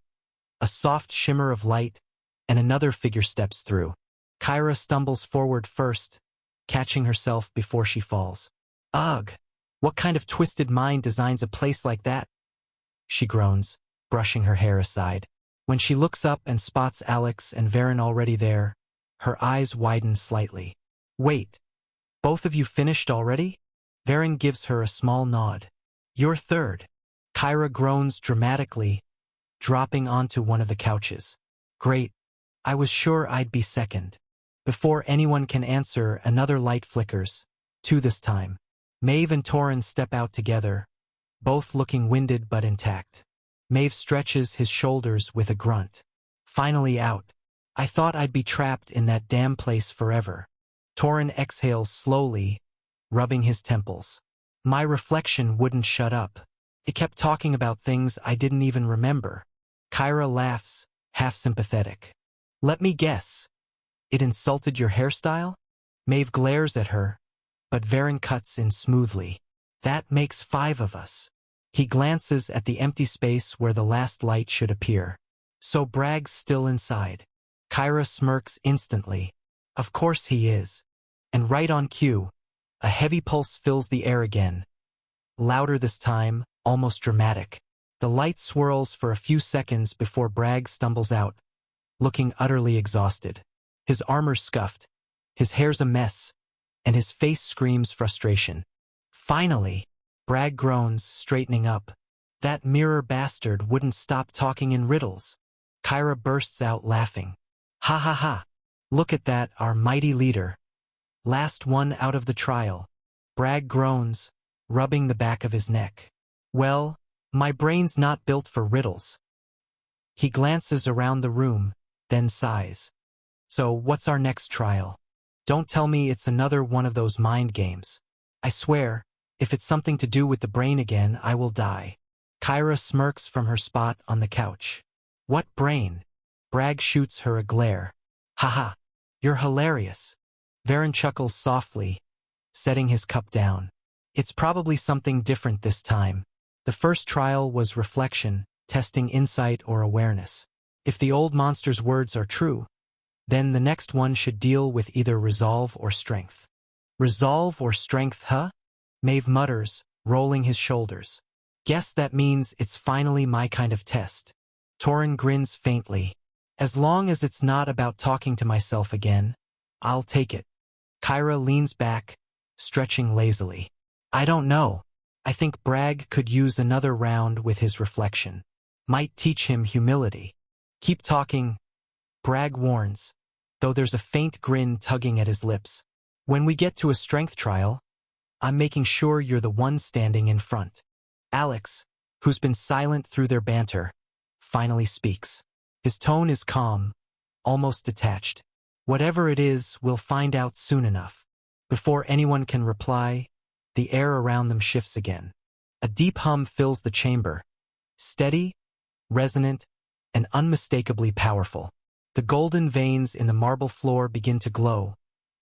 A soft shimmer of light, and another figure steps through. Kyra stumbles forward first, catching herself before she falls. Ugh! What kind of twisted mind designs a place like that? She groans, brushing her hair aside. When she looks up and spots Alex and Varen already there, her eyes widen slightly. Wait, both of you finished already? Varen gives her a small nod. You're third. Kyra groans dramatically, dropping onto one of the couches. Great, I was sure I'd be second. Before anyone can answer, another light flickers. Two this time. Maeve and Torin step out together, both looking winded but intact. Maeve stretches his shoulders with a grunt. Finally out. I thought I'd be trapped in that damn place forever. Torin exhales slowly, rubbing his temples. My reflection wouldn't shut up. It kept talking about things I didn't even remember. Kyra laughs, half sympathetic. Let me guess. It insulted your hairstyle? Maeve glares at her, but Varen cuts in smoothly. That makes 5 of us. He glances at the empty space where the last light should appear. So Bragg's still inside. Kyra smirks instantly. Of course he is. And right on cue, a heavy pulse fills the air again. Louder this time, almost dramatic. The light swirls for a few seconds before Bragg stumbles out, looking utterly exhausted. His armor's scuffed, his hair's a mess, and his face screams frustration. Finally, Bragg groans, straightening up. That mirror bastard wouldn't stop talking in riddles. Kyra bursts out laughing. Ha ha ha. Look at that, our mighty leader. Last one out of the trial. Bragg groans, rubbing the back of his neck. Well, my brain's not built for riddles. He glances around the room, then sighs. So what's our next trial? Don't tell me it's another one of those mind games. I swear, if it's something to do with the brain again, I will die. Kyra smirks from her spot on the couch. What brain? Bragg shoots her a glare. Haha, you're hilarious. Varen chuckles softly, setting his cup down. It's probably something different this time. The first trial was reflection, testing insight or awareness. If the old monster's words are true, then the next one should deal with either resolve or strength. Resolve or strength, huh? Maeve mutters, rolling his shoulders. Guess that means it's finally my kind of test. Torin grins faintly. As long as it's not about talking to myself again, I'll take it. Kyra leans back, stretching lazily. I don't know. I think Bragg could use another round with his reflection. Might teach him humility. Keep talking, Bragg warns, though there's a faint grin tugging at his lips. When we get to a strength trial, I'm making sure you're the one standing in front. Alex, who's been silent through their banter, finally speaks. His tone is calm, almost detached. Whatever it is, we'll find out soon enough. Before anyone can reply, the air around them shifts again. A deep hum fills the chamber, steady, resonant, and unmistakably powerful. The golden veins in the marble floor begin to glow,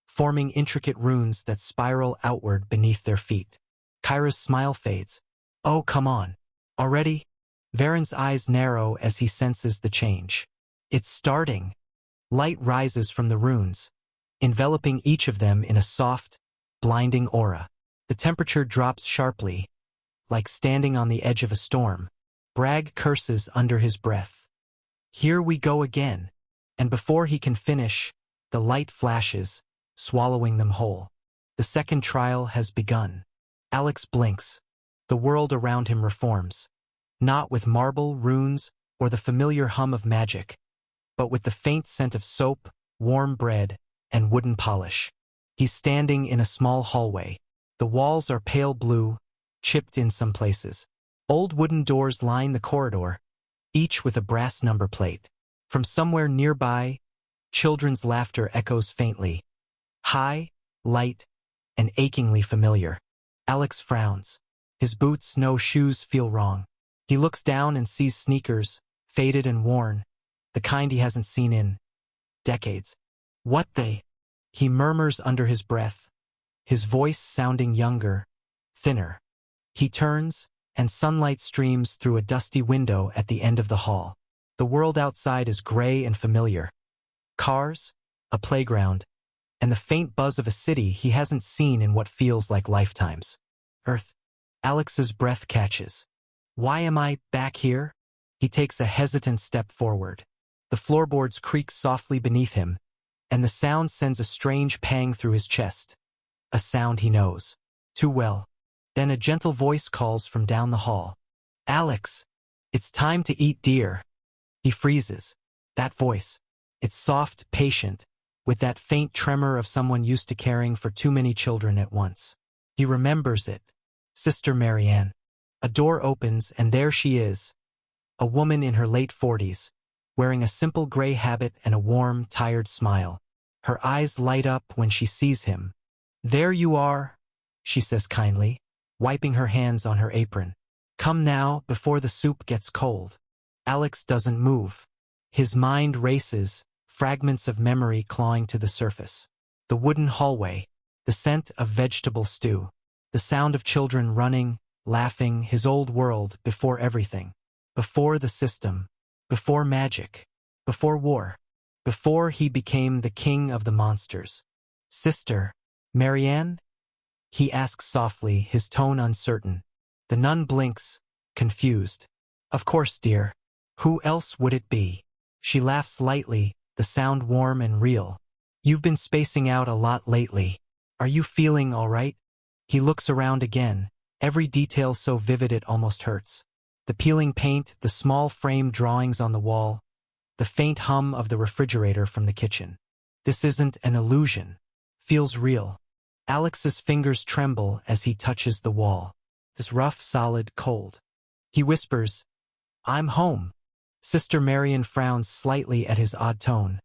forming intricate runes that spiral outward beneath their feet. Kyra's smile fades. Oh, come on. Already? Varen's eyes narrow as he senses the change. It's starting. Light rises from the runes, enveloping each of them in a soft, blinding aura. The temperature drops sharply, like standing on the edge of a storm. Bragg curses under his breath. Here we go again. And before he can finish, the light flashes, swallowing them whole. The second trial has begun. Alex blinks. The world around him reforms. Not with marble, runes, or the familiar hum of magic, but with the faint scent of soap, warm bread, and wooden polish. He's standing in a small hallway. The walls are pale blue, chipped in some places. Old wooden doors line the corridor, each with a brass number plate. From somewhere nearby, children's laughter echoes faintly. High, light, and achingly familiar. Alex frowns. His boots, no shoes, feel wrong. He looks down and sees sneakers, faded and worn, the kind he hasn't seen in decades. What they? He murmurs under his breath, his voice sounding younger, thinner. He turns, and sunlight streams through a dusty window at the end of the hall. The world outside is gray and familiar. Cars, a playground, and the faint buzz of a city he hasn't seen in what feels like lifetimes. Earth. Alex's breath catches. Why am I back here? He takes a hesitant step forward. The floorboards creak softly beneath him, and the sound sends a strange pang through his chest. A sound he knows too well. Then a gentle voice calls from down the hall. Alex, it's time to eat deer. He freezes. That voice. It's soft, patient, with that faint tremor of someone used to caring for too many children at once. He remembers it. Sister Marianne. A door opens and there she is, a woman in her late 40s, wearing a simple gray habit and a warm, tired smile. Her eyes light up when she sees him. There you are, she says kindly, wiping her hands on her apron. Come now, before the soup gets cold. Alex doesn't move. His mind races, fragments of memory clawing to the surface. The wooden hallway, the scent of vegetable stew, the sound of children running, laughing, his old world before everything. Before the system, before magic, before war, before he became the king of the monsters. Sister, Marianne? He asks softly, his tone uncertain. The nun blinks, confused. Of course, dear. Who else would it be? She laughs lightly, the sound warm and real. You've been spacing out a lot lately. Are you feeling all right? He looks around again, every detail so vivid it almost hurts. The peeling paint, the small frame drawings on the wall, the faint hum of the refrigerator from the kitchen. This isn't an illusion. Feels real. Alex's fingers tremble as he touches the wall. This rough, solid, cold. He whispers, I'm home. Sister Marian frowns slightly at his odd tone,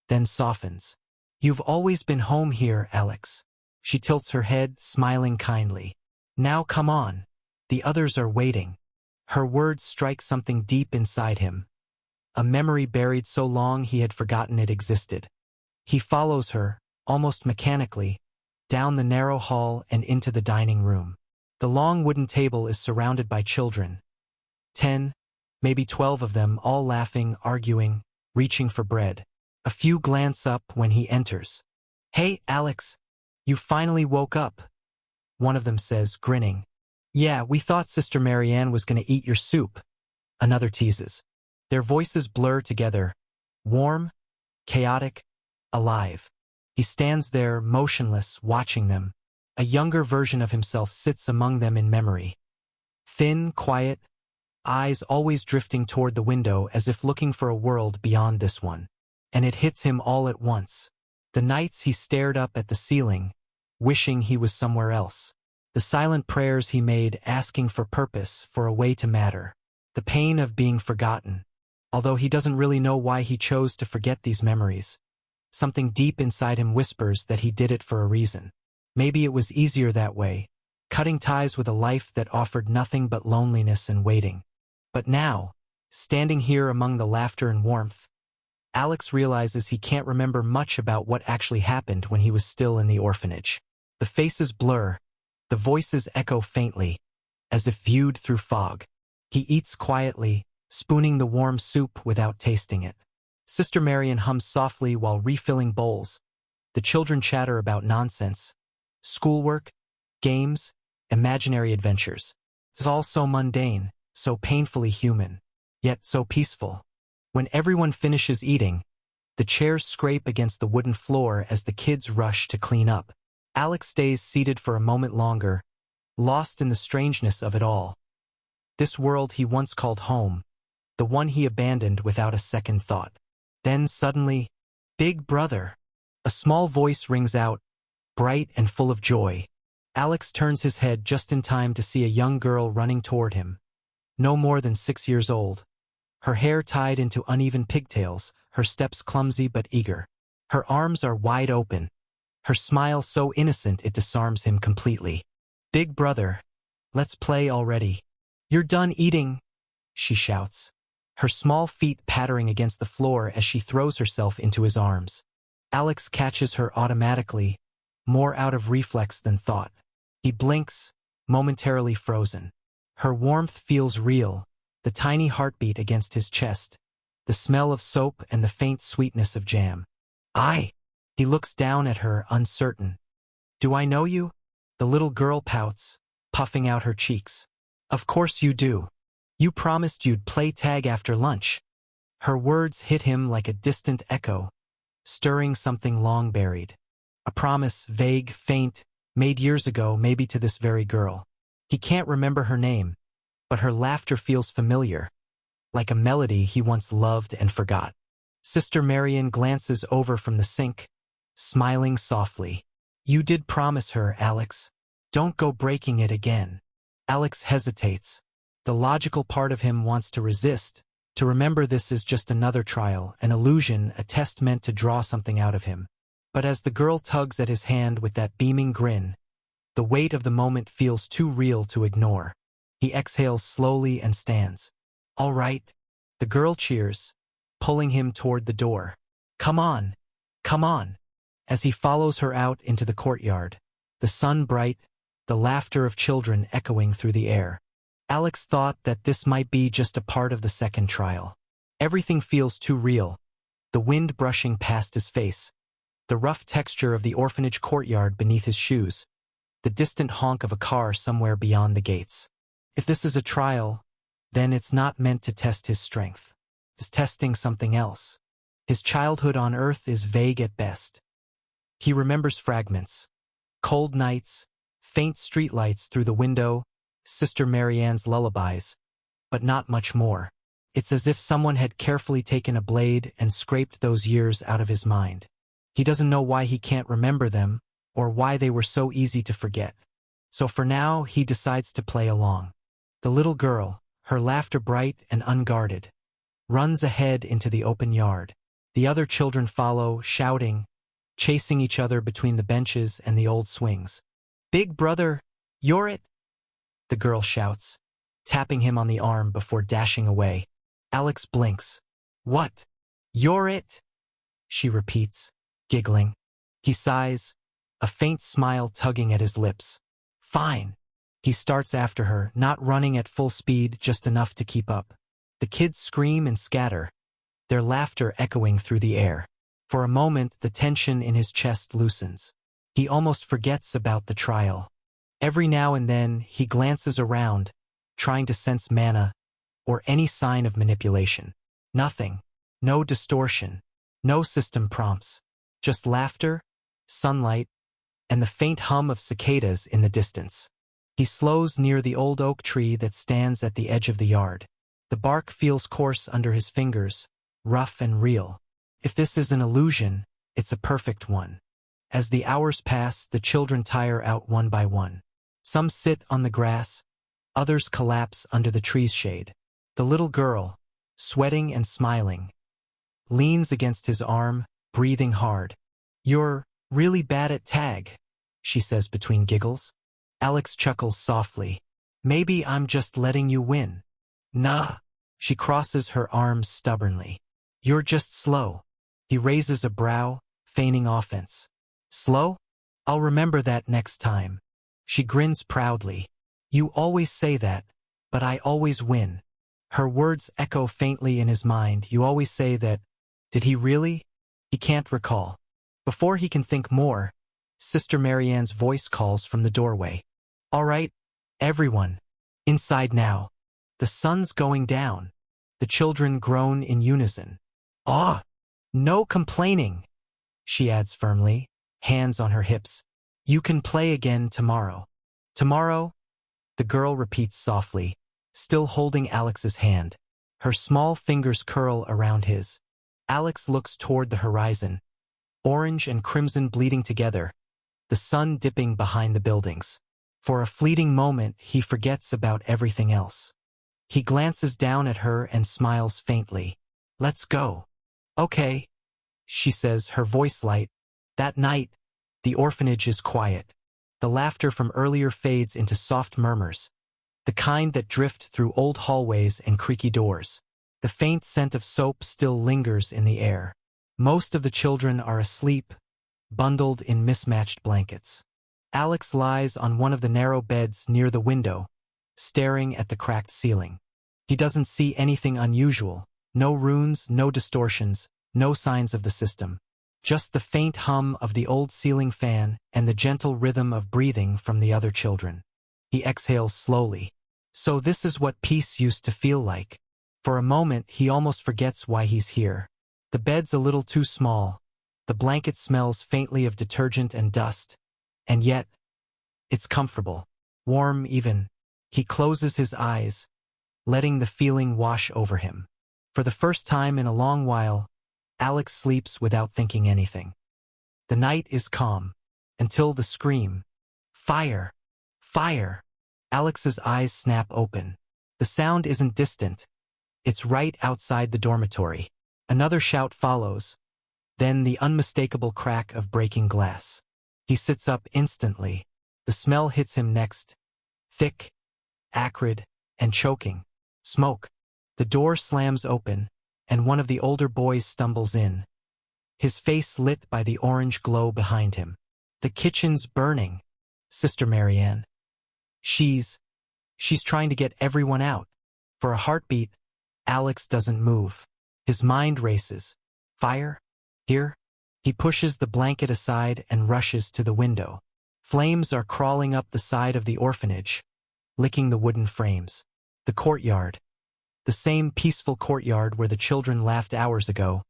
then softens. You've always been home here, Alex. She tilts her head, smiling kindly. Now come on. The others are waiting. Her words strike something deep inside him, a memory buried so long he had forgotten it existed. He follows her, almost mechanically, down the narrow hall and into the dining room. The long wooden table is surrounded by children. 10, maybe 12 of them, all laughing, arguing, reaching for bread. A few glance up when he enters. Hey, Alex. You finally woke up, one of them says, grinning. Yeah, we thought Sister Marianne was going to eat your soup, another teases. Their voices blur together, warm, chaotic, alive. He stands there, motionless, watching them. A younger version of himself sits among them in memory. Thin, quiet, eyes always drifting toward the window as if looking for a world beyond this one. And it hits him all at once. The nights he stared up at the ceiling, wishing he was somewhere else. The silent prayers he made asking for purpose, for a way to matter. The pain of being forgotten. Although he doesn't really know why he chose to forget these memories. Something deep inside him whispers that he did it for a reason. Maybe it was easier that way, cutting ties with a life that offered nothing but loneliness and waiting. But now, standing here among the laughter and warmth, Alex realizes he can't remember much about what actually happened when he was still in the orphanage. The faces blur, the voices echo faintly, as if viewed through fog. He eats quietly, spooning the warm soup without tasting it. Sister Marian hums softly while refilling bowls. The children chatter about nonsense, schoolwork, games, imaginary adventures. It's all so mundane, so painfully human, yet so peaceful. When everyone finishes eating, the chairs scrape against the wooden floor as the kids rush to clean up. Alex stays seated for a moment longer, lost in the strangeness of it all. This world he once called home, the one he abandoned without a second thought. Then suddenly, "Big brother!" A small voice rings out, bright and full of joy. Alex turns his head just in time to see a young girl running toward him, no more than 6 years old. Her hair tied into uneven pigtails, her steps clumsy but eager. Her arms are wide open, her smile so innocent it disarms him completely. "Big brother, let's play already." "You're done eating," she shouts, her small feet pattering against the floor as she throws herself into his arms. Alex catches her automatically, more out of reflex than thought. He blinks, momentarily frozen. Her warmth feels real, the tiny heartbeat against his chest, the smell of soap and the faint sweetness of jam. He looks down at her, uncertain. "Do I know you?" The little girl pouts, puffing out her cheeks. "Of course you do. You promised you'd play tag after lunch." Her words hit him like a distant echo, stirring something long buried. A promise, vague, faint, made years ago, maybe to this very girl. He can't remember her name, but her laughter feels familiar, like a melody he once loved and forgot. Sister Marian glances over from the sink, smiling softly. "You did promise her, Alex. Don't go breaking it again." Alex hesitates. The logical part of him wants to resist, to remember this is just another trial, an illusion, a test meant to draw something out of him. But as the girl tugs at his hand with that beaming grin, the weight of the moment feels too real to ignore. He exhales slowly and stands. "All right." The girl cheers, pulling him toward the door. "Come on, come on." As he follows her out into the courtyard, the sun bright, the laughter of children echoing through the air. Alex thought that this might be just a part of the second trial. Everything feels too real. The wind brushing past his face, the rough texture of the orphanage courtyard beneath his shoes, the distant honk of a car somewhere beyond the gates. If this is a trial, then it's not meant to test his strength. It's testing something else. His childhood on Earth is vague at best. He remembers fragments. Cold nights, faint streetlights through the window, Sister Marianne's lullabies, but not much more. It's as if someone had carefully taken a blade and scraped those years out of his mind. He doesn't know why he can't remember them, or why they were so easy to forget. So for now, he decides to play along. The little girl, her laughter bright and unguarded, runs ahead into the open yard. The other children follow, shouting, chasing each other between the benches and the old swings. "Big brother, you're it!" the girl shouts, tapping him on the arm before dashing away. Alex blinks. "What? You're it?" she repeats, giggling. He sighs, a faint smile tugging at his lips. "Fine." He starts after her, not running at full speed, just enough to keep up. The kids scream and scatter, their laughter echoing through the air. For a moment, the tension in his chest loosens. He almost forgets about the trial. Every now and then, he glances around, trying to sense mana or any sign of manipulation. Nothing. No distortion. No system prompts. Just laughter, sunlight, and the faint hum of cicadas in the distance. He slows near the old oak tree that stands at the edge of the yard. The bark feels coarse under his fingers, rough and real. If this is an illusion, it's a perfect one. As the hours pass, the children tire out one by one. Some sit on the grass, others collapse under the tree's shade. The little girl, sweating and smiling, leans against his arm, breathing hard. "You're really bad at tag," she says between giggles. Alex chuckles softly. "Maybe I'm just letting you win." "Nah." She crosses her arms stubbornly. "You're just slow." He raises a brow, feigning offense. "Slow? I'll remember that next time." She grins proudly. "You always say that, but I always win." Her words echo faintly in his mind. "You always say that." Did he really? He can't recall. Before he can think more, Sister Marianne's voice calls from the doorway. "All right, everyone. Inside now. The sun's going down." The children groan in unison. "Ah! No complaining," she adds firmly, hands on her hips. "You can play again tomorrow." "Tomorrow?" the girl repeats softly, still holding Alex's hand. Her small fingers curl around his. Alex looks toward the horizon, orange and crimson bleeding together, the sun dipping behind the buildings. For a fleeting moment, he forgets about everything else. He glances down at her and smiles faintly. "Let's go." "Okay," she says, her voice light. That night, the orphanage is quiet. The laughter from earlier fades into soft murmurs, the kind that drift through old hallways and creaky doors. The faint scent of soap still lingers in the air. Most of the children are asleep, bundled in mismatched blankets. Alex lies on one of the narrow beds near the window, staring at the cracked ceiling. He doesn't see anything unusual. No runes, no distortions, no signs of the system. Just the faint hum of the old ceiling fan and the gentle rhythm of breathing from the other children. He exhales slowly. So this is what peace used to feel like. For a moment, he almost forgets why he's here. The bed's a little too small. The blanket smells faintly of detergent and dust. And yet, it's comfortable. Warm even. He closes his eyes, letting the feeling wash over him. For the first time in a long while, Alex sleeps without thinking anything. The night is calm, until the scream. "Fire! Fire!" Alex's eyes snap open. The sound isn't distant. It's right outside the dormitory. Another shout follows, then the unmistakable crack of breaking glass. He sits up instantly. The smell hits him next. Thick, acrid, and choking. Smoke. The door slams open, and one of the older boys stumbles in, his face lit by the orange glow behind him. "The kitchen's burning, Sister Marianne. She's trying to get everyone out." For a heartbeat, Alex doesn't move. His mind races. Fire? Here? He pushes the blanket aside and rushes to the window. Flames are crawling up the side of the orphanage, licking the wooden frames. The courtyard, the same peaceful courtyard where the children laughed hours ago,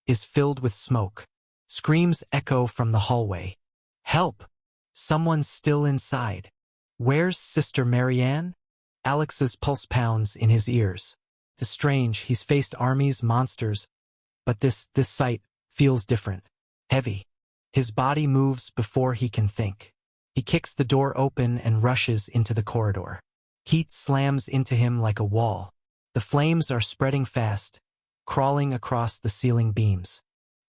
is filled with smoke. Screams echo from the hallway. "Help! Someone's still inside." "Where's Sister Marianne?" Alex's pulse pounds in his ears. It's strange, he's faced armies, monsters, but this sight feels different. Heavy. His body moves before he can think. He kicks the door open and rushes into the corridor. Heat slams into him like a wall. The flames are spreading fast, crawling across the ceiling beams.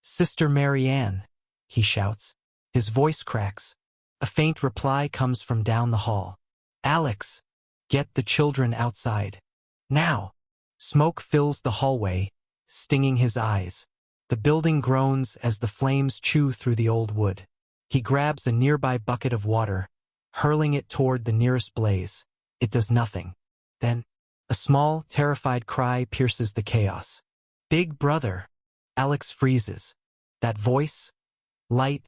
"Sister Marianne," he shouts. His voice cracks. A faint reply comes from down the hall. "Alex, get the children outside. Now!" Smoke fills the hallway, stinging his eyes. The building groans as the flames chew through the old wood. He grabs a nearby bucket of water, hurling it toward the nearest blaze. It does nothing. Then, a small, terrified cry pierces the chaos. "Big brother!" Alex freezes. That voice, light,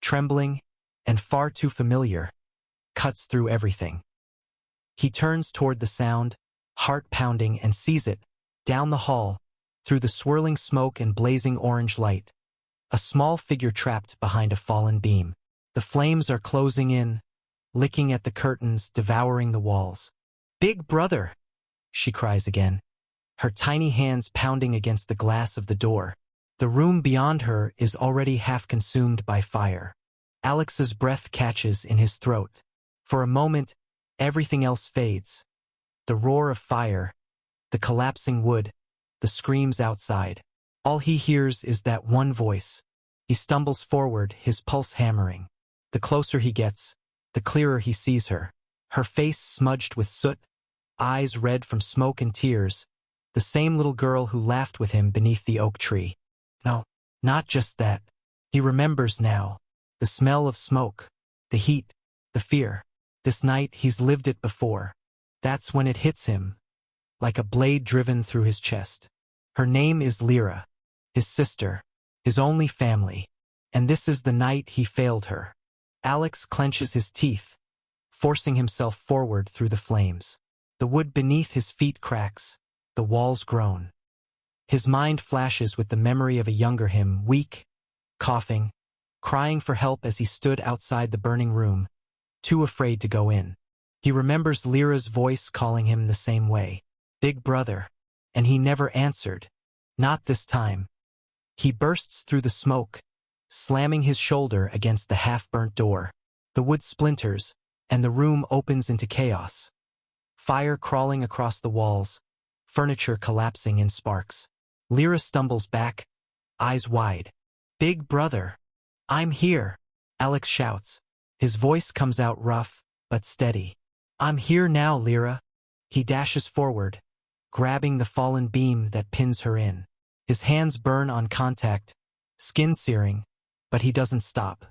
trembling, and far too familiar, cuts through everything. He turns toward the sound, heart pounding, and sees it, down the hall, through the swirling smoke and blazing orange light. A small figure trapped behind a fallen beam. The flames are closing in, licking at the curtains, devouring the walls. "Big brother!" she cries again, her tiny hands pounding against the glass of the door. The room beyond her is already half consumed by fire. Alex's breath catches in his throat. For a moment, everything else fades. The roar of fire, the collapsing wood, the screams outside. All he hears is that one voice. He stumbles forward, his pulse hammering. The closer he gets, the clearer he sees her. Her face smudged with soot, eyes red from smoke and tears. The same little girl who laughed with him beneath the oak tree. No, not just that. He remembers now. The smell of smoke, the heat, the fear. This night he's lived it before. That's when it hits him, like a blade driven through his chest. Her name is Lyra, his sister, his only family. And this is the night he failed her. Alex clenches his teeth, forcing himself forward through the flames. The wood beneath his feet cracks, the walls groan. His mind flashes with the memory of a younger him, weak, coughing, crying for help as he stood outside the burning room, too afraid to go in. He remembers Lyra's voice calling him the same way. "Big brother," and he never answered. Not this time. He bursts through the smoke, slamming his shoulder against the half-burnt door. The wood splinters, and the room opens into chaos. Fire crawling across the walls, furniture collapsing in sparks. Lyra stumbles back, eyes wide. "Big brother, I'm here," Alex shouts. His voice comes out rough, but steady. "I'm here now, Lyra." He dashes forward, grabbing the fallen beam that pins her in. His hands burn on contact, skin searing, but he doesn't stop.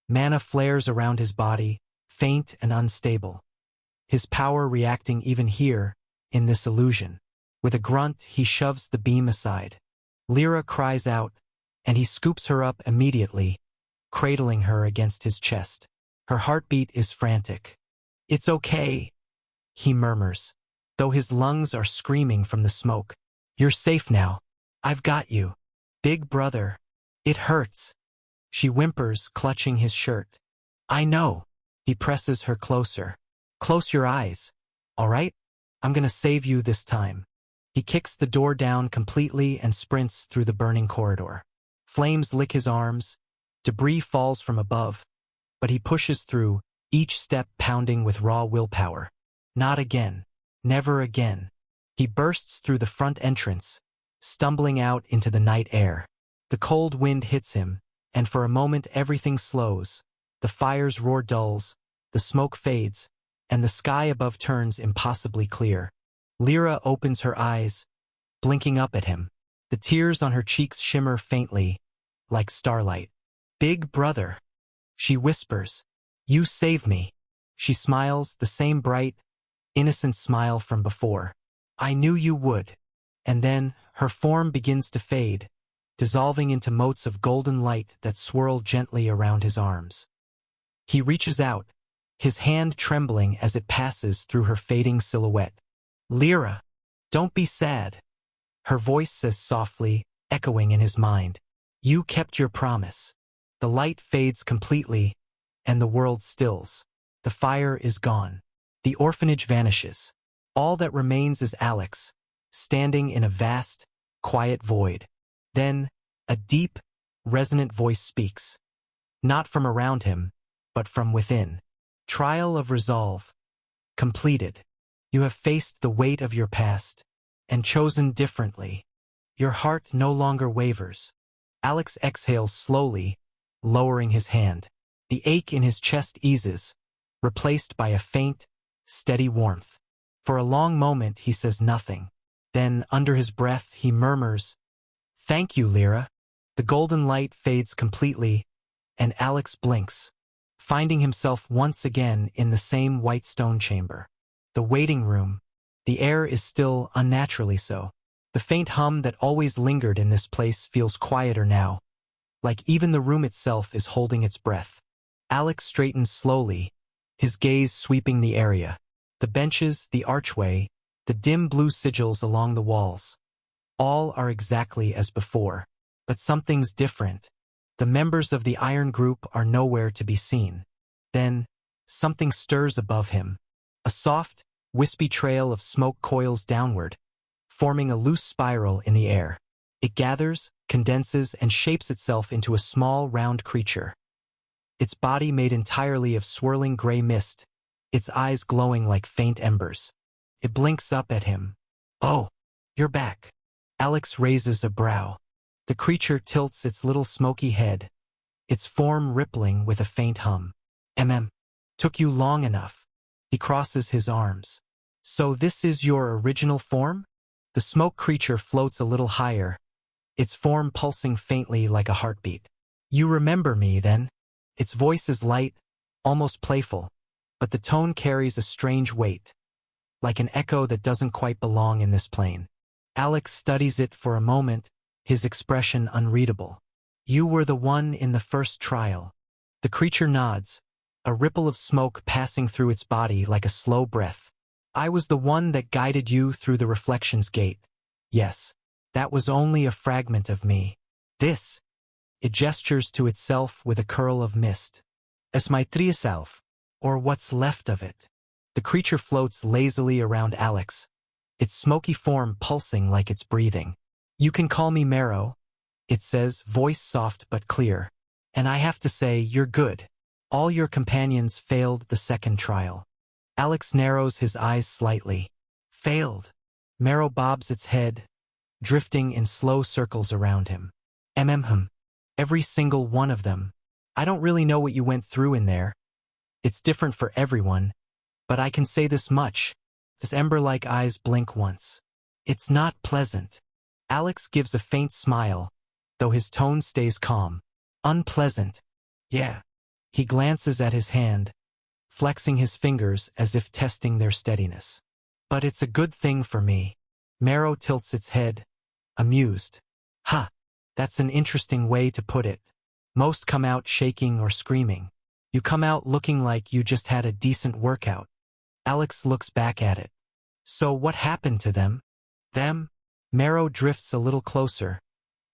Mana flares around his body, faint and unstable. His power reacting even here, in this illusion. With a grunt, he shoves the beam aside. Lyra cries out, and he scoops her up immediately, cradling her against his chest. Her heartbeat is frantic. "It's okay," he murmurs, though his lungs are screaming from the smoke. "You're safe now. I've got you. Big brother. It hurts." She whimpers, clutching his shirt. "I know." He presses her closer. "Close your eyes. All right? I'm gonna save you this time." He kicks the door down completely and sprints through the burning corridor. Flames lick his arms, debris falls from above, but he pushes through, each step pounding with raw willpower. Not again. Never again. He bursts through the front entrance, stumbling out into the night air. The cold wind hits him, and for a moment everything slows. The fire's roar dulls, the smoke fades, and the sky above turns impossibly clear. Lyra opens her eyes, blinking up at him. The tears on her cheeks shimmer faintly, like starlight. "Big brother," she whispers. "You save me." She smiles, the same bright, innocent smile from before. "I knew you would." And then, her form begins to fade, dissolving into motes of golden light that swirl gently around his arms. He reaches out, his hand trembling as it passes through her fading silhouette. "Lyra, don't be sad." Her voice says softly, echoing in his mind. "You kept your promise." The light fades completely, and the world stills. The fire is gone. The orphanage vanishes. All that remains is Alex, standing in a vast, quiet void. Then, a deep, resonant voice speaks. Not from around him, but from within. "Trial of resolve. Completed. You have faced the weight of your past, and chosen differently. Your heart no longer wavers." Alex exhales slowly, lowering his hand. The ache in his chest eases, replaced by a faint, steady warmth. For a long moment he says nothing. Then, under his breath, he murmurs, "Thank you, Lyra." The golden light fades completely, and Alex blinks, finding himself once again in the same white stone chamber. The waiting room. The air is still unnaturally so. The faint hum that always lingered in this place feels quieter now, like even the room itself is holding its breath. Alex straightens slowly, his gaze sweeping the area. The benches, the archway, the dim blue sigils along the walls. All are exactly as before. But something's different. The members of the Iron Group are nowhere to be seen. Then, something stirs above him. A soft, wispy trail of smoke coils downward, forming a loose spiral in the air. It gathers, condenses, and shapes itself into a small, round creature. Its body made entirely of swirling gray mist, its eyes glowing like faint embers. It blinks up at him. "Oh, you're back." Alex raises a brow. The creature tilts its little smoky head, its form rippling with a faint hum. Took you long enough." He crosses his arms. "So this is your original form?" The smoke creature floats a little higher, its form pulsing faintly like a heartbeat. "You remember me, then?" Its voice is light, almost playful, but the tone carries a strange weight, like an echo that doesn't quite belong in this plane. Alex studies it for a moment, his expression unreadable. "You were the one in the first trial." The creature nods, a ripple of smoke passing through its body like a slow breath. "I was the one that guided you through the Reflections Gate. Yes, that was only a fragment of me. This," it gestures to itself with a curl of mist, "is my true self, or what's left of it." The creature floats lazily around Alex, its smoky form pulsing like it's breathing. "You can call me Marrow," it says, voice soft but clear. "And I have to say, you're good. All your companions failed the second trial." Alex narrows his eyes slightly. "Failed?" Marrow bobs its head, drifting in slow circles around him. Every single one of them. I don't really know what you went through in there. It's different for everyone. But I can say this much. His ember-like eyes blink once. It's not pleasant." Alex gives a faint smile, though his tone stays calm. "Unpleasant. Yeah." He glances at his hand, flexing his fingers as if testing their steadiness. "But it's a good thing for me." Marrow tilts its head, amused. "Ha, that's an interesting way to put it. Most come out shaking or screaming. You come out looking like you just had a decent workout." Alex looks back at it. "So what happened to them?" "Them?" Marrow drifts a little closer,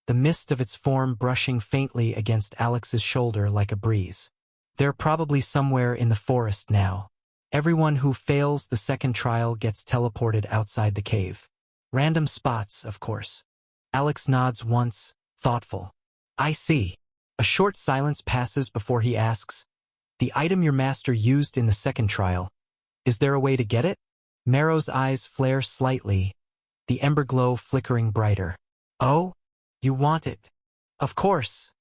the mist of its form brushing faintly against Alex's shoulder like a breeze. "They're probably somewhere in the forest now. Everyone who fails the second trial gets teleported outside the cave. Random spots, of course." Alex nods once, thoughtful. "I see." A short silence passes before he asks, "The item your master used in the second trial, is there a way to get it?" Marrow's eyes flare slightly, the ember glow flickering brighter. "Oh? You want it?" "Of course,"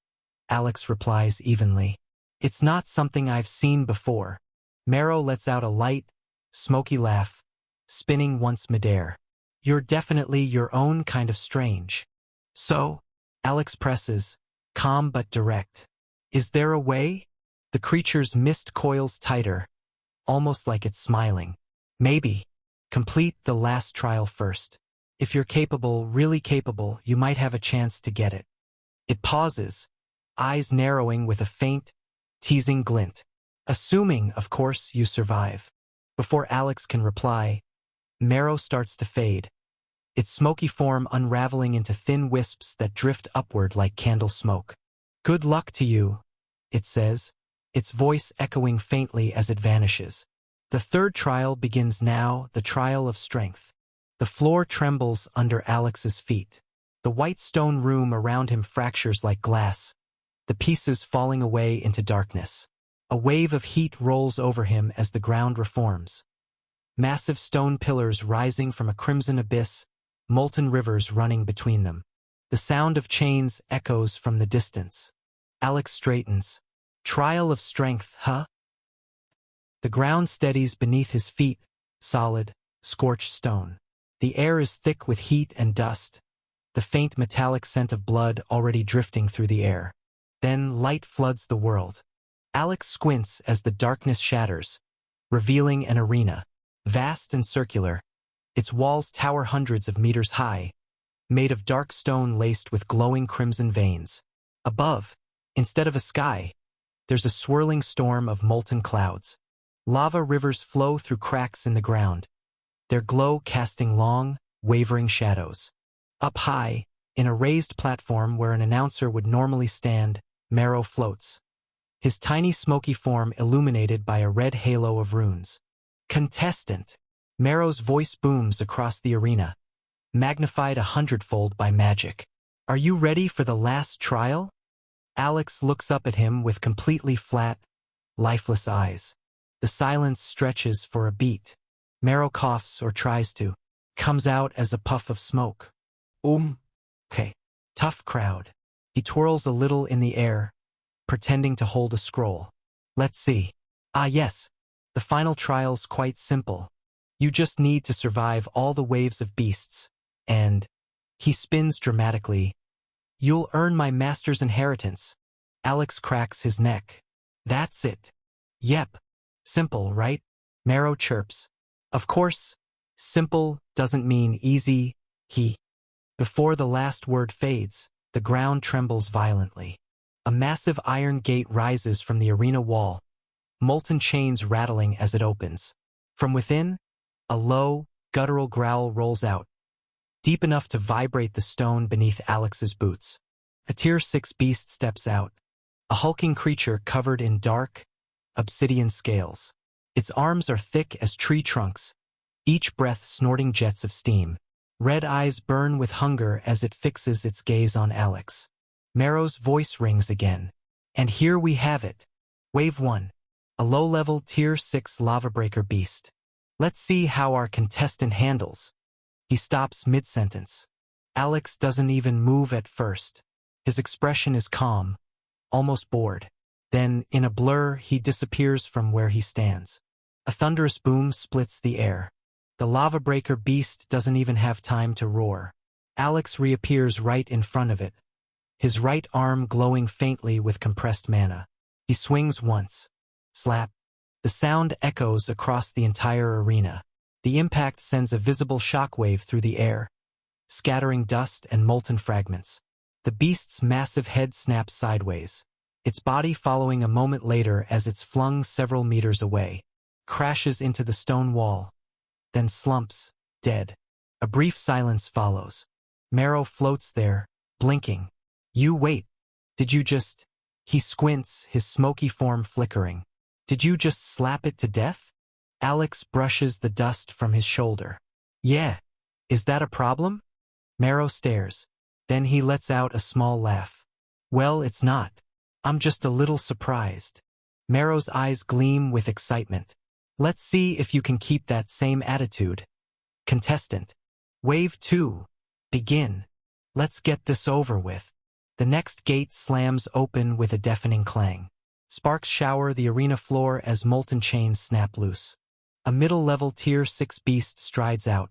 Alex replies evenly. "It's not something I've seen before." Marrow lets out a light, smoky laugh, spinning once midair. "You're definitely your own kind of strange." "So?" Alex presses, calm but direct. "Is there a way?" The creature's mist coils tighter, almost like it's smiling. "Maybe. Complete the last trial first. If you're capable, really capable, you might have a chance to get it." It pauses, eyes narrowing with a faint, teasing glint. "Assuming, of course, you survive." Before Alex can reply, Marrow starts to fade, its smoky form unraveling into thin wisps that drift upward like candle smoke. "Good luck to you," it says, its voice echoing faintly as it vanishes. The third trial begins now, the trial of strength. The floor trembles under Alex's feet. The white stone room around him fractures like glass, the pieces falling away into darkness. A wave of heat rolls over him as the ground reforms. Massive stone pillars rising from a crimson abyss, molten rivers running between them. The sound of chains echoes from the distance. Alex straightens. "Trial of strength, huh?" The ground steadies beneath his feet, solid, scorched stone. The air is thick with heat and dust, the faint metallic scent of blood already drifting through the air. Then light floods the world. Alex squints as the darkness shatters, revealing an arena, vast and circular. Its walls tower hundreds of meters high, made of dark stone laced with glowing crimson veins. Above, instead of a sky, There's a swirling storm of molten clouds. Lava rivers flow through cracks in the ground, their glow casting long, wavering shadows. Up high, in a raised platform where an announcer would normally stand, Marrow floats, his tiny smoky form illuminated by a red halo of runes. Contestant! Marrow's voice booms across the arena, magnified 100-fold by magic. Are you ready for the last trial? Alex looks up at him with completely flat, lifeless eyes. The silence stretches for a beat. Marrow coughs or tries to. Comes out as a puff of smoke. Okay. Tough crowd. He twirls a little in the air, pretending to hold a scroll. Let's see. Ah yes. The final trial's quite simple. You just need to survive all the waves of beasts, and... He spins dramatically. You'll earn my master's inheritance. Alex cracks his neck. That's it. Yep. Simple, right? Marrow chirps. Of course, simple doesn't mean easy. Before the last word fades, the ground trembles violently. A massive iron gate rises from the arena wall, molten chains rattling as it opens. From within, a low, guttural growl rolls out, deep enough to vibrate the stone beneath Alex's boots. A Tier 6 beast steps out, a hulking creature covered in dark, obsidian scales. Its arms are thick as tree trunks, each breath snorting jets of steam. Red eyes burn with hunger as it fixes its gaze on Alex. Marrow's voice rings again. And here we have it. Wave 1. A low-level Tier 6 lava-breaker beast. Let's see how our contestant handles. He stops mid-sentence. Alex doesn't even move at first. His expression is calm, almost bored. Then, in a blur, he disappears from where he stands. A thunderous boom splits the air. The lava-breaker beast doesn't even have time to roar. Alex reappears right in front of it, his right arm glowing faintly with compressed mana. He swings once. Slap. The sound echoes across the entire arena. The impact sends a visible shockwave through the air, scattering dust and molten fragments. The beast's massive head snaps sideways, its body following a moment later as it's flung several meters away, crashes into the stone wall, then slumps, dead. A brief silence follows. Marrow floats there, blinking. You wait. Did you just... He squints, his smoky form flickering. Did you just slap it to death? Alex brushes the dust from his shoulder. Yeah. Is that a problem? Marrow stares. Then he lets out a small laugh. Well, it's not. I'm just a little surprised. Marrow's eyes gleam with excitement. Let's see if you can keep that same attitude. Contestant. Wave 2. Begin. Let's get this over with. The next gate slams open with a deafening clang. Sparks shower the arena floor as molten chains snap loose. A middle-level Tier 6 beast strides out.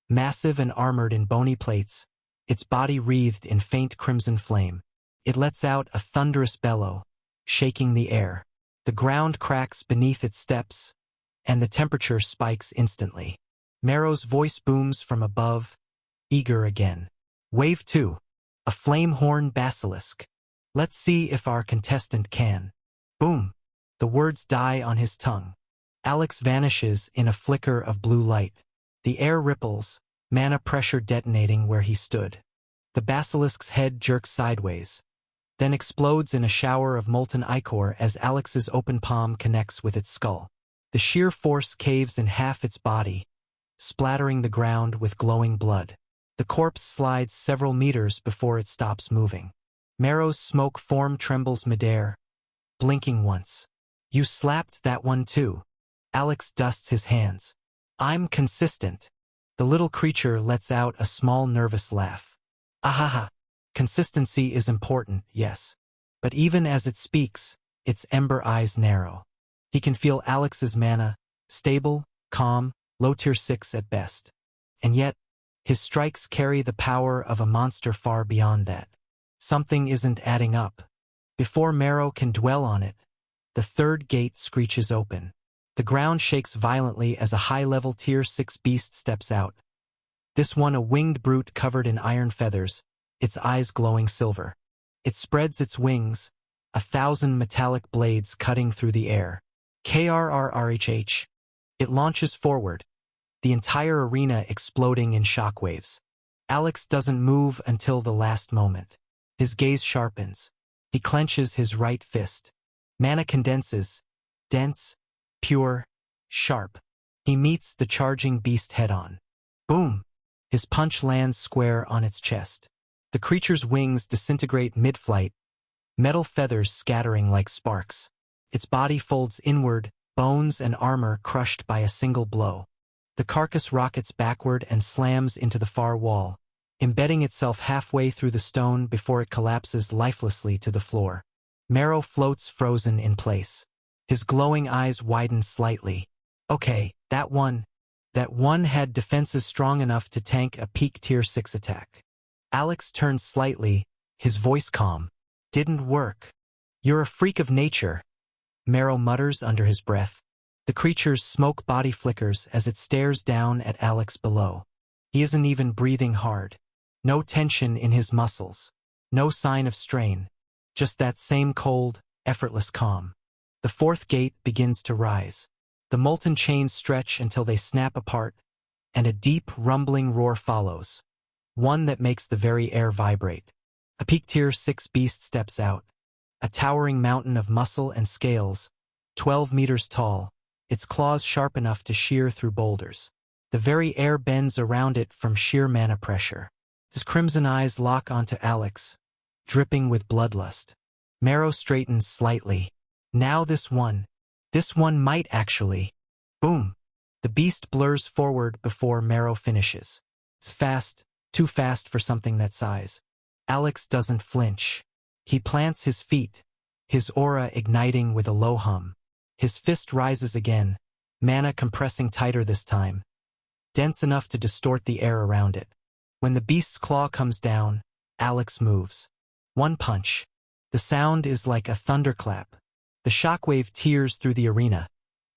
Massive and armored in bony plates, its body wreathed in faint crimson flame. It lets out a thunderous bellow, shaking the air. The ground cracks beneath its steps, and the temperature spikes instantly. Marrow's voice booms from above, eager again. Wave 2. A flame-horn basilisk. Let's see if our contestant can. Boom. The words die on his tongue. Alex vanishes in a flicker of blue light. The air ripples, mana pressure detonating where he stood. The basilisk's head jerks sideways, then explodes in a shower of molten ichor as Alex's open palm connects with its skull. The sheer force caves in half its body, splattering the ground with glowing blood. The corpse slides several meters before it stops moving. Marrow's smoke form trembles midair, blinking once. You slapped that one too. Alex dusts his hands. I'm consistent. The little creature lets out a small nervous laugh. Ahaha. Consistency is important, yes. But even as it speaks, its ember eyes narrow. He can feel Alex's mana, stable, calm, low Tier 6 at best. And yet, his strikes carry the power of a monster far beyond that. Something isn't adding up. Before Marrow can dwell on it, the third gate screeches open. The ground shakes violently as a high-level Tier 6 beast steps out. This one a winged brute covered in iron feathers, its eyes glowing silver. It spreads its wings, 1,000 metallic blades cutting through the air. KRRRHH. It launches forward, the entire arena exploding in shockwaves. Alex doesn't move until the last moment. His gaze sharpens. He clenches his right fist. Mana condenses, dense, pure, sharp. He meets the charging beast head-on. Boom! His punch lands square on its chest. The creature's wings disintegrate mid-flight, metal feathers scattering like sparks. Its body folds inward, bones and armor crushed by a single blow. The carcass rockets backward and slams into the far wall, embedding itself halfway through the stone before it collapses lifelessly to the floor. Marrow floats frozen in place. His glowing eyes widen slightly. Okay, that one had defenses strong enough to tank a peak tier 6 attack. Alex turns slightly, his voice calm. Didn't work. You're a freak of nature, Marrow mutters under his breath. The creature's smoke body flickers as it stares down at Alex below. He isn't even breathing hard. No tension in his muscles. No sign of strain. Just that same cold, effortless calm. The fourth gate begins to rise. The molten chains stretch until they snap apart, and a deep, rumbling roar follows. One that makes the very air vibrate. A peak tier 6 beast steps out. A towering mountain of muscle and scales, 12 meters tall, its claws sharp enough to shear through boulders. The very air bends around it from sheer mana pressure. His crimson eyes lock onto Alex, dripping with bloodlust. Marrow straightens slightly. Now this one might actually. Boom! The beast blurs forward before Marrow finishes. It's fast, too fast for something that size. Alex doesn't flinch. He plants his feet, his aura igniting with a low hum. His fist rises again, mana compressing tighter this time, dense enough to distort the air around it. When the beast's claw comes down, Alex moves. One punch. The sound is like a thunderclap. The shockwave tears through the arena,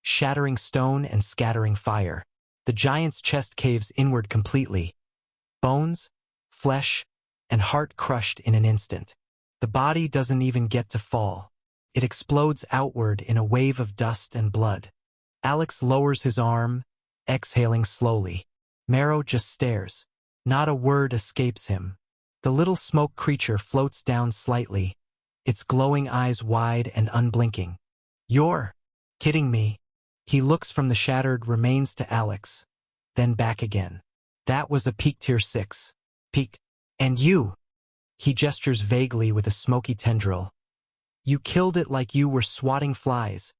shattering stone and scattering fire. The giant's chest caves inward completely. Bones, flesh, and heart crushed in an instant. The body doesn't even get to fall. It explodes outward in a wave of dust and blood. Alex lowers his arm, exhaling slowly. Marrow just stares. Not a word escapes him. The little smoke creature floats down slightly, its glowing eyes wide and unblinking. You're kidding me. He looks from the shattered remains to Alex, then back again. That was a peak tier 6. Peak. And you. He gestures vaguely with a smoky tendril. You killed it like you were swatting flies.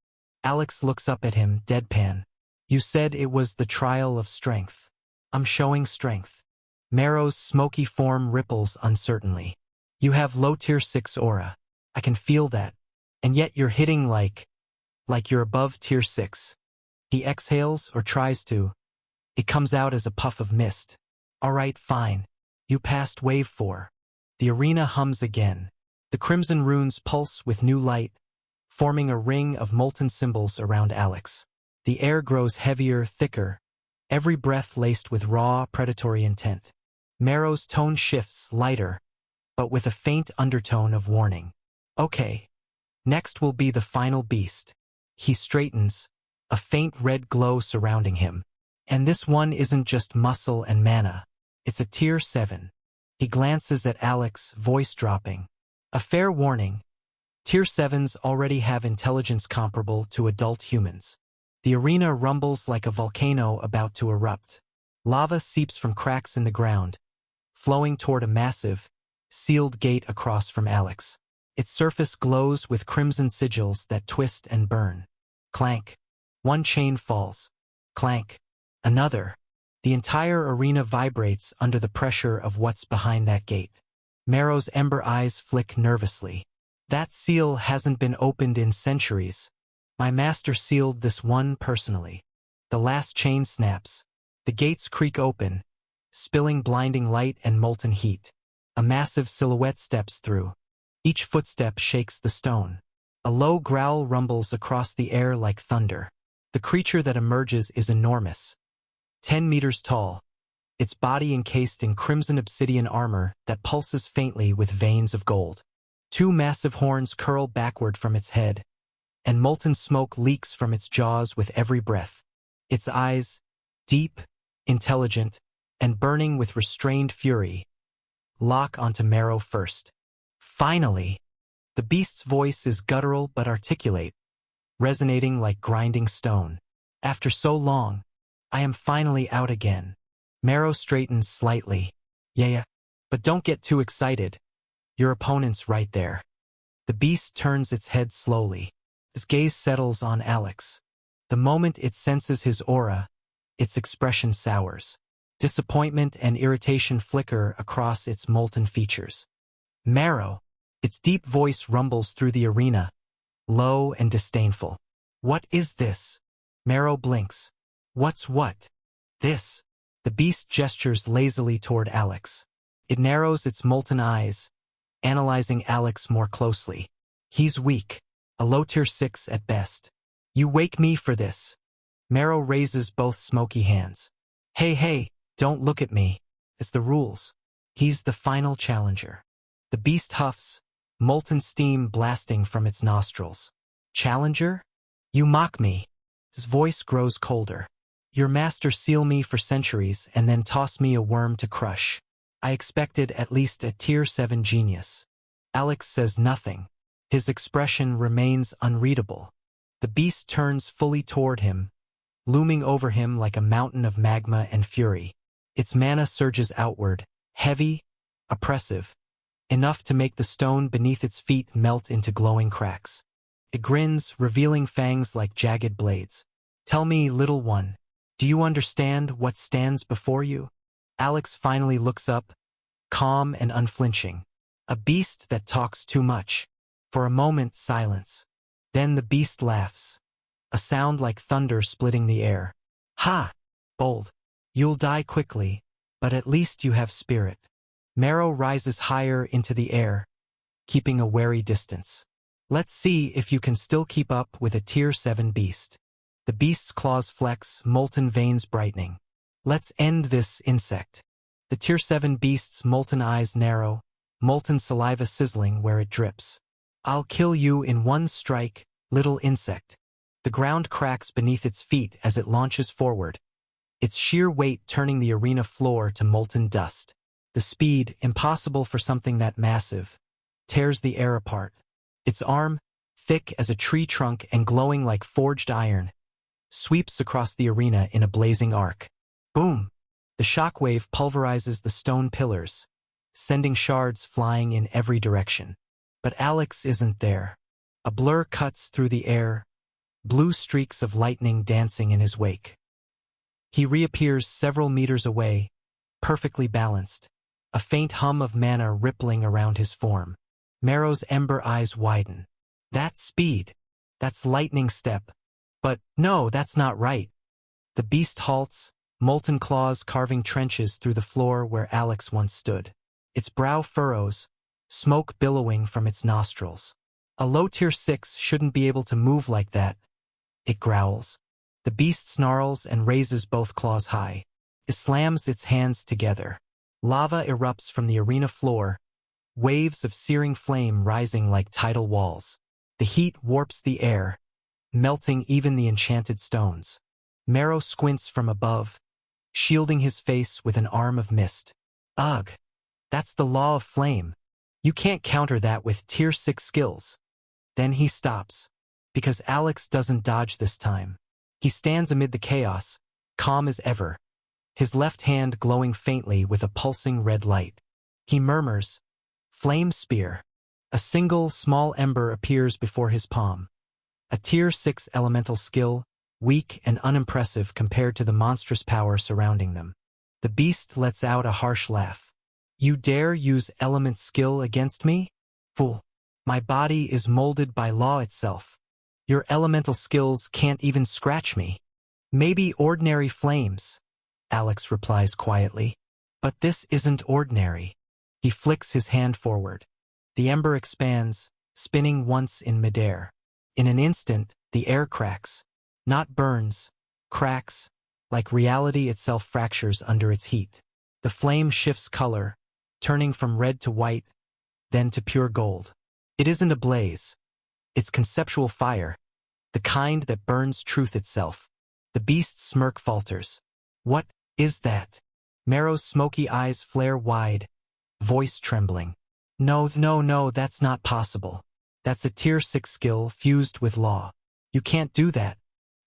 Alex looks up at him, deadpan. You said it was the trial of strength. I'm showing strength. Marrow's smoky form ripples uncertainly. You have low tier 6 aura. I can feel that. And yet you're hitting like you're above tier 6. He exhales or tries to. It comes out as a puff of mist. Alright, fine. You passed wave 4. The arena hums again. The crimson runes pulse with new light, forming a ring of molten symbols around Alex. The air grows heavier, thicker, every breath laced with raw, predatory intent. Marrow's tone shifts, lighter, but with a faint undertone of warning. Okay. Next will be the final beast. He straightens, a faint red glow surrounding him. And this one isn't just muscle and mana. It's a tier 7. He glances at Alex, voice dropping. A fair warning. Tier 7s already have intelligence comparable to adult humans. The arena rumbles like a volcano about to erupt. Lava seeps from cracks in the ground, flowing toward a massive, sealed gate across from Alex. Its surface glows with crimson sigils that twist and burn. Clank. One chain falls. Clank. Another. The entire arena vibrates under the pressure of what's behind that gate. Marrow's ember eyes flick nervously. That seal hasn't been opened in centuries. My master sealed this one personally. The last chain snaps. The gates creak open, spilling blinding light and molten heat. A massive silhouette steps through. Each footstep shakes the stone. A low growl rumbles across the air like thunder. The creature that emerges is enormous. 10 meters tall, its body encased in crimson obsidian armor that pulses faintly with veins of gold. Two massive horns curl backward from its head, and molten smoke leaks from its jaws with every breath. Its eyes, deep, intelligent, and burning with restrained fury, lock onto Marrow first. Finally! The beast's voice is guttural but articulate, resonating like grinding stone. After so long, I am finally out again. Marrow straightens slightly. Yeah, but don't get too excited. Your opponent's right there. The beast turns its head slowly. Its gaze settles on Alex. The moment it senses his aura, its expression sours. Disappointment and irritation flicker across its molten features. Marrow! Its deep voice rumbles through the arena, low and disdainful. What is this? Marrow blinks. What's what? This. The beast gestures lazily toward Alex. It narrows its molten eyes, analyzing Alex more closely. He's weak, a low tier 6 at best. You wake me for this. Marrow raises both smoky hands. Hey, don't look at me. It's the rules. He's the final challenger. The beast huffs, molten steam blasting from its nostrils. Challenger? You mock me. His voice grows colder. Your master seal me for centuries and then toss me a worm to crush. I expected at least a tier 7 genius. Alex says nothing. His expression remains unreadable. The beast turns fully toward him, looming over him like a mountain of magma and fury. Its mana surges outward, heavy, oppressive, enough to make the stone beneath its feet melt into glowing cracks. It grins, revealing fangs like jagged blades. Tell me, little one, do you understand what stands before you? Alex finally looks up, calm and unflinching. A beast that talks too much. For a moment, silence. Then the beast laughs. A sound like thunder splitting the air. Ha! Bold. You'll die quickly, but at least you have spirit. Marrow rises higher into the air, keeping a wary distance. Let's see if you can still keep up with a tier 7 beast. The beast's claws flex, molten veins brightening. Let's end this, insect. The tier 7 beast's molten eyes narrow, molten saliva sizzling where it drips. I'll kill you in one strike, little insect. The ground cracks beneath its feet as it launches forward, its sheer weight turning the arena floor to molten dust. The speed, impossible for something that massive, tears the air apart. Its arm, thick as a tree trunk and glowing like forged iron, sweeps across the arena in a blazing arc. Boom! The shockwave pulverizes the stone pillars, sending shards flying in every direction. But Alex isn't there. A blur cuts through the air, blue streaks of lightning dancing in his wake. He reappears several meters away, perfectly balanced, a faint hum of mana rippling around his form. Marrow's ember eyes widen. That's speed. That's lightning step. But no, that's not right. The beast halts, molten claws carving trenches through the floor where Alex once stood. Its brow furrows, smoke billowing from its nostrils. A low tier 6 shouldn't be able to move like that. It growls. The beast snarls and raises both claws high. It slams its hands together. Lava erupts from the arena floor, waves of searing flame rising like tidal walls. The heat warps the air, melting even the enchanted stones. Marrow squints from above, shielding his face with an arm of mist. Ugh, that's the law of flame. You can't counter that with tier 6 skills. Then he stops, because Alex doesn't dodge this time. He stands amid the chaos, calm as ever, his left hand glowing faintly with a pulsing red light. He murmurs, "Flame Spear." A single, small ember appears before his palm. A tier 6 elemental skill, weak and unimpressive compared to the monstrous power surrounding them. The beast lets out a harsh laugh. You dare use element skill against me? Fool. My body is molded by law itself. Your elemental skills can't even scratch me. Maybe ordinary flames, Alex replies quietly. But this isn't ordinary. He flicks his hand forward. The ember expands, spinning once in midair. In an instant, the air cracks. Not burns, cracks, like reality itself fractures under its heat. The flame shifts color, turning from red to white, then to pure gold. It isn't a blaze. It's conceptual fire, the kind that burns truth itself. The beast's smirk falters. What is that? Marrow's smoky eyes flare wide, voice trembling. No, that's not possible. That's a tier 6 skill fused with law. You can't do that.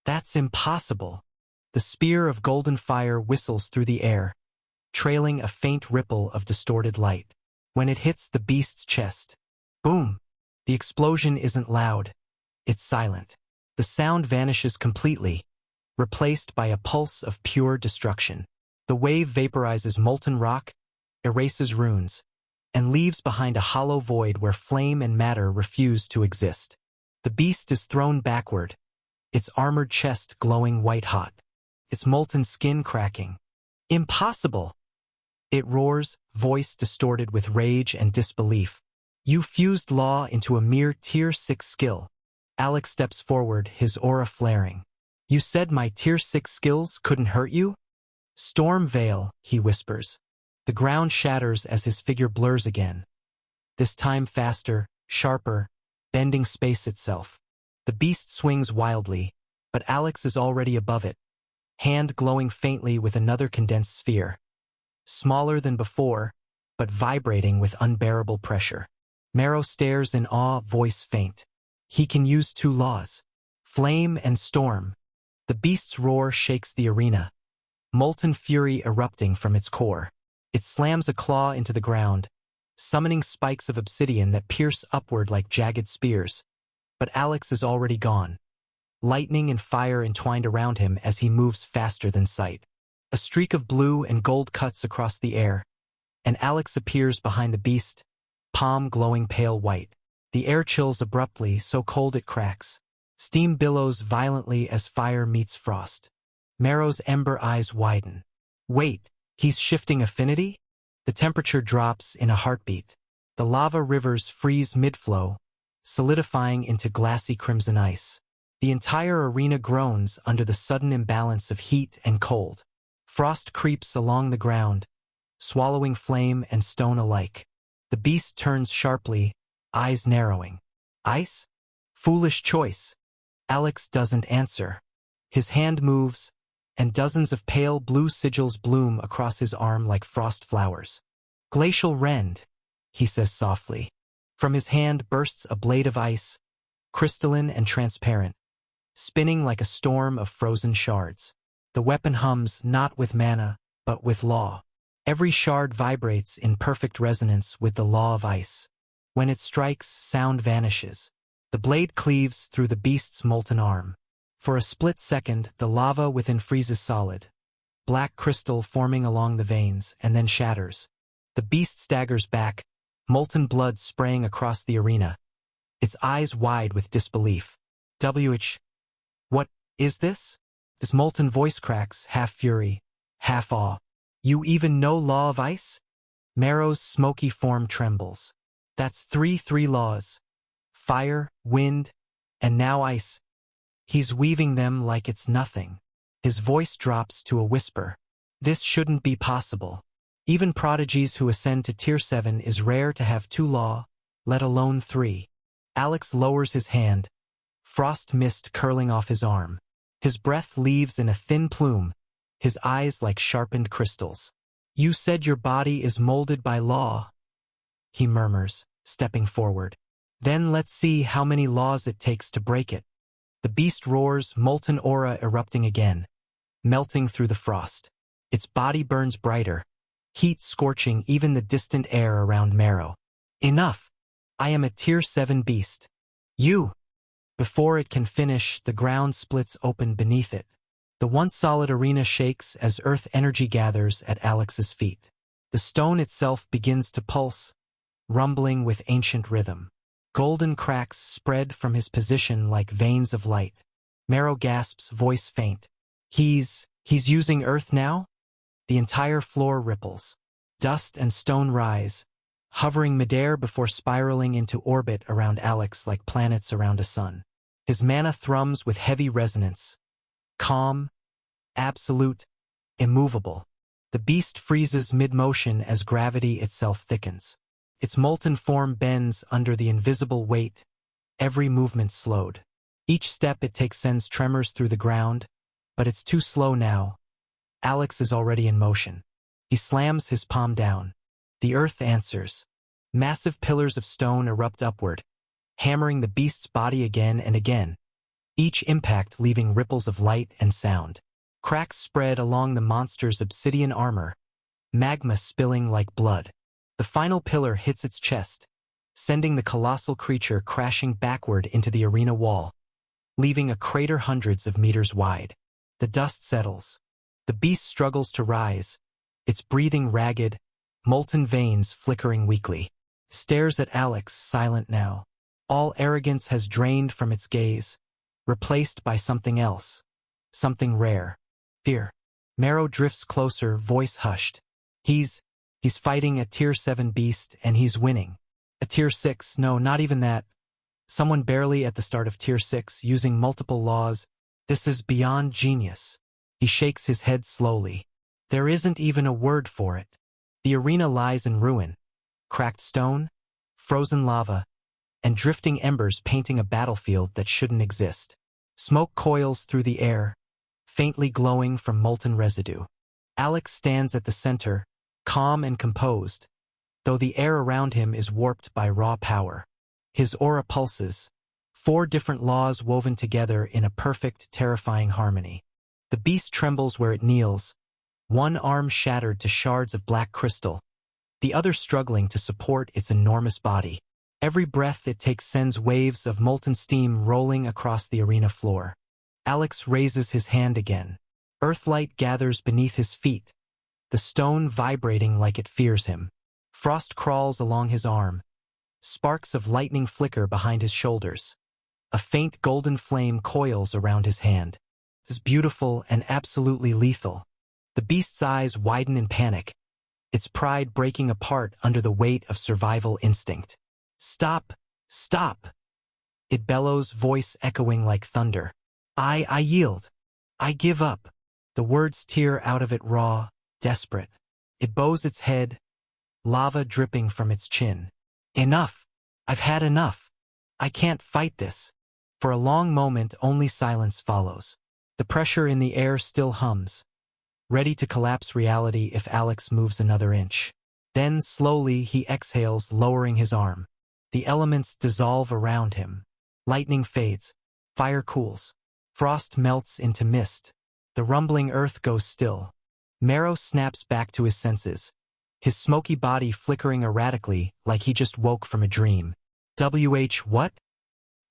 That's impossible. The spear of golden fire whistles through the air, trailing a faint ripple of distorted light. When it hits the beast's chest, boom! The explosion isn't loud. It's silent. The sound vanishes completely, replaced by a pulse of pure destruction. The wave vaporizes molten rock, erases runes, and leaves behind a hollow void where flame and matter refuse to exist. The beast is thrown backward, its armored chest glowing white-hot, its molten skin cracking. Impossible! It roars, voice distorted with rage and disbelief. You fused law into a mere tier 6 skill. Alex steps forward, his aura flaring. You said my tier 6 skills couldn't hurt you? Storm Veil, he whispers. The ground shatters as his figure blurs again. This time faster, sharper, bending space itself. The beast swings wildly, but Alex is already above it, hand glowing faintly with another condensed sphere. Smaller than before, but vibrating with unbearable pressure. Marrow stares in awe, voice faint. He can use 2 laws. Flame and storm. The beast's roar shakes the arena, molten fury erupting from its core. It slams a claw into the ground, summoning spikes of obsidian that pierce upward like jagged spears. But Alex is already gone. Lightning and fire entwined around him as he moves faster than sight. A streak of blue and gold cuts across the air, and Alex appears behind the beast, palm glowing pale white. The air chills abruptly, so cold it cracks. Steam billows violently as fire meets frost. Marrow's ember eyes widen. Wait, he's shifting affinity? The temperature drops in a heartbeat. The lava rivers freeze mid-flow, solidifying into glassy crimson ice. The entire arena groans under the sudden imbalance of heat and cold. Frost creeps along the ground, swallowing flame and stone alike. The beast turns sharply, eyes narrowing. Ice? Foolish choice. Alex doesn't answer. His hand moves, and dozens of pale blue sigils bloom across his arm like frost flowers. Glacial Rend, he says softly. From his hand bursts a blade of ice, crystalline and transparent, spinning like a storm of frozen shards. The weapon hums not with mana, but with law. Every shard vibrates in perfect resonance with the law of ice. When it strikes, sound vanishes. The blade cleaves through the beast's molten arm. For a split second, the lava within freezes solid, black crystal forming along the veins, and then shatters. The beast staggers back, molten blood spraying across the arena, its eyes wide with disbelief. What is this? This molten voice cracks, half fury, half awe. You even know law of ice? Marrow's smoky form trembles. That's three laws. Fire, wind, and now ice. He's weaving them like it's nothing. His voice drops to a whisper. This shouldn't be possible. Even prodigies who ascend to tier 7 is rare to have 2 law, let alone 3. Alex lowers his hand, frost mist curling off his arm. His breath leaves in a thin plume, his eyes like sharpened crystals. You said your body is molded by law, he murmurs, stepping forward. Then let's see how many laws it takes to break it. The beast roars, molten aura erupting again, melting through the frost. Its body burns brighter, heat scorching even the distant air around Marrow. Enough! I am a tier 7 beast. You! Before it can finish, the ground splits open beneath it. The once solid arena shakes as earth energy gathers at Alex's feet. The stone itself begins to pulse, rumbling with ancient rhythm. Golden cracks spread from his position like veins of light. Marrow gasps, voice faint. He's using earth now? The entire floor ripples. Dust and stone rise, hovering midair before spiraling into orbit around Alex like planets around a sun. His mana thrums with heavy resonance. Calm, absolute, immovable. The beast freezes mid-motion as gravity itself thickens. Its molten form bends under the invisible weight, every movement slowed. Each step it takes sends tremors through the ground, but it's too slow now. Alex is already in motion. He slams his palm down. The earth answers. Massive pillars of stone erupt upward, hammering the beast's body again and again, each impact leaving ripples of light and sound. Cracks spread along the monster's obsidian armor, magma spilling like blood. The final pillar hits its chest, sending the colossal creature crashing backward into the arena wall, leaving a crater hundreds of meters wide. The dust settles. The beast struggles to rise, its breathing ragged, molten veins flickering weakly. Stares at Alex, silent now. All arrogance has drained from its gaze, replaced by something else. Something rare. Fear. Marrow drifts closer, voice hushed. He's fighting a Tier 7 beast, and he's winning. A Tier 6, no, not even that. Someone barely at the start of Tier 6, using multiple laws. This is beyond genius. He shakes his head slowly. There isn't even a word for it. The arena lies in ruin. Cracked stone, frozen lava, and drifting embers painting a battlefield that shouldn't exist. Smoke coils through the air, faintly glowing from molten residue. Alex stands at the center, calm and composed, though the air around him is warped by raw power. His aura pulses, 4 different laws woven together in a perfect, terrifying harmony. The beast trembles where it kneels, one arm shattered to shards of black crystal, the other struggling to support its enormous body. Every breath it takes sends waves of molten steam rolling across the arena floor. Alex raises his hand again. Earthlight gathers beneath his feet, the stone vibrating like it fears him. Frost crawls along his arm. Sparks of lightning flicker behind his shoulders. A faint golden flame coils around his hand. It is beautiful and absolutely lethal. The beast's eyes widen in panic, its pride breaking apart under the weight of survival instinct. Stop! Stop! It bellows, voice echoing like thunder. I yield. I give up. The words tear out of it raw, desperate. It bows its head, lava dripping from its chin. Enough! I've had enough. I can't fight this. For a long moment, only silence follows. The pressure in the air still hums, ready to collapse reality if Alex moves another inch. Then, slowly, he exhales, lowering his arm. The elements dissolve around him. Lightning fades. Fire cools. Frost melts into mist. The rumbling earth goes still. Marrow snaps back to his senses, his smoky body flickering erratically like he just woke from a dream. What?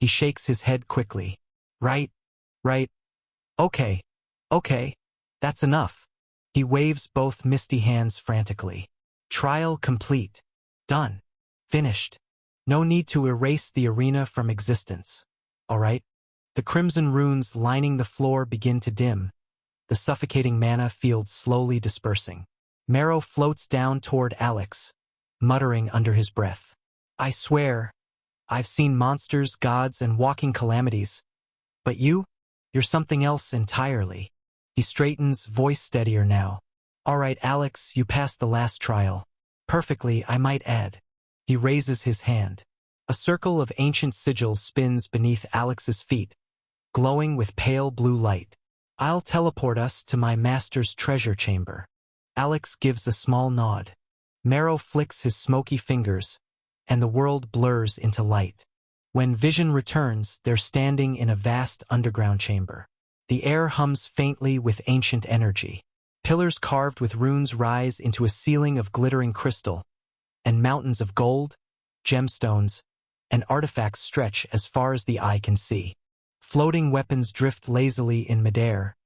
He shakes his head quickly. Right. Okay. That's enough. He waves both misty hands frantically. Trial complete. Done. Finished. No need to erase the arena from existence. All right? The crimson runes lining the floor begin to dim, the suffocating mana field slowly dispersing. Marrow floats down toward Alex, muttering under his breath. I swear, I've seen monsters, gods, and walking calamities. But you're something else entirely. He straightens, voice steadier now. All right, Alex, you passed the last trial. Perfectly, I might add. He raises his hand. A circle of ancient sigils spins beneath Alex's feet, glowing with pale blue light. I'll teleport us to my master's treasure chamber. Alex gives a small nod. Marrow flicks his smoky fingers, and the world blurs into light. When vision returns, they're standing in a vast underground chamber. The air hums faintly with ancient energy. Pillars carved with runes rise into a ceiling of glittering crystal, and mountains of gold, gemstones, and artifacts stretch as far as the eye can see. Floating weapons drift lazily in midair,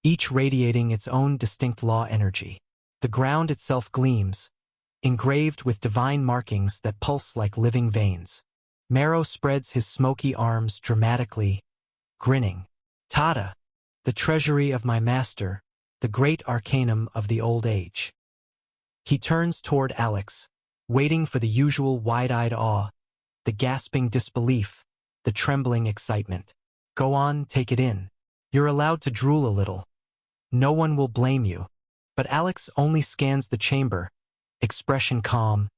each radiating its own distinct law energy. The ground itself gleams, engraved with divine markings that pulse like living veins. Marrow spreads his smoky arms dramatically, grinning. Tada! The treasury of my master, the great arcanum of the old age. He turns toward Alex, waiting for the usual wide-eyed awe, the gasping disbelief, the trembling excitement. Go on, take it in. You're allowed to drool a little. No one will blame you. But Alex only scans the chamber, expression calm,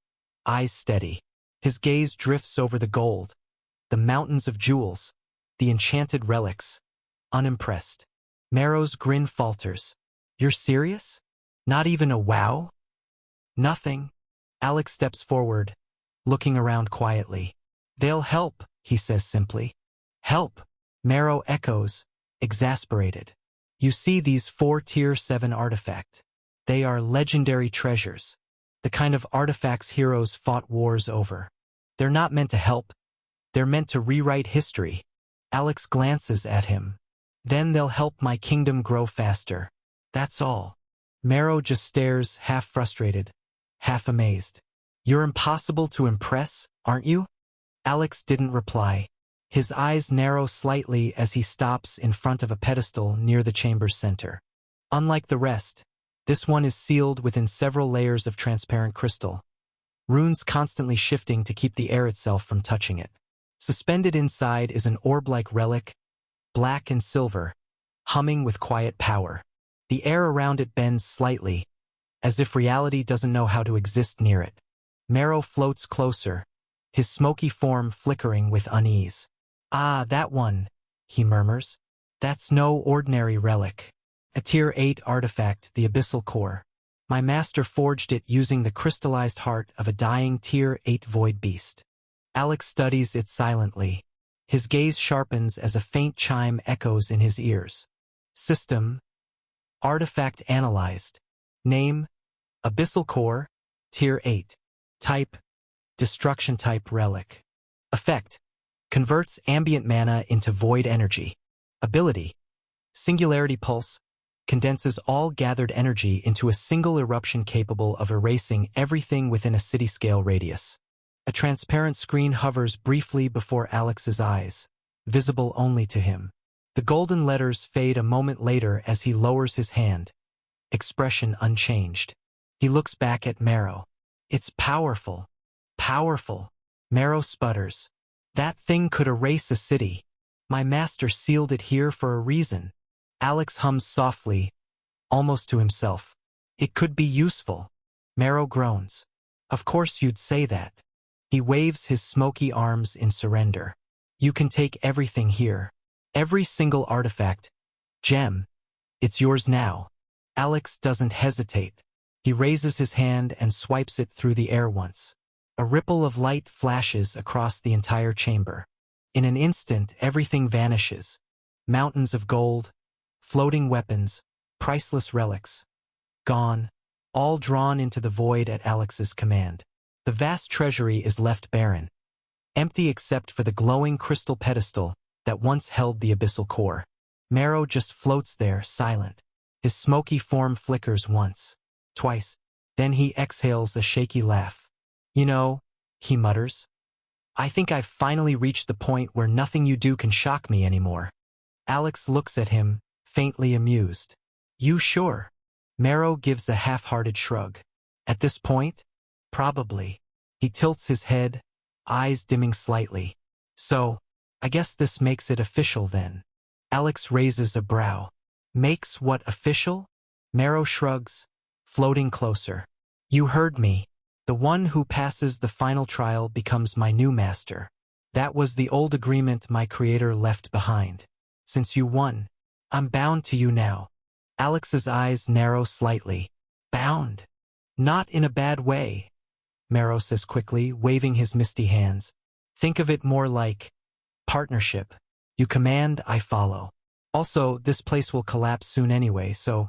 eyes steady. His gaze drifts over the gold, the mountains of jewels, the enchanted relics. Unimpressed. Merrow's grin falters. You're serious? Not even a wow? Nothing. Alex steps forward, looking around quietly. They'll help, he says simply. Help. Merrow echoes, exasperated. You see these 4 Tier 7 artifacts. They are legendary treasures, the kind of artifacts heroes fought wars over. They're not meant to help. They're meant to rewrite history. Alex glances at him. Then they'll help my kingdom grow faster. That's all. Merrow just stares, half frustrated, half amazed. You're impossible to impress, aren't you? Alex didn't reply. His eyes narrow slightly as he stops in front of a pedestal near the chamber's center. Unlike the rest, this one is sealed within several layers of transparent crystal, runes constantly shifting to keep the air itself from touching it. Suspended inside is an orb-like relic, black and silver, humming with quiet power. The air around it bends slightly, as if reality doesn't know how to exist near it. Merrow floats closer, his smoky form flickering with unease. Ah, that one, he murmurs. That's no ordinary relic. A Tier 8 artifact, the Abyssal Core. My master forged it using the crystallized heart of a dying Tier 8 void beast. Alex studies it silently. His gaze sharpens as a faint chime echoes in his ears. System. Artifact analyzed. Name. Abyssal Core. Tier 8. Type. Destruction type relic. Effect. Converts ambient mana into void energy. Ability. Singularity Pulse. Condenses all gathered energy into a single eruption capable of erasing everything within a city-scale radius. A transparent screen hovers briefly before Alex's eyes, visible only to him. The golden letters fade a moment later as he lowers his hand, expression unchanged. He looks back at Merrow. It's powerful. Powerful. Merrow sputters. That thing could erase a city. My master sealed it here for a reason. Alex hums softly, almost to himself. It could be useful. Merrow groans. Of course you'd say that. He waves his smoky arms in surrender. You can take everything here. Every single artifact. Gem. It's yours now. Alex doesn't hesitate. He raises his hand and swipes it through the air once. A ripple of light flashes across the entire chamber. In an instant, everything vanishes. Mountains of gold, floating weapons, priceless relics. Gone, all drawn into the void at Alex's command. The vast treasury is left barren, empty except for the glowing crystal pedestal that once held the Abyssal Core. Merrow just floats there, silent. His smoky form flickers once, twice, then he exhales a shaky laugh. You know, he mutters, I think I've finally reached the point where nothing you do can shock me anymore. Alex looks at him, faintly amused. You sure? Merrow gives a half-hearted shrug. At this point? Probably. He tilts his head, eyes dimming slightly. So, I guess this makes it official then. Alex raises a brow. Makes what official? Merrow shrugs, floating closer. You heard me. The one who passes the final trial becomes my new master. That was the old agreement my creator left behind. Since you won, I'm bound to you now. Alex's eyes narrow slightly. Bound? Not in a bad way, Merrow says quickly, waving his misty hands. Think of it more like partnership. You command, I follow. Also, this place will collapse soon anyway, so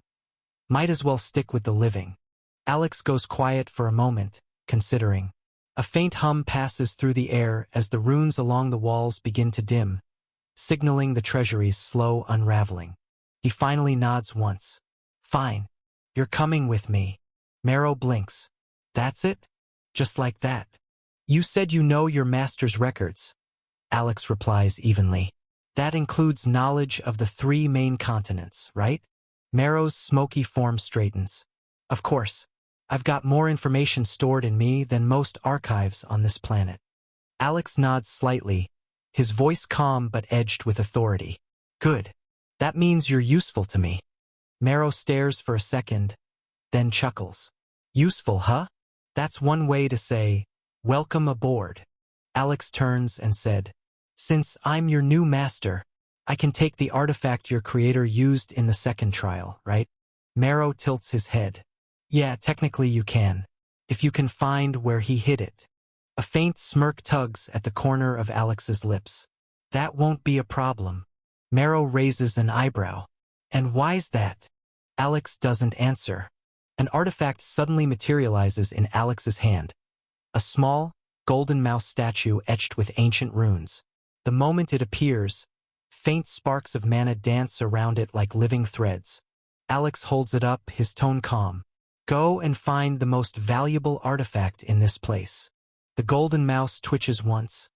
might as well stick with the living. Alex goes quiet for a moment, considering. A faint hum passes through the air as the runes along the walls begin to dim, signaling the treasury's slow unraveling. He finally nods once. Fine. You're coming with me. Merrow blinks. That's it? Just like that. You said you know your master's records. Alex replies evenly. That includes knowledge of the 3 main continents, right? Merrow's smoky form straightens. Of course. I've got more information stored in me than most archives on this planet. Alex nods slightly, his voice calm but edged with authority. Good. That means you're useful to me. Merrow stares for a second, then chuckles. Useful, huh? That's one way to say, "Welcome aboard." Alex turns and said, "Since I'm your new master, I can take the artifact your creator used in the second trial, right?" Marrow tilts his head. "Yeah, technically you can, if you can find where he hid it." A faint smirk tugs at the corner of Alex's lips. "That won't be a problem." Marrow raises an eyebrow. "And why's that?" Alex doesn't answer. An artifact suddenly materializes in Alex's hand. A small, golden mouse statue etched with ancient runes. The moment it appears, faint sparks of mana dance around it like living threads. Alex holds it up, his tone calm. "Go and find the most valuable artifact in this place." The golden mouse twitches once,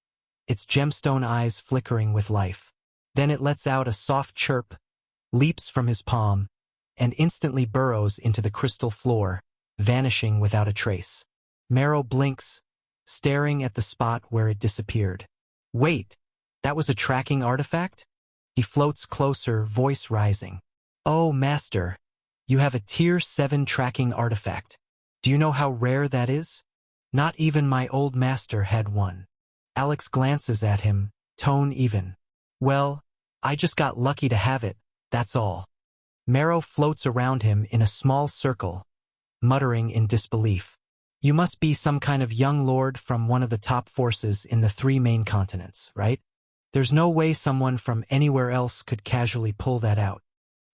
its gemstone eyes flickering with life. Then it lets out a soft chirp, leaps from his palm, and instantly burrows into the crystal floor, vanishing without a trace. Marrow blinks, staring at the spot where it disappeared. "Wait, that was a tracking artifact?" He floats closer, voice rising. "Oh, Master, you have a Tier 7 tracking artifact. Do you know how rare that is? Not even my old master had one." Alex glances at him, tone even. "Well, I just got lucky to have it, that's all." Marrow floats around him in a small circle, muttering in disbelief. "You must be some kind of young lord from one of the top forces in the 3 main continents, right? There's no way someone from anywhere else could casually pull that out."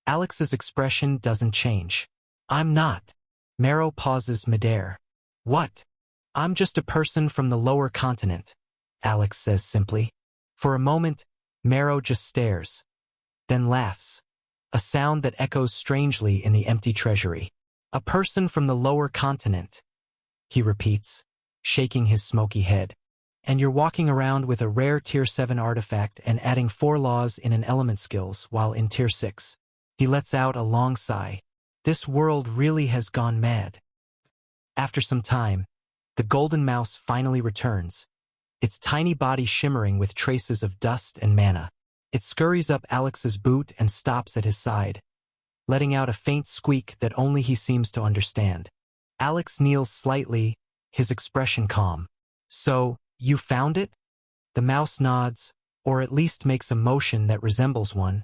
Alex's expression doesn't change. "I'm not." Marrow pauses midair. "What?" "I'm just a person from the lower continent," Alex says simply. For a moment, Marrow just stares, then laughs, a sound that echoes strangely in the empty treasury. "A person from the lower continent," he repeats, shaking his smoky head. "And you're walking around with a rare Tier 7 artifact and adding 4 laws in an element skills while in Tier 6. He lets out a long sigh. This world really has gone mad. After some time, the golden mouse finally returns, its tiny body shimmering with traces of dust and mana. It scurries up Alex's boot and stops at his side, letting out a faint squeak that only he seems to understand. Alex kneels slightly, his expression calm. "So, you found it?" The mouse nods, or at least makes a motion that resembles one,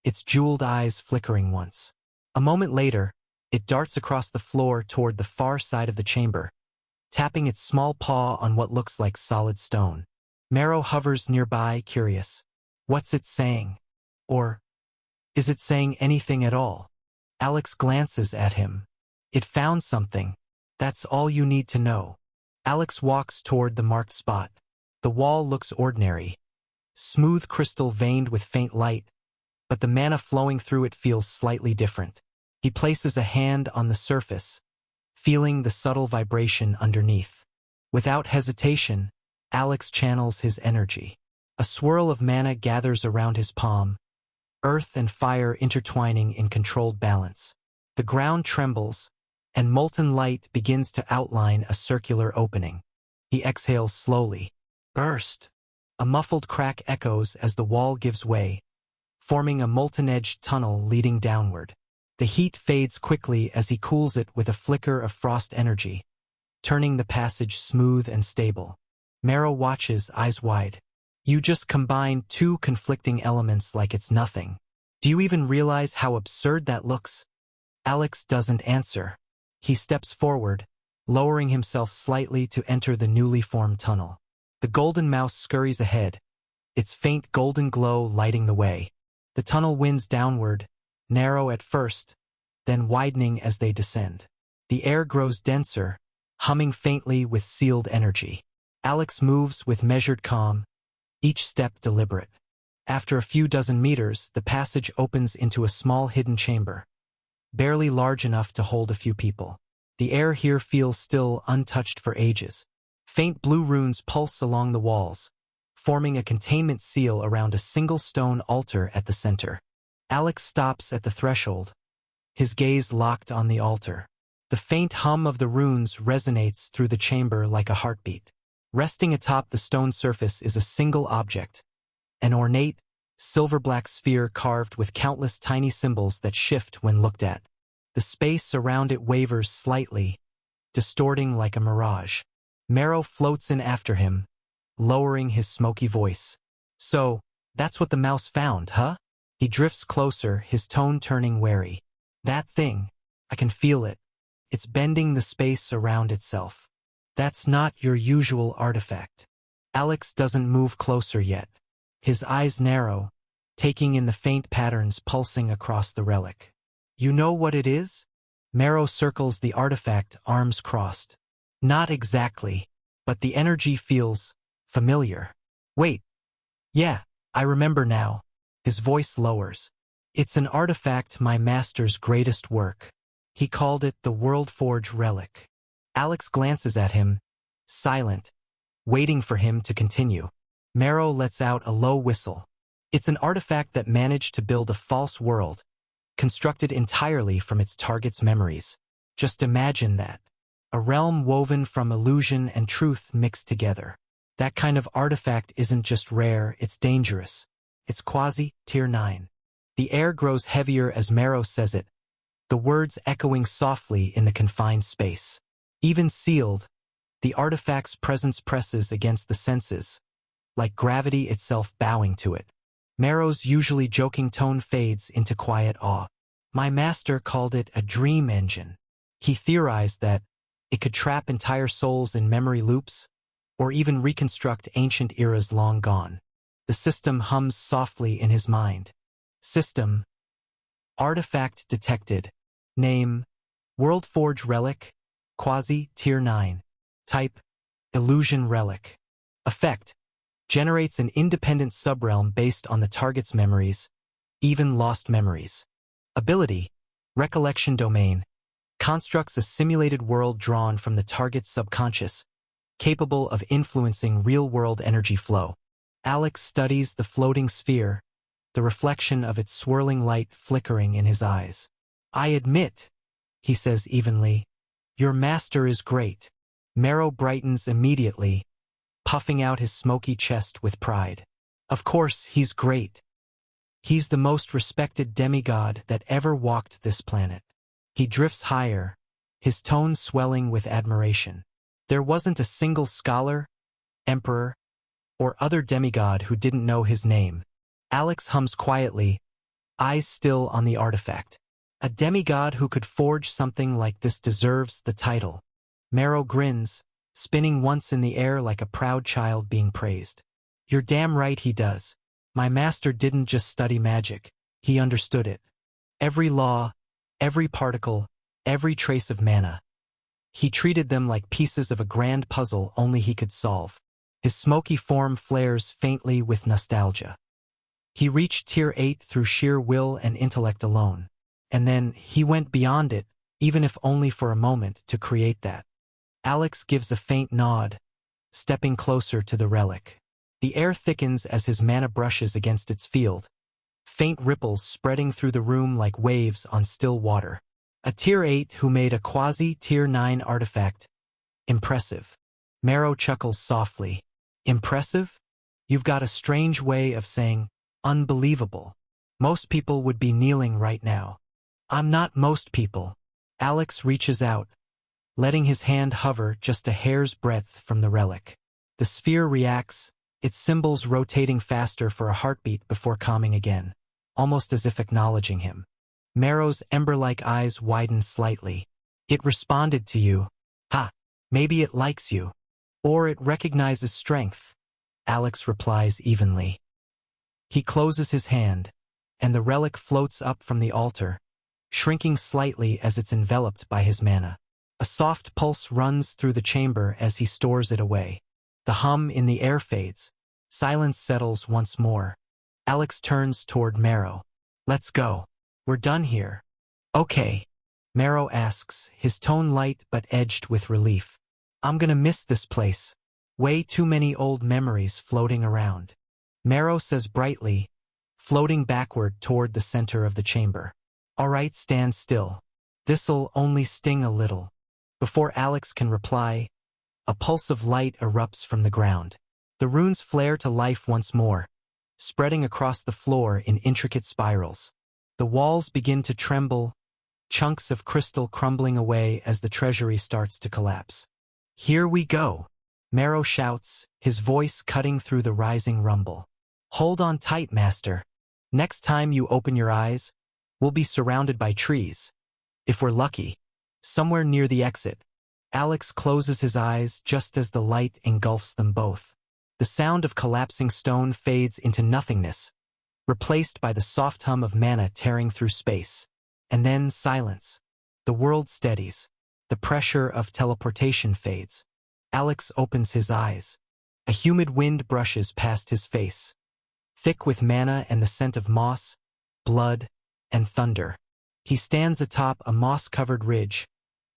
its jeweled eyes flickering once. A moment later, it darts across the floor toward the far side of the chamber, tapping its small paw on what looks like solid stone. Marrow hovers nearby, curious. What's it saying? Or is it saying anything at all? Alex glances at him. "It found something. That's all you need to know." Alex walks toward the marked spot. The wall looks ordinary, smooth crystal veined with faint light, but the mana flowing through it feels slightly different. He places a hand on the surface, feeling the subtle vibration underneath. Without hesitation, Alex channels his energy. A swirl of mana gathers around his palm, earth and fire intertwining in controlled balance. The ground trembles, and molten light begins to outline a circular opening. He exhales slowly. Burst! A muffled crack echoes as the wall gives way, forming a molten-edged tunnel leading downward. The heat fades quickly as he cools it with a flicker of frost energy, turning the passage smooth and stable. Marrow watches, eyes wide. "You just combined 2 conflicting elements like it's nothing. Do you even realize how absurd that looks?" Alex doesn't answer. He steps forward, lowering himself slightly to enter the newly formed tunnel. The golden mouse scurries ahead, its faint golden glow lighting the way. The tunnel winds downward, narrow at first, then widening as they descend. The air grows denser, humming faintly with sealed energy. Alex moves with measured calm, each step deliberate. After a few dozen meters, the passage opens into a small hidden chamber, barely large enough to hold a few people. The air here feels still, untouched for ages. Faint blue runes pulse along the walls, forming a containment seal around a single stone altar at the center. Alex stops at the threshold, his gaze locked on the altar. The faint hum of the runes resonates through the chamber like a heartbeat. Resting atop the stone surface is a single object, an ornate, silver-black sphere carved with countless tiny symbols that shift when looked at. The space around it wavers slightly, distorting like a mirage. Marrow floats in after him, lowering his smoky voice. So, that's what the mouse found, huh? He drifts closer, his tone turning wary. That thing, I can feel it. It's bending the space around itself. That's not your usual artifact. Alex doesn't move closer yet. His eyes narrow, taking in the faint patterns pulsing across the relic. You know what it is? Marrow circles the artifact, arms crossed. Not exactly, but the energy feels familiar. Wait. Yeah, I remember now. His voice lowers. It's an artifact, my master's greatest work. He called it the Worldforge Relic. Alex glances at him, silent, waiting for him to continue. Marrow lets out a low whistle. It's an artifact that managed to build a false world, constructed entirely from its target's memories. Just imagine that. A realm woven from illusion and truth mixed together. That kind of artifact isn't just rare, it's dangerous. It's quasi-tier 9. The air grows heavier as Marrow says it, the words echoing softly in the confined space. Even sealed, the artifact's presence presses against the senses, like gravity itself bowing to it. Marrow's usually joking tone fades into quiet awe. My master called it a dream engine. He theorized that it could trap entire souls in memory loops, or even reconstruct ancient eras long gone. The system hums softly in his mind. System. Artifact detected. Name. Worldforge Relic. Quasi-Tier 9. Type. Illusion Relic. Effect. Generates an independent subrealm based on the target's memories, even lost memories. Ability. Recollection Domain. Constructs a simulated world drawn from the target's subconscious, capable of influencing real-world energy flow. Alex studies the floating sphere, the reflection of its swirling light flickering in his eyes. I admit, he says evenly, your master is great. Marrow brightens immediately, puffing out his smoky chest with pride. Of course, he's great. He's the most respected demigod that ever walked this planet. He drifts higher, his tone swelling with admiration. There wasn't a single scholar, emperor, or other demigod who didn't know his name. Alex hums quietly, eyes still on the artifact. A demigod who could forge something like this deserves the title. Marrow grins, spinning once in the air like a proud child being praised. You're damn right he does. My master didn't just study magic, he understood it. Every law, every particle, every trace of mana. He treated them like pieces of a grand puzzle only he could solve. His smoky form flares faintly with nostalgia. He reached Tier 8 through sheer will and intellect alone. And then he went beyond it, even if only for a moment, to create that. Alex gives a faint nod, stepping closer to the relic. The air thickens as his mana brushes against its field, faint ripples spreading through the room like waves on still water. A Tier 8 who made a quasi-Tier 9 artifact. Impressive. Marrow chuckles softly. Impressive? You've got a strange way of saying unbelievable. Most people would be kneeling right now. I'm not most people. Alex reaches out, letting his hand hover just a hair's breadth from the relic. The sphere reacts, its symbols rotating faster for a heartbeat before calming again, almost as if acknowledging him. Marrow's ember-like eyes widen slightly. It responded to you. Ha, maybe it likes you. Or it recognizes strength. Alex replies evenly. He closes his hand, and the relic floats up from the altar, shrinking slightly as it's enveloped by his mana. A soft pulse runs through the chamber as he stores it away. The hum in the air fades. Silence settles once more. Alex turns toward Marrow. Let's go. We're done here. Okay. Marrow asks, his tone light but edged with relief. I'm gonna miss this place. Way too many old memories floating around. Marrow says brightly, floating backward toward the center of the chamber. All right, stand still. This'll only sting a little. Before Alex can reply, a pulse of light erupts from the ground. The runes flare to life once more, spreading across the floor in intricate spirals. The walls begin to tremble, chunks of crystal crumbling away as the treasury starts to collapse. Here we go. Marrow shouts, his voice cutting through the rising rumble. Hold on tight, Master. Next time you open your eyes, we'll be surrounded by trees. If we're lucky. Somewhere near the exit, Alex closes his eyes just as the light engulfs them both. The sound of collapsing stone fades into nothingness, replaced by the soft hum of mana tearing through space. And then silence. The world steadies. The pressure of teleportation fades. Alex opens his eyes. A humid wind brushes past his face, thick with mana and the scent of moss, blood, and thunder. He stands atop a moss-covered ridge,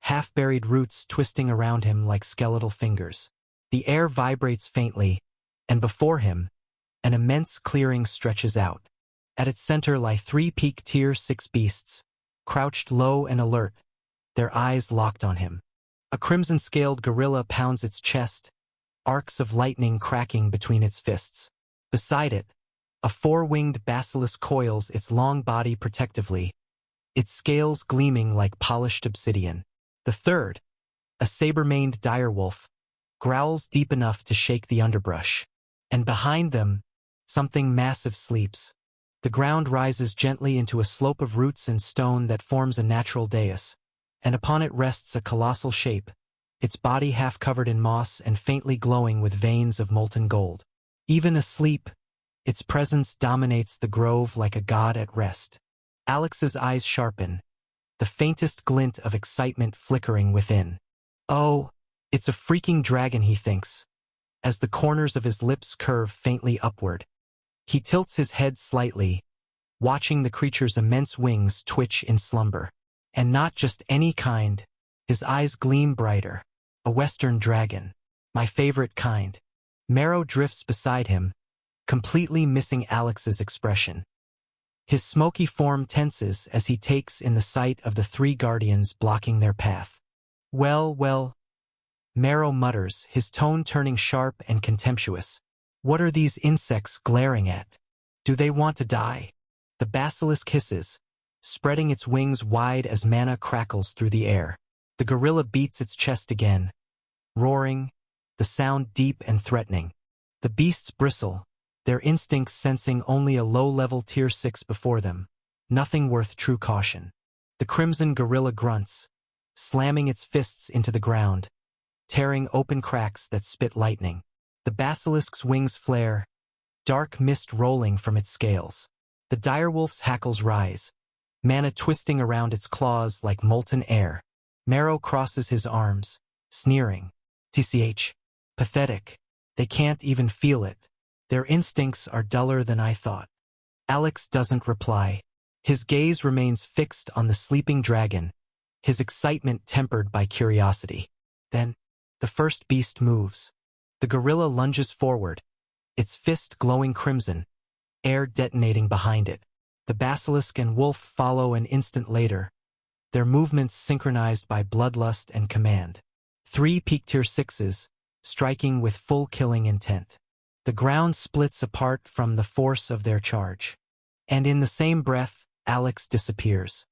half-buried roots twisting around him like skeletal fingers. The air vibrates faintly, and before him, an immense clearing stretches out. At its center lie three peak Tier 6 beasts, crouched low and alert, their eyes locked on him. A crimson-scaled gorilla pounds its chest, arcs of lightning cracking between its fists. Beside it, a four-winged basilisk coils its long body protectively, its scales gleaming like polished obsidian. The third, a saber-maned direwolf, growls deep enough to shake the underbrush. And behind them, something massive sleeps. The ground rises gently into a slope of roots and stone that forms a natural dais, and upon it rests a colossal shape, its body half covered in moss and faintly glowing with veins of molten gold. Even asleep, its presence dominates the grove like a god at rest. Alex's eyes sharpen, the faintest glint of excitement flickering within. Oh, it's a freaking dragon, he thinks, as the corners of his lips curve faintly upward. He tilts his head slightly, watching the creature's immense wings twitch in slumber. And not just any kind, his eyes gleam brighter. A western dragon. My favorite kind. Marrow drifts beside him, completely missing Alex's expression. His smoky form tenses as he takes in the sight of the three guardians blocking their path. Well, Marrow mutters, his tone turning sharp and contemptuous. What are these insects glaring at? Do they want to die? The basilisk hisses, spreading its wings wide as mana crackles through the air. The gorilla beats its chest again, roaring, the sound deep and threatening. The beasts bristle, their instincts sensing only a low-level Tier 6 before them, nothing worth true caution. The crimson gorilla grunts, slamming its fists into the ground, tearing open cracks that spit lightning. The basilisk's wings flare, dark mist rolling from its scales. The direwolf's hackles rise, mana twisting around its claws like molten air. Marrow crosses his arms, sneering. TCH. Pathetic. They can't even feel it. Their instincts are duller than I thought. Alex doesn't reply. His gaze remains fixed on the sleeping dragon, his excitement tempered by curiosity. Then, the first beast moves. The gorilla lunges forward, its fist glowing crimson, air detonating behind it. The basilisk and wolf follow an instant later, their movements synchronized by bloodlust and command. Three peak Tier 6s, striking with full killing intent. The ground splits apart from the force of their charge. And in the same breath, Alex disappears.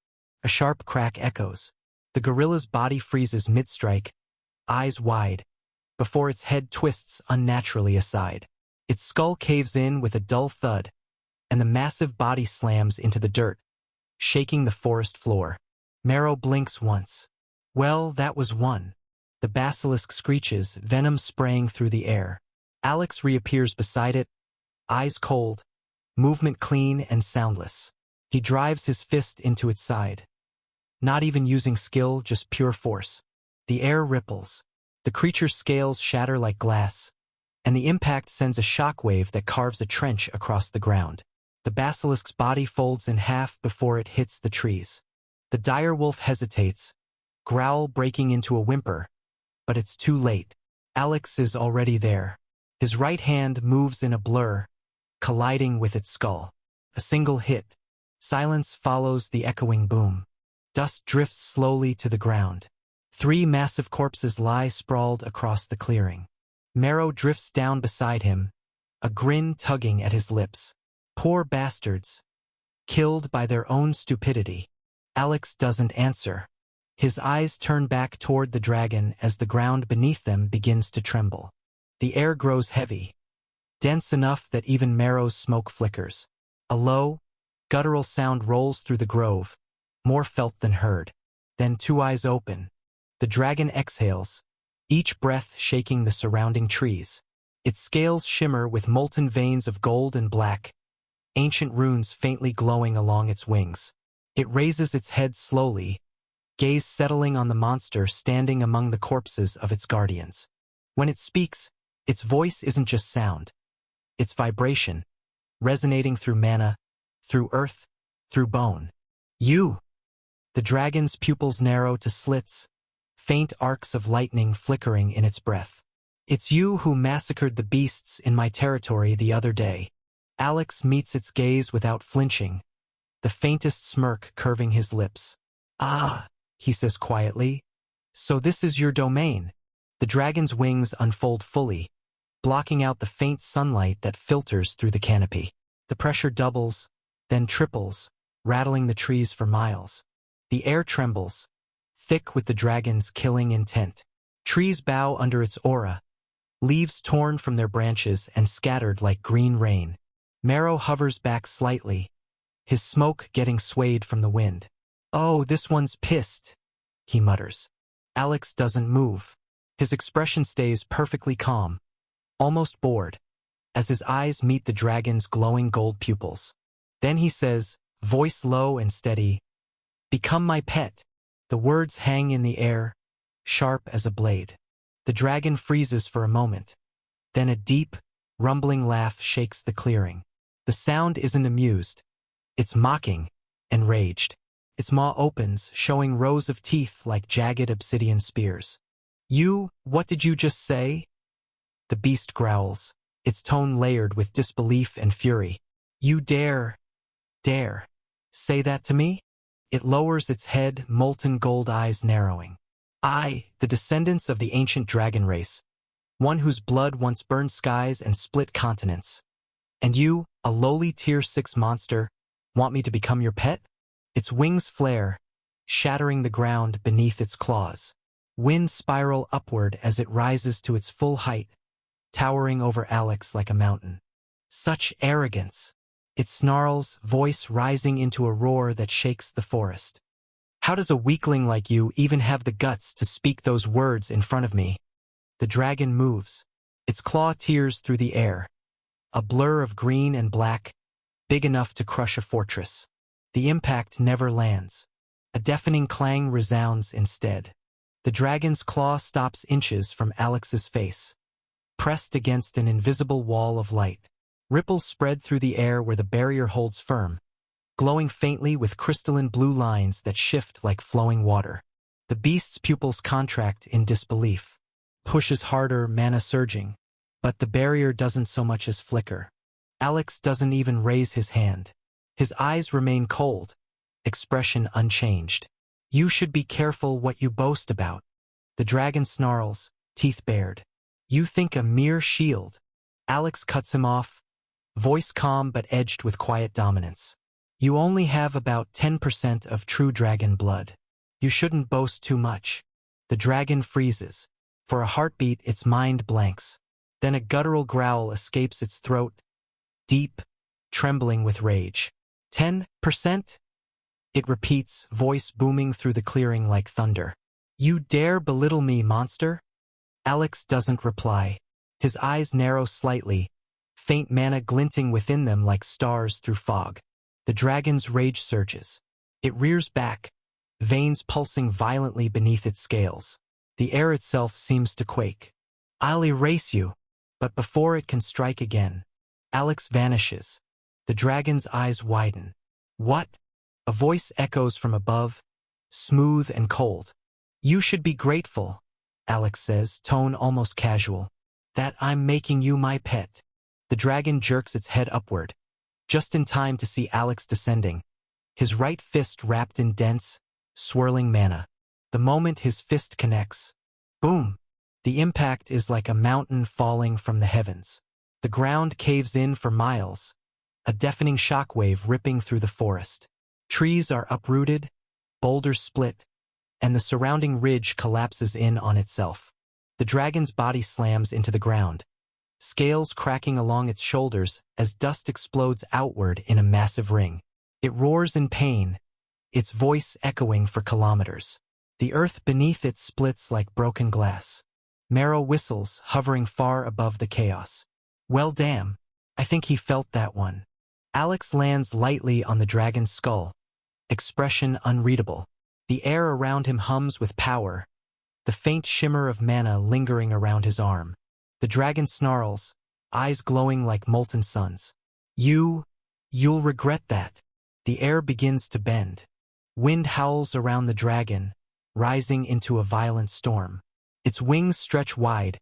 A sharp crack echoes. The gorilla's body freezes mid-strike, eyes wide, before its head twists unnaturally aside. Its skull caves in with a dull thud, and the massive body slams into the dirt, shaking the forest floor. Marrow blinks once. Well, that was one. The basilisk screeches, venom spraying through the air. Alex reappears beside it, eyes cold, movement clean and soundless. He drives his fist into its side. Not even using skill, just pure force. The air ripples. The creature's scales shatter like glass, and the impact sends a shockwave that carves a trench across the ground. The basilisk's body folds in half before it hits the trees. The direwolf hesitates, growl breaking into a whimper, but it's too late. Alex is already there. His right hand moves in a blur, colliding with its skull. A single hit. Silence follows the echoing boom. Dust drifts slowly to the ground. Three massive corpses lie sprawled across the clearing. Marrow drifts down beside him, a grin tugging at his lips. Poor bastards. Killed by their own stupidity. Alex doesn't answer. His eyes turn back toward the dragon as the ground beneath them begins to tremble. The air grows heavy, dense enough that even Marrow's smoke flickers. A low, guttural sound rolls through the grove, more felt than heard. Then two eyes open. The dragon exhales, each breath shaking the surrounding trees. Its scales shimmer with molten veins of gold and black, ancient runes faintly glowing along its wings. It raises its head slowly, gaze settling on the monster standing among the corpses of its guardians. When it speaks, its voice isn't just sound. It's vibration, resonating through mana, through earth, through bone. You! The dragon's pupils narrow to slits, faint arcs of lightning flickering in its breath. It's you who massacred the beasts in my territory the other day. Alex meets its gaze without flinching, the faintest smirk curving his lips. Ah, he says quietly. So this is your domain. The dragon's wings unfold fully, blocking out the faint sunlight that filters through the canopy. The pressure doubles, then triples, rattling the trees for miles. The air trembles, thick with the dragon's killing intent. Trees bow under its aura, leaves torn from their branches and scattered like green rain. Marrow hovers back slightly, his smoke getting swayed from the wind. Oh, this one's pissed, he mutters. Alex doesn't move. His expression stays perfectly calm, almost bored, as his eyes meet the dragon's glowing gold pupils. Then he says, voice low and steady, "Become my pet." The words hang in the air, sharp as a blade. The dragon freezes for a moment. Then a deep, rumbling laugh shakes the clearing. The sound isn't amused. It's mocking, enraged. Its maw opens, showing rows of teeth like jagged obsidian spears. What did you just say? The beast growls, its tone layered with disbelief and fury. You dare say that to me? It lowers its head, molten gold eyes narrowing. I, the descendants of the ancient dragon race, one whose blood once burned skies and split continents. And you, a lowly tier 6 monster, want me to become your pet? Its wings flare, shattering the ground beneath its claws. Winds spiral upward as it rises to its full height, towering over Alex like a mountain. Such arrogance! It snarls, voice rising into a roar that shakes the forest. How does a weakling like you even have the guts to speak those words in front of me? The dragon moves. Its claw tears through the air, a blur of green and black, big enough to crush a fortress. The impact never lands. A deafening clang resounds instead. The dragon's claw stops inches from Alex's face, pressed against an invisible wall of light. Ripples spread through the air where the barrier holds firm, glowing faintly with crystalline blue lines that shift like flowing water. The beast's pupils contract in disbelief. Pushes harder, mana surging, but the barrier doesn't so much as flicker. Alex doesn't even raise his hand. His eyes remain cold, expression unchanged. You should be careful what you boast about. The dragon snarls, teeth bared. You think a mere shield. Alex cuts him off, voice calm but edged with quiet dominance. You only have about 10% of true dragon blood. You shouldn't boast too much. The dragon freezes. For a heartbeat, its mind blanks. Then a guttural growl escapes its throat, deep, trembling with rage. 10%? It repeats, voice booming through the clearing like thunder. You dare belittle me, monster? Alex doesn't reply. His eyes narrow slightly, faint mana glinting within them like stars through fog. The dragon's rage surges. It rears back, veins pulsing violently beneath its scales. The air itself seems to quake. I'll erase you. But before it can strike again, Alex vanishes. The dragon's eyes widen. What? A voice echoes from above, smooth and cold. You should be grateful, Alex says, tone almost casual, that I'm making you my pet. The dragon jerks its head upward, just in time to see Alex descending, his right fist wrapped in dense, swirling mana. The moment his fist connects, boom! The impact is like a mountain falling from the heavens. The ground caves in for miles, a deafening shockwave ripping through the forest. Trees are uprooted, boulders split, and the surrounding ridge collapses in on itself. The dragon's body slams into the ground, scales cracking along its shoulders as dust explodes outward in a massive ring. It roars in pain, its voice echoing for kilometers. The earth beneath it splits like broken glass. Marrow whistles, hovering far above the chaos. Well, damn, I think he felt that one. Alex lands lightly on the dragon's skull, expression unreadable. The air around him hums with power, the faint shimmer of mana lingering around his arm. The dragon snarls, eyes glowing like molten suns. You'll regret that. The air begins to bend. Wind howls around the dragon, rising into a violent storm. Its wings stretch wide,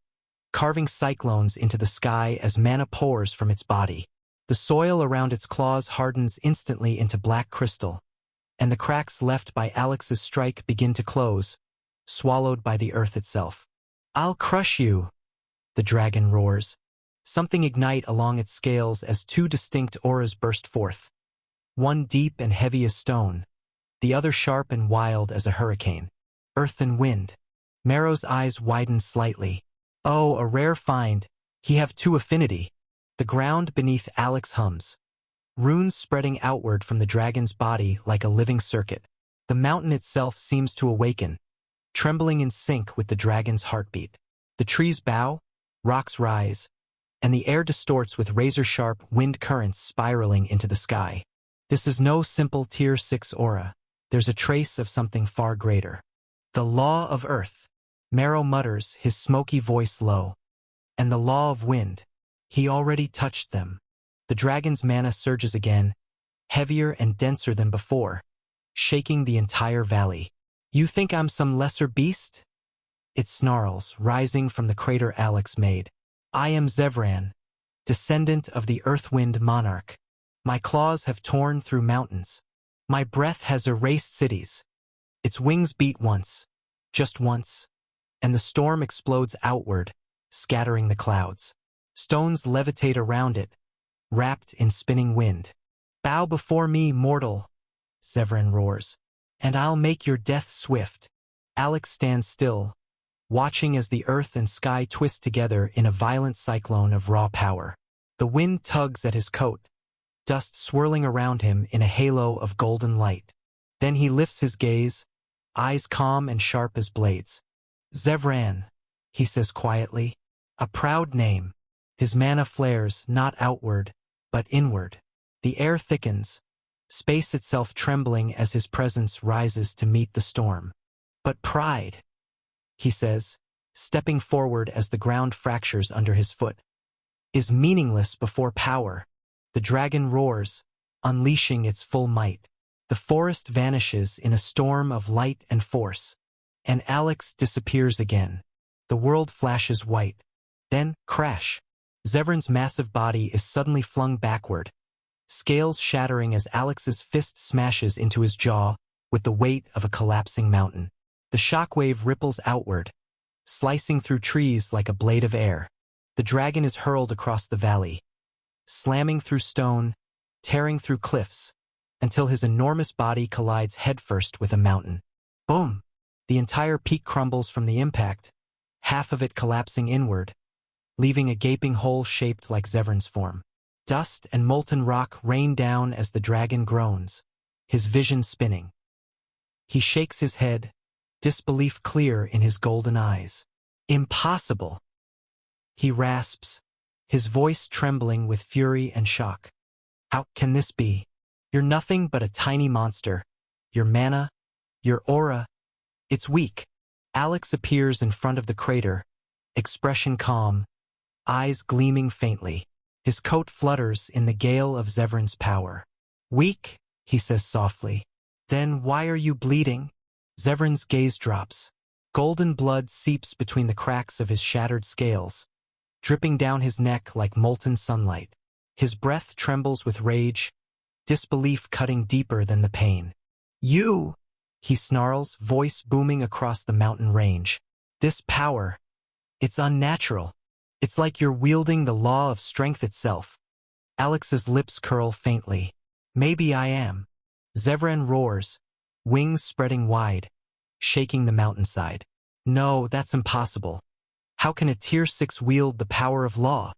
carving cyclones into the sky as mana pours from its body. The soil around its claws hardens instantly into black crystal, and the cracks left by Alex's strike begin to close, swallowed by the earth itself. "I'll crush you," the dragon roars. Something ignite along its scales as two distinct auras burst forth. One deep and heavy as stone, the other sharp and wild as a hurricane. Earth and wind. Marrow's eyes widen slightly. Oh, a rare find. He have two affinity. The ground beneath Alex hums, runes spreading outward from the dragon's body like a living circuit. The mountain itself seems to awaken, trembling in sync with the dragon's heartbeat. The trees bow, rocks rise, and the air distorts with razor-sharp wind currents spiraling into the sky. This is no simple Tier 6 aura. There's a trace of something far greater. The law of earth. Marrow mutters, his smoky voice low. And the law of wind. He already touched them. The dragon's mana surges again, heavier and denser than before, shaking the entire valley. "You think I'm some lesser beast?" It snarls, rising from the crater Alex made. "I am Zevran, descendant of the Earthwind monarch. My claws have torn through mountains. My breath has erased cities." Its wings beat once, just once, and the storm explodes outward, scattering the clouds. Stones levitate around it, wrapped in spinning wind. "Bow before me, mortal," Zevran roars, "and I'll make your death swift." Alex stands still, watching as the earth and sky twist together in a violent cyclone of raw power. The wind tugs at his coat, dust swirling around him in a halo of golden light. Then he lifts his gaze, eyes calm and sharp as blades. "Zevran," he says quietly, "a proud name." His mana flares, not outward, but inward. The air thickens, space itself trembling as his presence rises to meet the storm. "But pride," he says, stepping forward as the ground fractures under his foot, "is meaningless before power." The dragon roars, unleashing its full might. The forest vanishes in a storm of light and force, and Alex disappears again. The world flashes white. Then, crash. Zevran's massive body is suddenly flung backward, scales shattering as Alex's fist smashes into his jaw with the weight of a collapsing mountain. The shockwave ripples outward, slicing through trees like a blade of air. The dragon is hurled across the valley, slamming through stone, tearing through cliffs, until his enormous body collides headfirst with a mountain. Boom! The entire peak crumbles from the impact, half of it collapsing inward, leaving a gaping hole shaped like Zevran's form. Dust and molten rock rain down as the dragon groans, his vision spinning. He shakes his head, disbelief clear in his golden eyes. "Impossible!" he rasps, his voice trembling with fury and shock. "How can this be? You're nothing but a tiny monster. Your mana, your aura, it's weak." Alex appears in front of the crater, expression calm, eyes gleaming faintly. His coat flutters in the gale of Zevran's power. "Weak?" he says softly. "Then why are you bleeding?" Zevran's gaze drops. Golden blood seeps between the cracks of his shattered scales, dripping down his neck like molten sunlight. His breath trembles with rage, disbelief cutting deeper than the pain. "You!" he snarls, voice booming across the mountain range. "This power, it's unnatural. It's like you're wielding the law of strength itself." Alex's lips curl faintly. "Maybe I am." Zevran roars, wings spreading wide, shaking the mountainside. "No, that's impossible. How can a Tier 6 wield the power of law?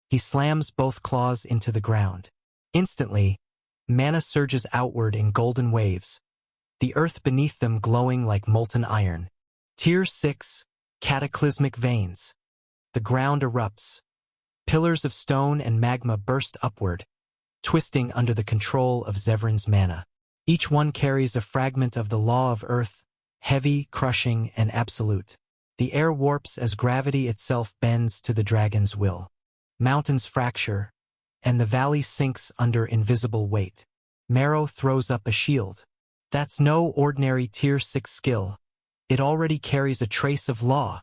He slams both claws into the ground. Instantly, mana surges outward in golden waves, the earth beneath them glowing like molten iron. Tier 6, Cataclysmic Veins. The ground erupts. Pillars of stone and magma burst upward, twisting under the control of Zevran's mana. Each one carries a fragment of the law of earth, heavy, crushing, and absolute. The air warps as gravity itself bends to the dragon's will. Mountains fracture, and the valley sinks under invisible weight. Marrow throws up a shield. That's no ordinary Tier 6 skill. It already carries a trace of law.